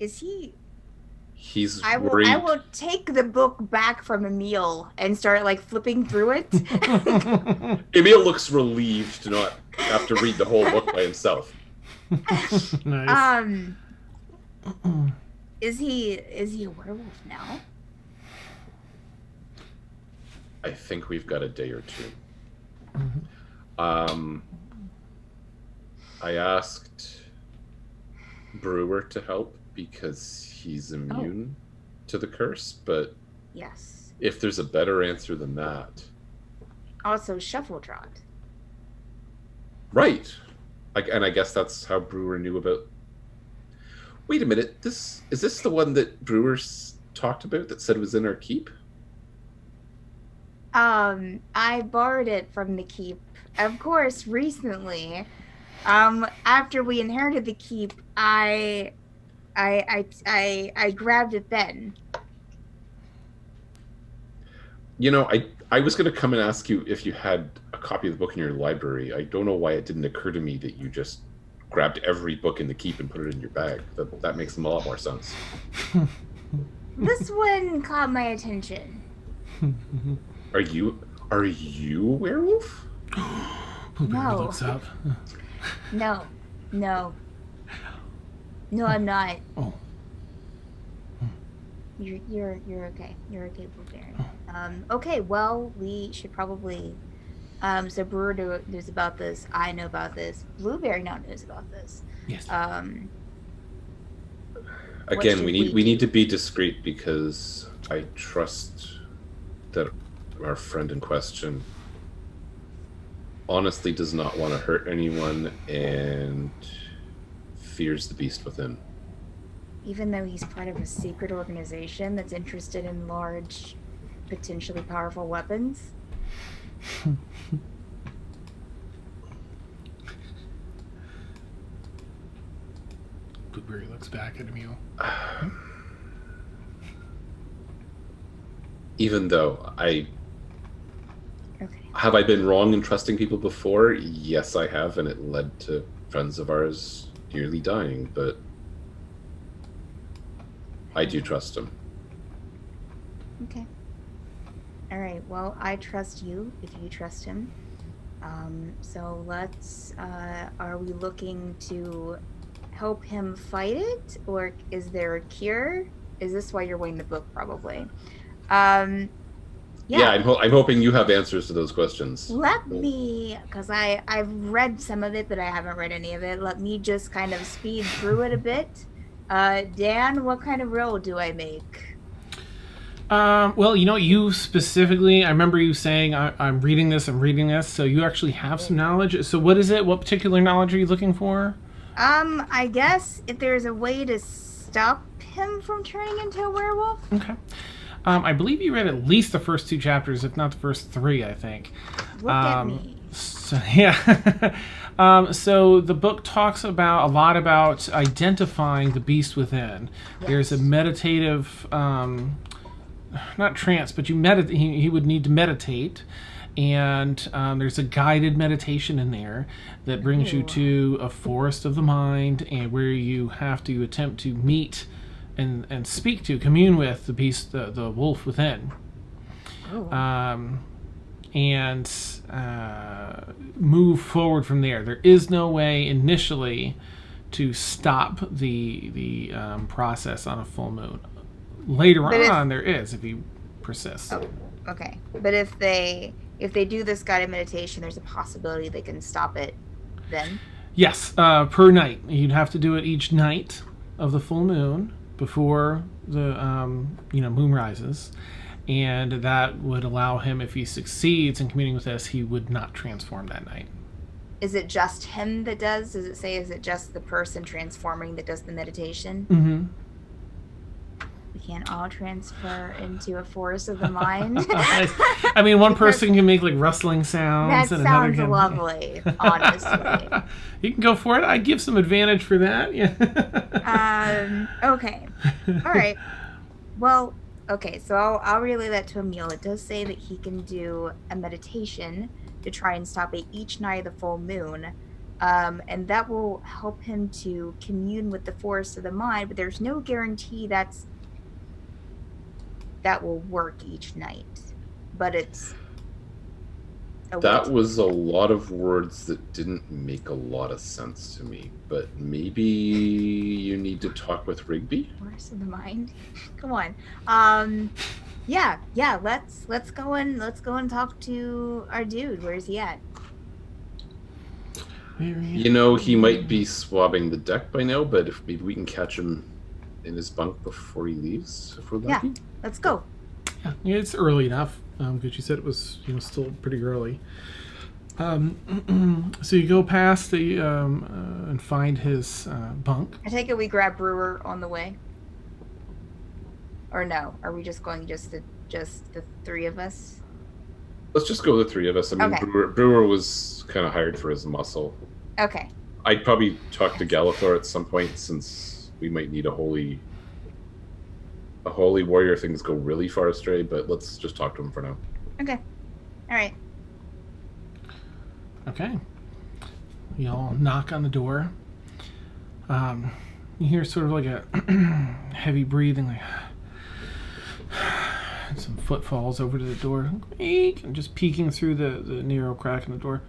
is he... He's I worried. will take the book back from Emil and start like flipping through it. Emil looks relieved to not have to read the whole book by himself. Nice. Is he a werewolf now? I think we've got a day or two. I asked Brewer to help because he's immune to the curse, but Yes. if there's a better answer than that... Also, Shuffletrot. Right. And I guess that's how Brewer knew about... Wait a minute, is this the one that Brewer's talked about that said was in our keep? I borrowed it from the keep. Of course, recently. After we inherited the keep, I grabbed it then. You know, I was going to come and ask you if you had a copy of the book in your library. I don't know why it didn't occur to me that you just grabbed every book in the keep and put it in your bag. That makes a lot more sense. This one caught my attention. Are you a werewolf? Blueberry No. looks up. No, I'm not. Oh. You're okay. You're okay, Blueberry. Okay, well, we should probably. So Brewer knows about this. I know about this. Blueberry now knows about this. Yes. Again, should we we need to be discreet because I trust that our friend in question honestly does not want to hurt anyone and fears the beast within. Even though he's part of a secret organization that's interested in large, potentially powerful weapons. Blueberry looks back at Emil. Even though Okay. have I been wrong in trusting people before? Yes, I have, and it led to friends of ours nearly dying, but I do trust him. Okay. All right. Well, I trust you if you trust him. So let's. Are we looking to help him fight it, or is there a cure? Is this why you're reading the book? Probably. Yeah, I'm hoping you have answers to those questions. Let me, because I've read some of it, but I haven't read any of it. Let me just kind of speed through it a bit. Dan, what kind of roll do I make? Well, you specifically, I remember you saying, I'm reading this, so you actually have some knowledge. So what is it? What particular knowledge are you looking for? I guess if there's a way to stop him from turning into a werewolf. Okay. I believe you read at least the first 2 chapters, if not the first 3, I think. Look at me. So, yeah. So the book talks a lot about identifying the beast within. Yes. There's a meditative, not trance, but he would need to meditate. And there's a guided meditation in there that brings you to a forest of the mind, and where you have to attempt to meet and speak to, commune with the beast, the wolf within. And move forward from there. There is no way initially to stop the process on a full moon. Later on, there is, if you persist. Oh, okay. But if they do this guided meditation, there's a possibility they can stop it then? Yes, per night. You'd have to do it each night of the full moon before the moon rises. And that would allow him, if he succeeds in communing with us, he would not transform that night. Is it just him that does? Does it say, is it just the person transforming that does the meditation? Mm-hmm. We can't all transfer into a forest of the mind. I mean, one person can make like rustling sounds. That and another sounds can... lovely, honestly. You can go for it. I give some advantage for that. Yeah. Okay. All right. Well, okay, so I'll relay that to Emil. It does say that he can do a meditation to try and stop it each night of the full moon. And that will help him to commune with the forest of the mind, but there's no guarantee that will work each night. But it's... That was a lot of words that didn't make a lot of sense to me, but maybe you need to talk with Rigby? Forest of the mind? Come on. Yeah, let's go and talk to our dude. Where's he at? You know, he might be swabbing the deck by now, but if maybe we can catch him in his bunk before he leaves, if we're lucky. Yeah, let's go. Yeah, it's early enough, because you said it was still pretty early. So you go past the and find his bunk. I take it we grab Brewer on the way. Or no? Are we just going just the 3 of us? Let's just go the 3 of us. I mean, Okay. Brewer was kind of hired for his muscle. Okay. I'd probably talk to Galathor at some point, since we might need a holy warrior if things go really far astray, but let's just talk to him for now. Okay. All right. Okay. You all knock on the door. You hear sort of like a heavy breathing, like and some footfalls over to the door, and just peeking through the narrow crack in the door.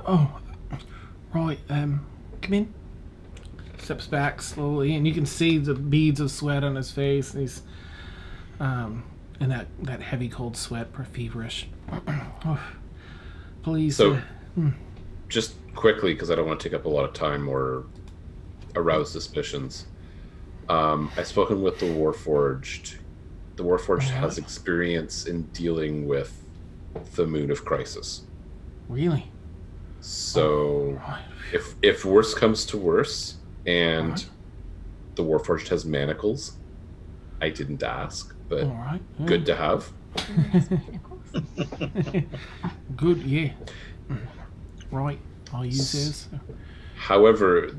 Oh, right. Come in. Steps back slowly, and you can see the beads of sweat on his face. And he's, and that heavy, cold sweat, feverish. Oh, please. So, just quickly, because I don't want to take up a lot of time or arouse suspicions. I've spoken with the Warforged. The Warforged has experience in dealing with the Moon of Crisis. Really? So, if worse comes to worse, and the Warforged has manacles, I didn't ask, but good to have. Good, yeah. Right, I'll use his. However,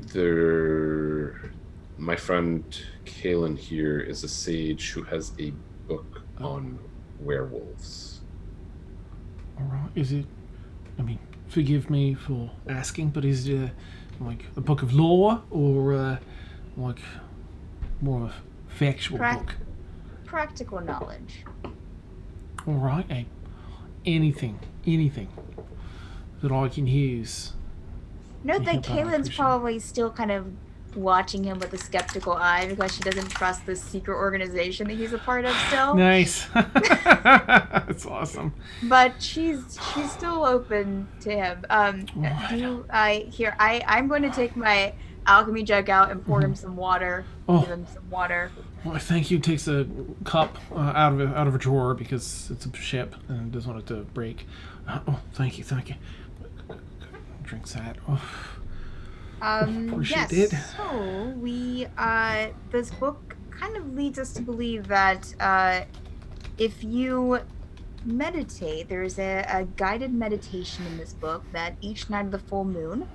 my friend Kalen here is a sage who has a book on werewolves. All right, is it? I mean, forgive me for asking, but is it like a book of lore or like more of a factual book? Practical knowledge. All right, hey, anything that I can use. Note that Kaylin's probably still kind of watching him with a skeptical eye because she doesn't trust this secret organization that he's a part of still. Nice. That's awesome. But she's still open to him. I'm going to take my alchemy jug out and pour him some water. Give him some water. Well, thank you. Takes a cup out of a drawer because it's a ship and doesn't want it to break. Thank you. Drinks that. Appreciate yes. it. So we this book kind of leads us to believe that if you meditate, there's a guided meditation in this book that each night of the full moon,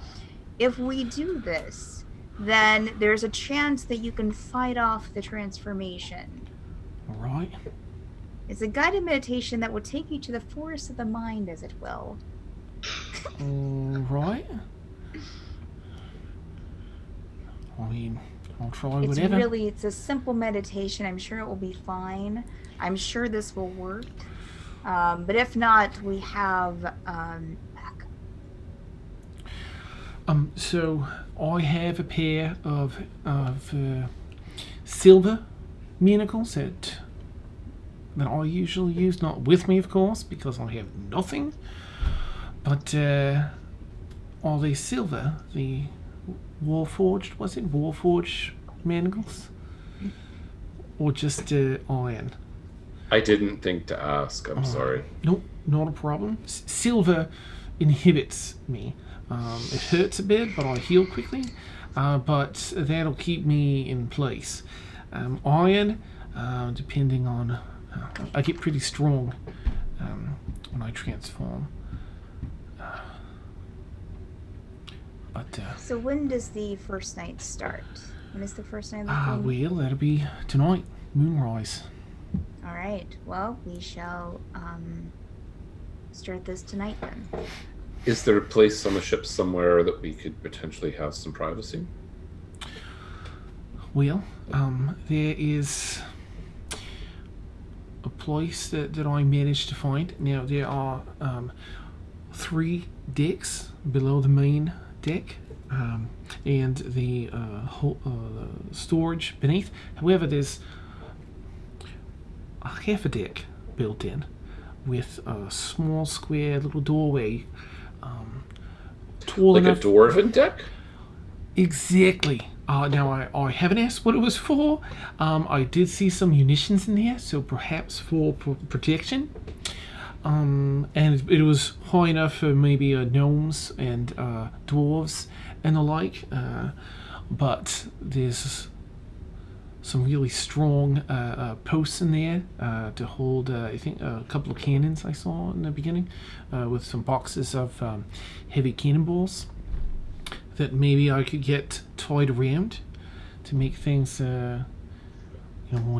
if we do this, then there's a chance that you can fight off the transformation. All right. It's a guided meditation that will take you to the forest of the mind, as it will. All right. I mean, I'll try whatever. It's a simple meditation. I'm sure it will be fine. I'm sure this will work. But if not, we have backup. So I have a pair of silver manacles that I usually use, not with me, of course, because I have nothing. But are they silver? The Warforged, was it? Warforged manacles? Or just iron? I didn't think to ask. I'm sorry. Nope, not a problem. Silver inhibits me. It hurts a bit, but I heal quickly. But that'll keep me in place. Iron, depending on... I get pretty strong when I transform. So when does the first night start? When is the first night of the full moon? Well, that'll be tonight, moonrise. All right. Well, we shall start this tonight then. Is there a place on the ship somewhere that we could potentially have some privacy? Well, there is a place that I managed to find. Now, there are 3 decks below the main deck, and the storage beneath. However, there's a half a deck built in with a small square little doorway, tall like enough. a dwarven deck? Exactly. Now, I haven't asked what it was for. I did see some munitions in there, so perhaps for protection. And it was high enough for maybe gnomes and dwarves and the like. But there's some really strong posts in there to hold, I think, a couple of cannons I saw in the beginning, with some boxes of heavy cannonballs that maybe I could get tied around to make things more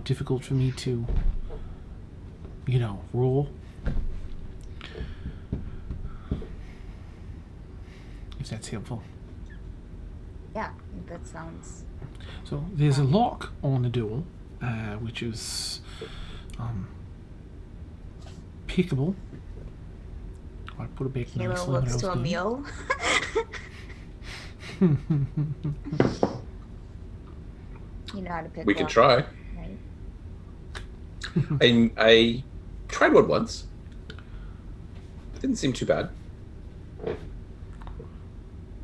difficult for me to roll. If that's helpful. Yeah, that sounds... So there's a lock on the door, which is pickable. I put it back Kayla nicely. looks to Emil. You know how to pick We could lock, try. right? I tried one once. It didn't seem too bad.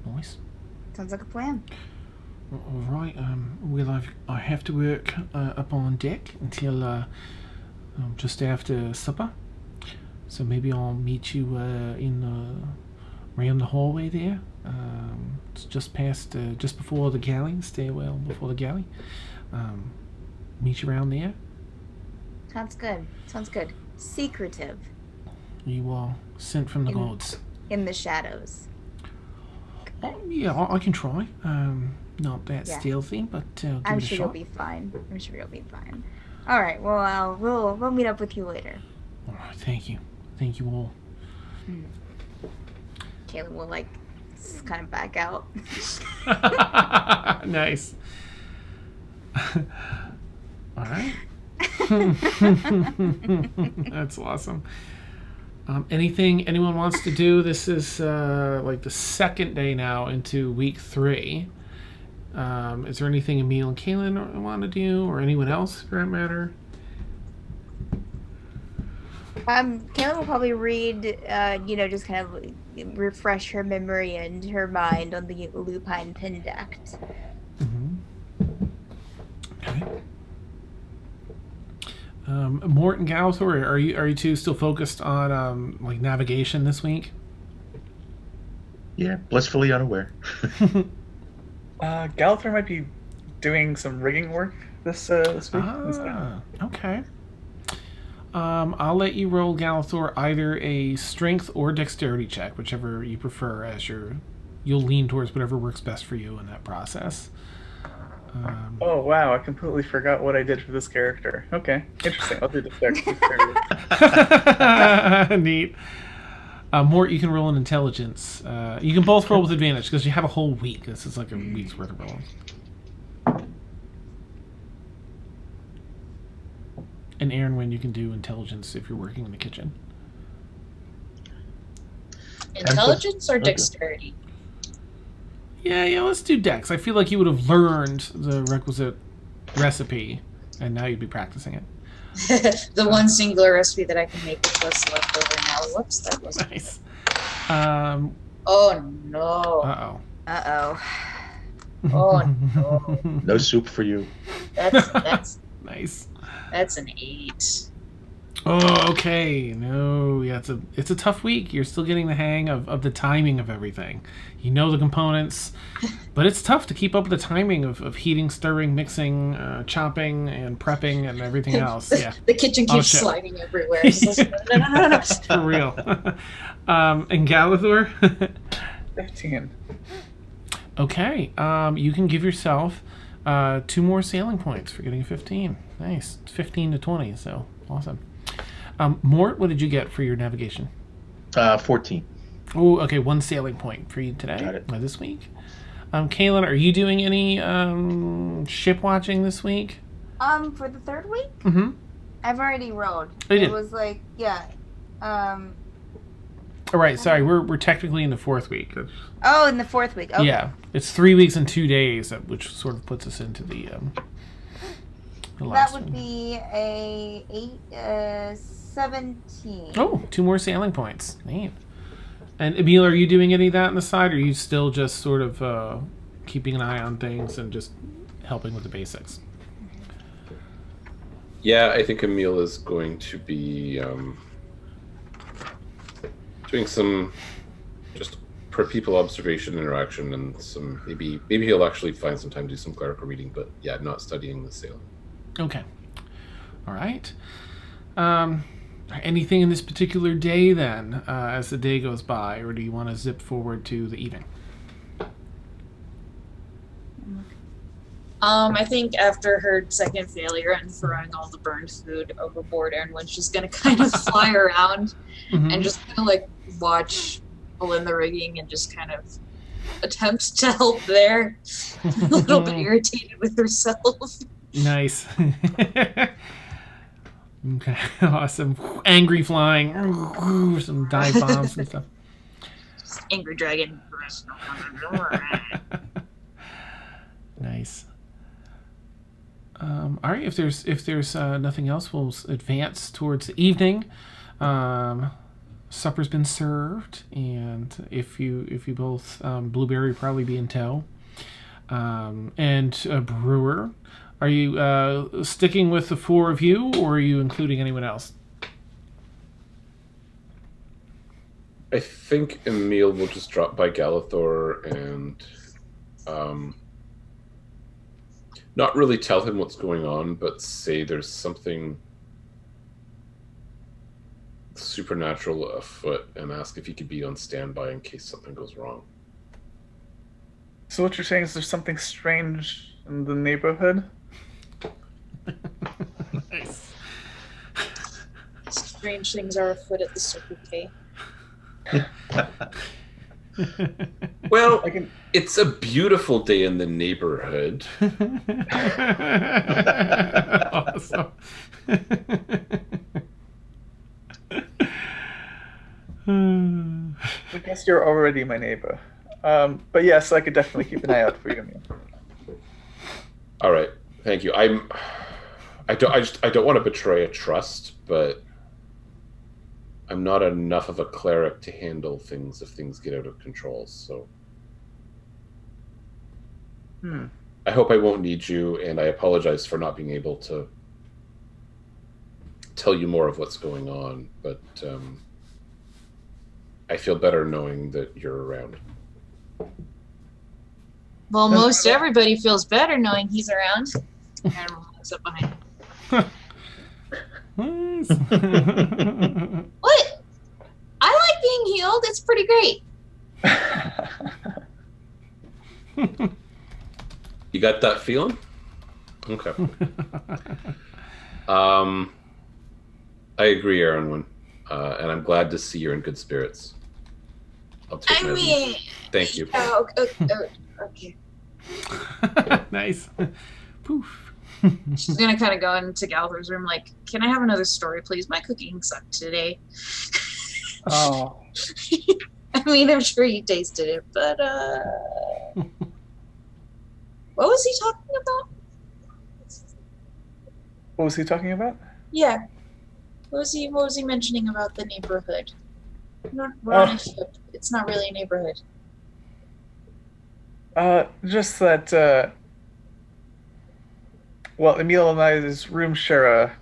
Nice. Sounds like a plan. All right. Well, I have to work up on deck until just after supper. So maybe I'll meet you around the hallway there. It's just before the galley, stairwell before the galley. Meet you around there. Sounds good. Secretive. You are sent from the gods. In the shadows. Oh, yeah, I can try. Not that stealthy, but give I'm it a sure shot. you'll be fine. All right. Well, we'll meet up with you later. All right, thank you all. Caleb will kind of back out. Nice. All right. That's awesome. Anything anyone wants to do? This is the second day now into week 3. Is there anything Emil and Kaylin want to do, or anyone else for that matter? Kaylin will probably read, just kind of refresh her memory and her mind on the Lupine Pendact. Okay. Mort and Galthor, are you two still focused on navigation this week? Yeah, blissfully unaware. Gallagher might be doing some rigging work this week. Okay. I'll let you roll, Galathor, either a strength or dexterity check, whichever you prefer, as you'll lean towards whatever works best for you in that process. Oh wow, I completely forgot what I did for this character. Okay, interesting. I'll do dexterity. Neat. Mort, you can roll an intelligence. You can both roll with advantage because you have a whole week. This is like a week's worth of rolling. And Aaron, when you can do intelligence if you're working in the kitchen. Intelligence or dexterity? Yeah, let's do dex. I feel like you would have learned the requisite recipe, and now you'd be practicing it. The one singular recipe that I can make with what's left over now. Whoops, that was Nice. Oh no. Uh-oh. Oh no. No soup for you. That's Nice. That's an 8. Oh, okay. No, yeah, it's a tough week. You're still getting the hang of the timing of everything. You know the components, but it's tough to keep up with the timing of heating, stirring, mixing, chopping, and prepping, and everything else. Yeah. The kitchen keeps sliding everywhere. It's like, no. For real. And Galathor? 15. Okay. You can give yourself 2 more sailing points for getting a 15. Nice. It's 15 to 20, so awesome. Mort, what did you get for your navigation? 14. Oh, okay. 1 sailing point for you today. Got it. This week. Kaylin, are you doing any ship watching this week? For the 3rd week? Mm-hmm. I've already rowed. You did? It was like, yeah. All right. Sorry, we're technically in the 4th week. Oh, in the 4th week. Okay. Yeah, it's 3 weeks and 2 days, which sort of puts us into the last that would one. be a 17. Oh, 2 more sailing points. Neat. And Emil, are you doing any of that on the side, or are you still just sort of keeping an eye on things and just helping with the basics? Yeah, I think Emil is going to be doing some just per people observation interaction and some maybe he'll actually find some time to do some clerical reading, but yeah, not studying the sailing. Okay. All right. Anything in this particular day then, as the day goes by, or do you want to zip forward to the evening? I think after her second failure and throwing all the burned food overboard, everyone's just gonna kind of fly around and just kind of like watch people in the rigging and just kind of attempt to help there. A little bit irritated with herself. Nice. Okay, awesome. Angry flying, some dive bombs and stuff. Just angry dragon. Nice. All right. If there's nothing else, we'll advance towards the evening. Supper's been served, and if you both, Blueberry will probably be in tow, and Brewer. Are you sticking with the 4 of you, or are you including anyone else? I think Emil will just drop by Galathor and not really tell him what's going on, but say there's something supernatural afoot and ask if he could be on standby in case something goes wrong. So what you're saying is there's something strange in the neighborhood? Nice. Strange things are afoot at the Circle K. Well, it's a beautiful day in the neighborhood. Awesome. I guess you're already my neighbor. But yes, I could definitely keep an eye out for you. All right, thank you. I don't want to betray a trust, but I'm not enough of a cleric to handle things if things get out of control. So I hope I won't need you, and I apologize for not being able to tell you more of what's going on. But I feel better knowing that you're around. Well, most everybody feels better knowing he's around. Animal looks up behind him. What? I like being healed. It's pretty great. You got that feeling? Okay. I agree, Aaron, and I'm glad to see you're in good spirits. I'll take I mean, thank you. Oh, okay. Nice. Poof. She's gonna kind of go into Gallagher's room, like, "Can I have another story, please? My cooking sucked today." Oh. I mean, I'm sure you tasted it, but what was he talking about? What was he talking about? Yeah. What was he mentioning about the neighborhood? We're on a ship. It's not really a neighborhood. Just that, well, Emil and I's room share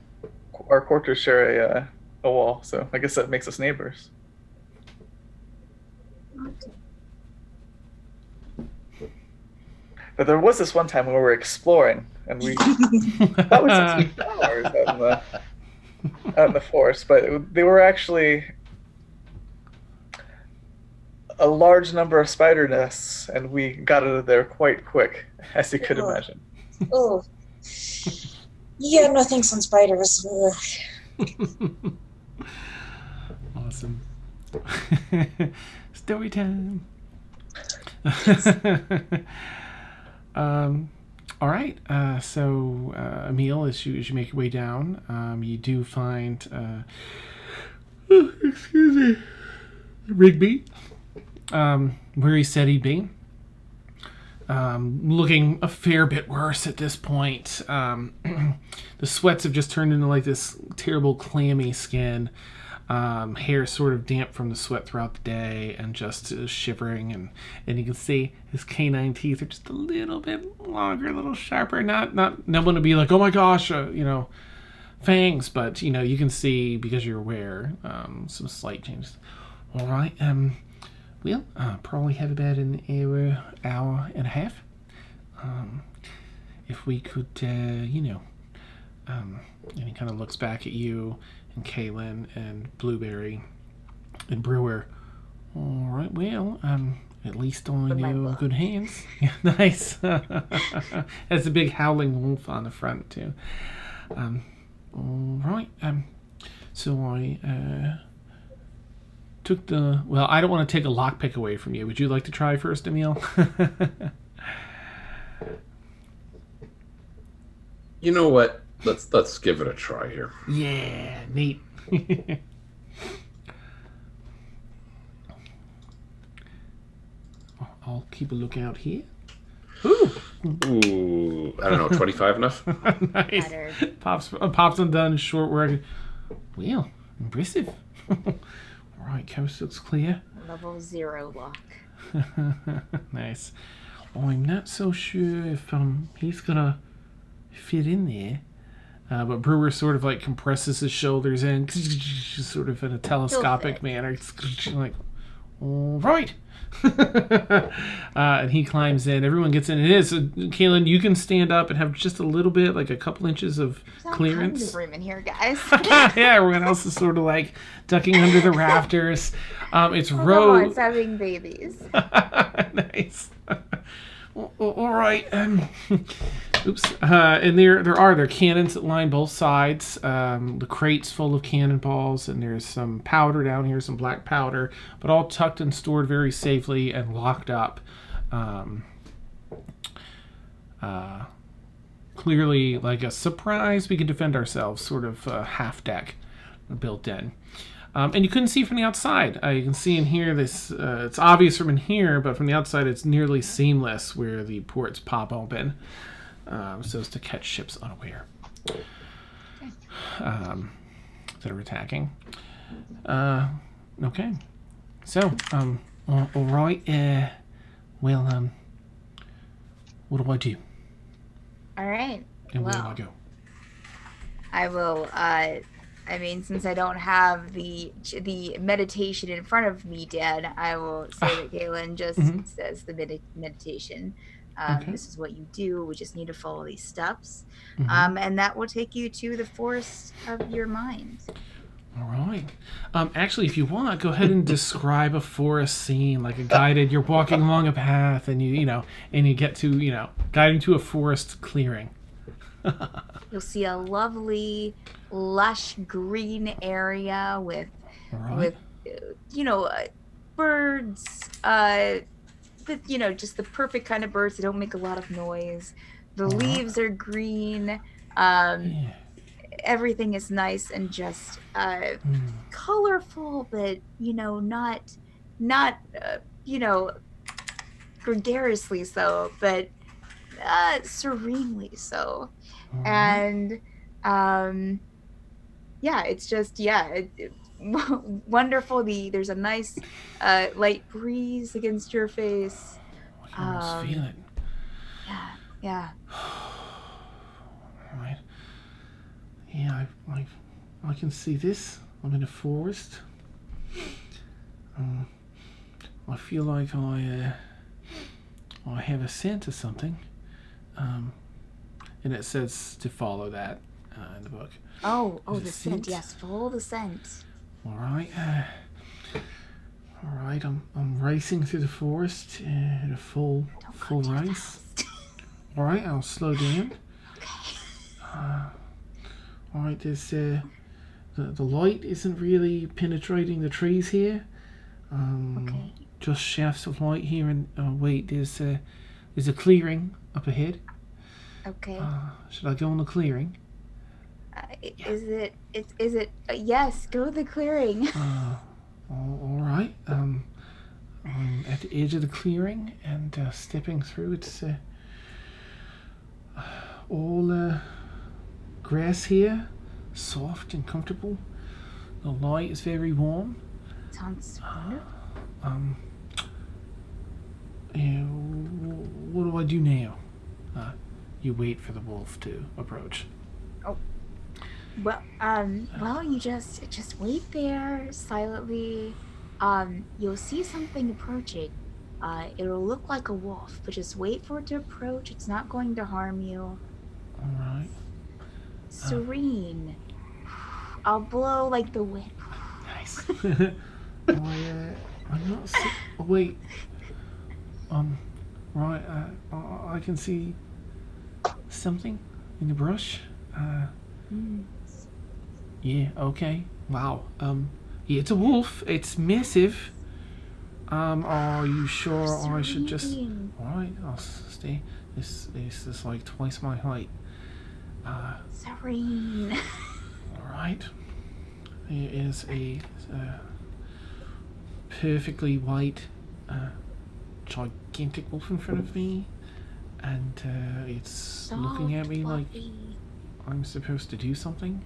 our quarters share a wall, so I guess that makes us neighbors. Okay. But there was this one time when we were exploring, and we thought we saw some flowers out in the forest, but they were actually a large number of spider nests, and we got out of there quite quick, as you could imagine. Oh. Yeah, no thanks on spiders. Awesome. Story time. All right. So, Emil, as you make your way down, you do find, excuse me, Rigby, where he said he'd be. Looking a fair bit worse at this point. The sweats have just turned into like this terrible clammy skin. Hair sort of damp from the sweat throughout the day and just shivering, and you can see his canine teeth are just a little bit longer, a little sharper. Not one to be like, oh my gosh, fangs, but you can see, because you're aware, some slight changes. All right, we'll probably have about an hour and a half. If we could, and he kind of looks back at you and Kaylin and Blueberry and Brewer. All right, well, at least I know in good hands. Yeah, nice. Has a big howling wolf on the front too. All right. So I took the. Well, I don't want to take a lockpick away from you. Would you like to try first, Emil? You know what? Let's give it a try here. Yeah, neat. I'll keep a lookout here. Ooh, I don't know, 25 enough? Nice. Pops undone, short work. Well, impressive. All right, coast looks clear. Level 0 lock. Nice. I'm not so sure if he's gonna fit in there. But Brewer sort of like compresses his shoulders in, sort of in a telescopic manner. Like, all right. And he climbs in. Everyone gets in. It is. Kaylin, you can stand up and have just a little bit, like a couple inches of clearance. There's room in here, guys. Yeah, everyone else is sort of like ducking under the rafters. It's Rose. It's having babies. Nice. All right. Oops. And there are cannons that line both sides. The crates full of cannonballs, and there's some powder down here, some black powder, but all tucked and stored very safely and locked up. Clearly, like a surprise, we can defend ourselves, sort of half deck built in. And you couldn't see from the outside. You can see in here, it's obvious from in here, but from the outside it's nearly seamless where the ports pop open, so as to catch ships unaware that are attacking. Okay. So, all right. Well, what do I do? All right. And where do I go? I will, since I don't have the meditation in front of me, Dad, I will say that Kaylin just says the meditation. Okay. This is what you do. We just need to follow these steps. Mhm. And that will take you to the forest of your mind. All right. Actually, if you want, go ahead and describe a forest scene, like a guided. You're walking along a path, and you get to, guiding to a forest clearing. You'll see a lovely, lush green area with All right. with birds, just the perfect kind of birds that don't make a lot of noise. The Uh-huh. leaves are green. Yeah. Everything is nice and just colorful, but not gregariously so, but serenely so. All right. And it's just wonderful. There's a nice light breeze against your face. I can almost feel it. Yeah. All right. Yeah, I can see this. I'm in a forest. I feel like I have a scent or something. And it says to follow that in the book. Oh, Is it the scent. scent? Yes, follow the scent. All right. All right. I'm racing through the forest at a full race. All right. I'll slow down. All right. There's the light isn't really penetrating the trees here. Okay. Just shafts of light here, and wait. There's a clearing up ahead. Okay. Should I go in the clearing? Is it? Yes. Go to the clearing. All right. I'm at the edge of the clearing and stepping through. It's all grass here, soft and comfortable. The light is very warm. Sounds wonderful. What do I do now? You wait for the wolf to approach. Well, you just wait there silently. You'll see something approaching. It'll look like a wolf, but just wait for it to approach. It's not going to harm you. All right. Serene. I'll blow like the wind. Nice. I'm not. Wait. Right. I can see something in the brush. Yeah. Okay. Wow. Yeah, it's a wolf. It's massive. Are you sure I should just? Serene. All right. I'll stay. This is like twice my height. Serene. All right. There is a perfectly white, gigantic wolf in front of me, and it's looking at me like I'm supposed to do something.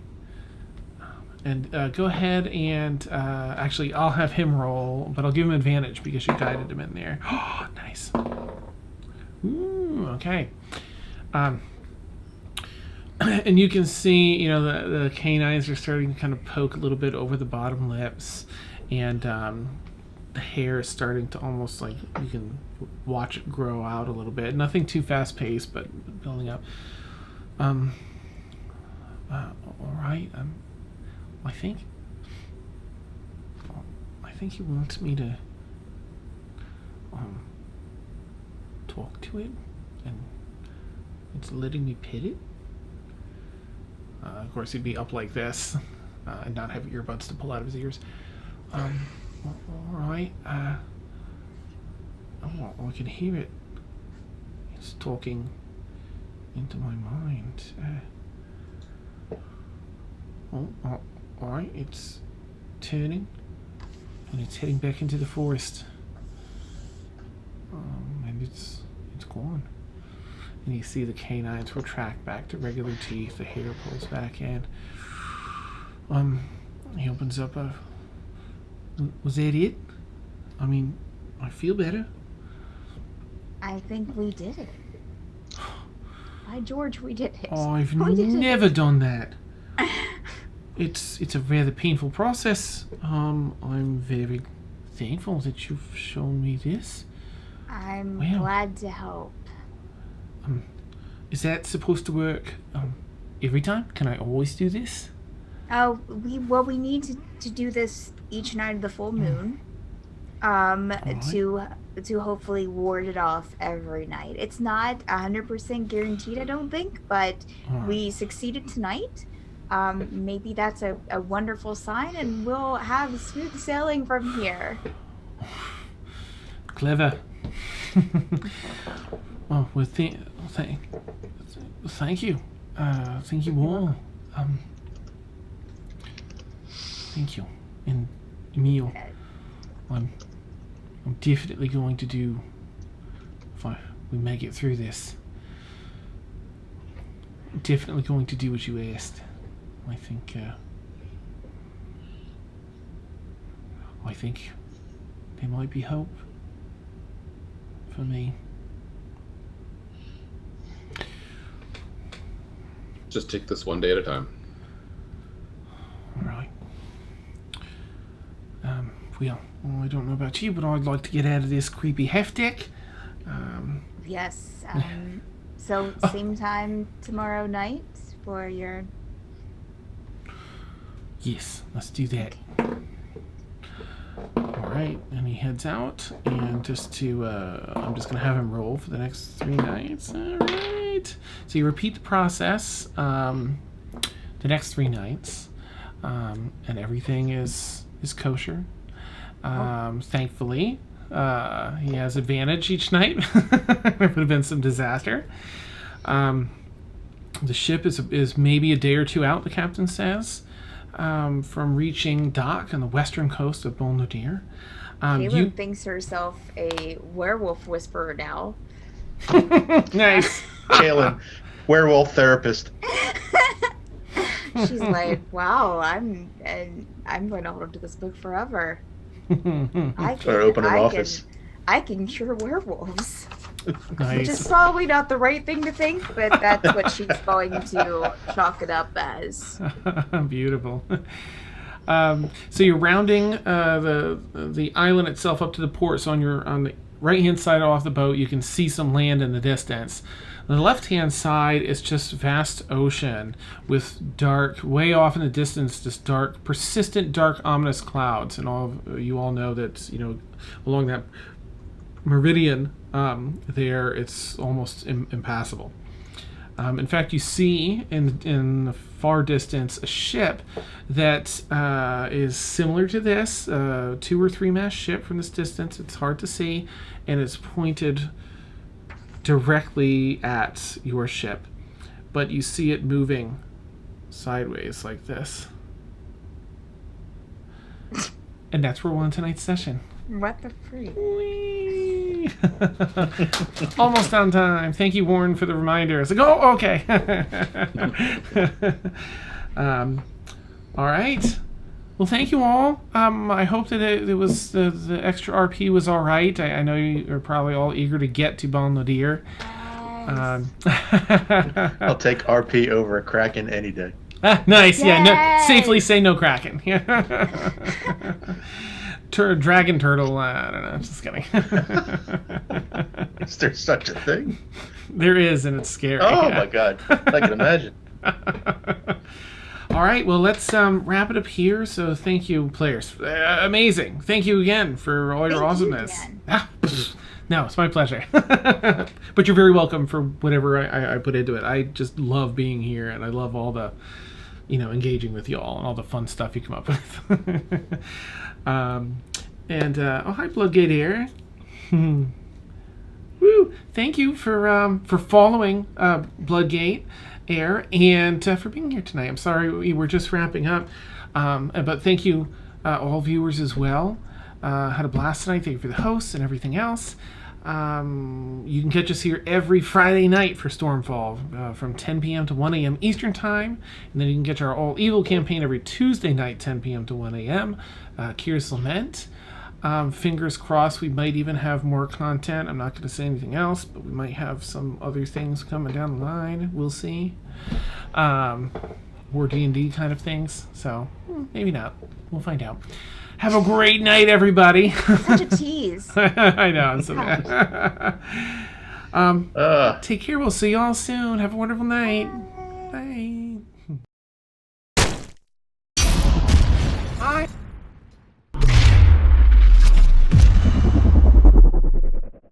And go ahead and actually, I'll have him roll, but I'll give him advantage because you guided him in there. Oh, nice. Ooh, okay. And you can see, the canines are starting to kind of poke a little bit over the bottom lips, and the hair is starting to almost like you can watch it grow out a little bit. Nothing too fast paced, but building up. All right. I think he wants me to talk to it, and it's letting me pet it. Of course, he'd be up like this and not have earbuds to pull out of his ears. All right. I can hear it. It's talking into my mind. All right. It's turning, and it's heading back into the forest. And it's gone. And you see the canines retract back to regular teeth. The hair pulls back in. He opens up a. Was that it? I mean, I feel better. I think we did it. By George, we did it. I've We did it. never done that. It's a rather painful process. I'm very thankful that you've shown me this. I'm Well. glad to help. Is that supposed to work every time? Can I always do this? We need to do this each night of the full moon. To hopefully ward it off every night. It's not 100% guaranteed, I don't think, but we succeeded tonight. Maybe that's a wonderful sign, and we'll have smooth sailing from here. Clever. Well, thank you. Thank you all. Thank you. And Emil, I'm definitely going to do, if we make it through this, definitely going to do what you asked. I think there might be hope for me. Just take this one day at a time. All right. Well, I don't know about you, but I'd like to get out of this creepy half deck. Yes. So same time tomorrow night for your... Yes, let's do that. All right, and he heads out, and I'm just gonna have him roll for the next 3 nights. All right. So you repeat the process the next 3 nights, and everything is kosher. Thankfully, he has advantage each night. There would have been some disaster. The ship is maybe a day or 2 out, the captain says, from reaching dock on the western coast of Bolnadir. Caitlin thinks herself a werewolf whisperer now. Nice. Kaylin, werewolf therapist. She's like, wow, I'm going to hold on to this book forever. Open an office. I can cure werewolves. Nice. Which is probably not the right thing to think, but that's what she's going to chalk it up as. Beautiful. So you're rounding the island itself up to the port. So on the right-hand side off the boat, you can see some land in the distance. On the left-hand side is just vast ocean with dark, way off in the distance, just dark, persistent, dark, ominous clouds. And you all know that, along that meridian there, it's almost impassable. In fact, you see in the far distance a ship that is similar to this, 2 or 3 mast ship from this distance. It's hard to see, and it's pointed directly at your ship, but you see it moving sideways like this. And that's where we'll end tonight's session. What the freak? Whee! Almost on time. Thank you, Warren, for the reminder. It's like, oh, okay. All right. Well, thank you all. I hope that it was the extra RP was all right. I know you're probably all eager to get to Balnadir. I'll take RP over a Kraken any day. Nice. Yeah. No, safely say no Kraken. Dragon turtle. I don't know. Just kidding. Is there such a thing? There is, and it's scary. Oh my god! I can imagine. All right, well, let's wrap it up here. So thank you, players. Amazing. Thank you again for all your awesomeness. No, it's my pleasure. But you're very welcome for whatever I put into it. I just love being here, and I love all the, engaging with you all and all the fun stuff you come up with. Hi, Bloodgate Air. Woo! Thank you for following Bloodgate Air and for being here tonight. I'm sorry we were just wrapping up, but thank you all viewers as well. Had a blast tonight. Thank you for the hosts and everything else. You can catch us here every Friday night for Stormfall from 10 p.m. to 1 a.m. Eastern Time, and then you can catch our All Evil campaign every Tuesday night, 10 p.m. to 1 a.m. Kyr's Lament. Fingers crossed we might even have more content. I'm not going to say anything else, but we might have some other things coming down the line. We'll see. More D&D kind of things. So maybe not. We'll find out. Have a great night, everybody. Such a tease. I know. Take care. We'll see y'all soon. Have a wonderful night. Bye.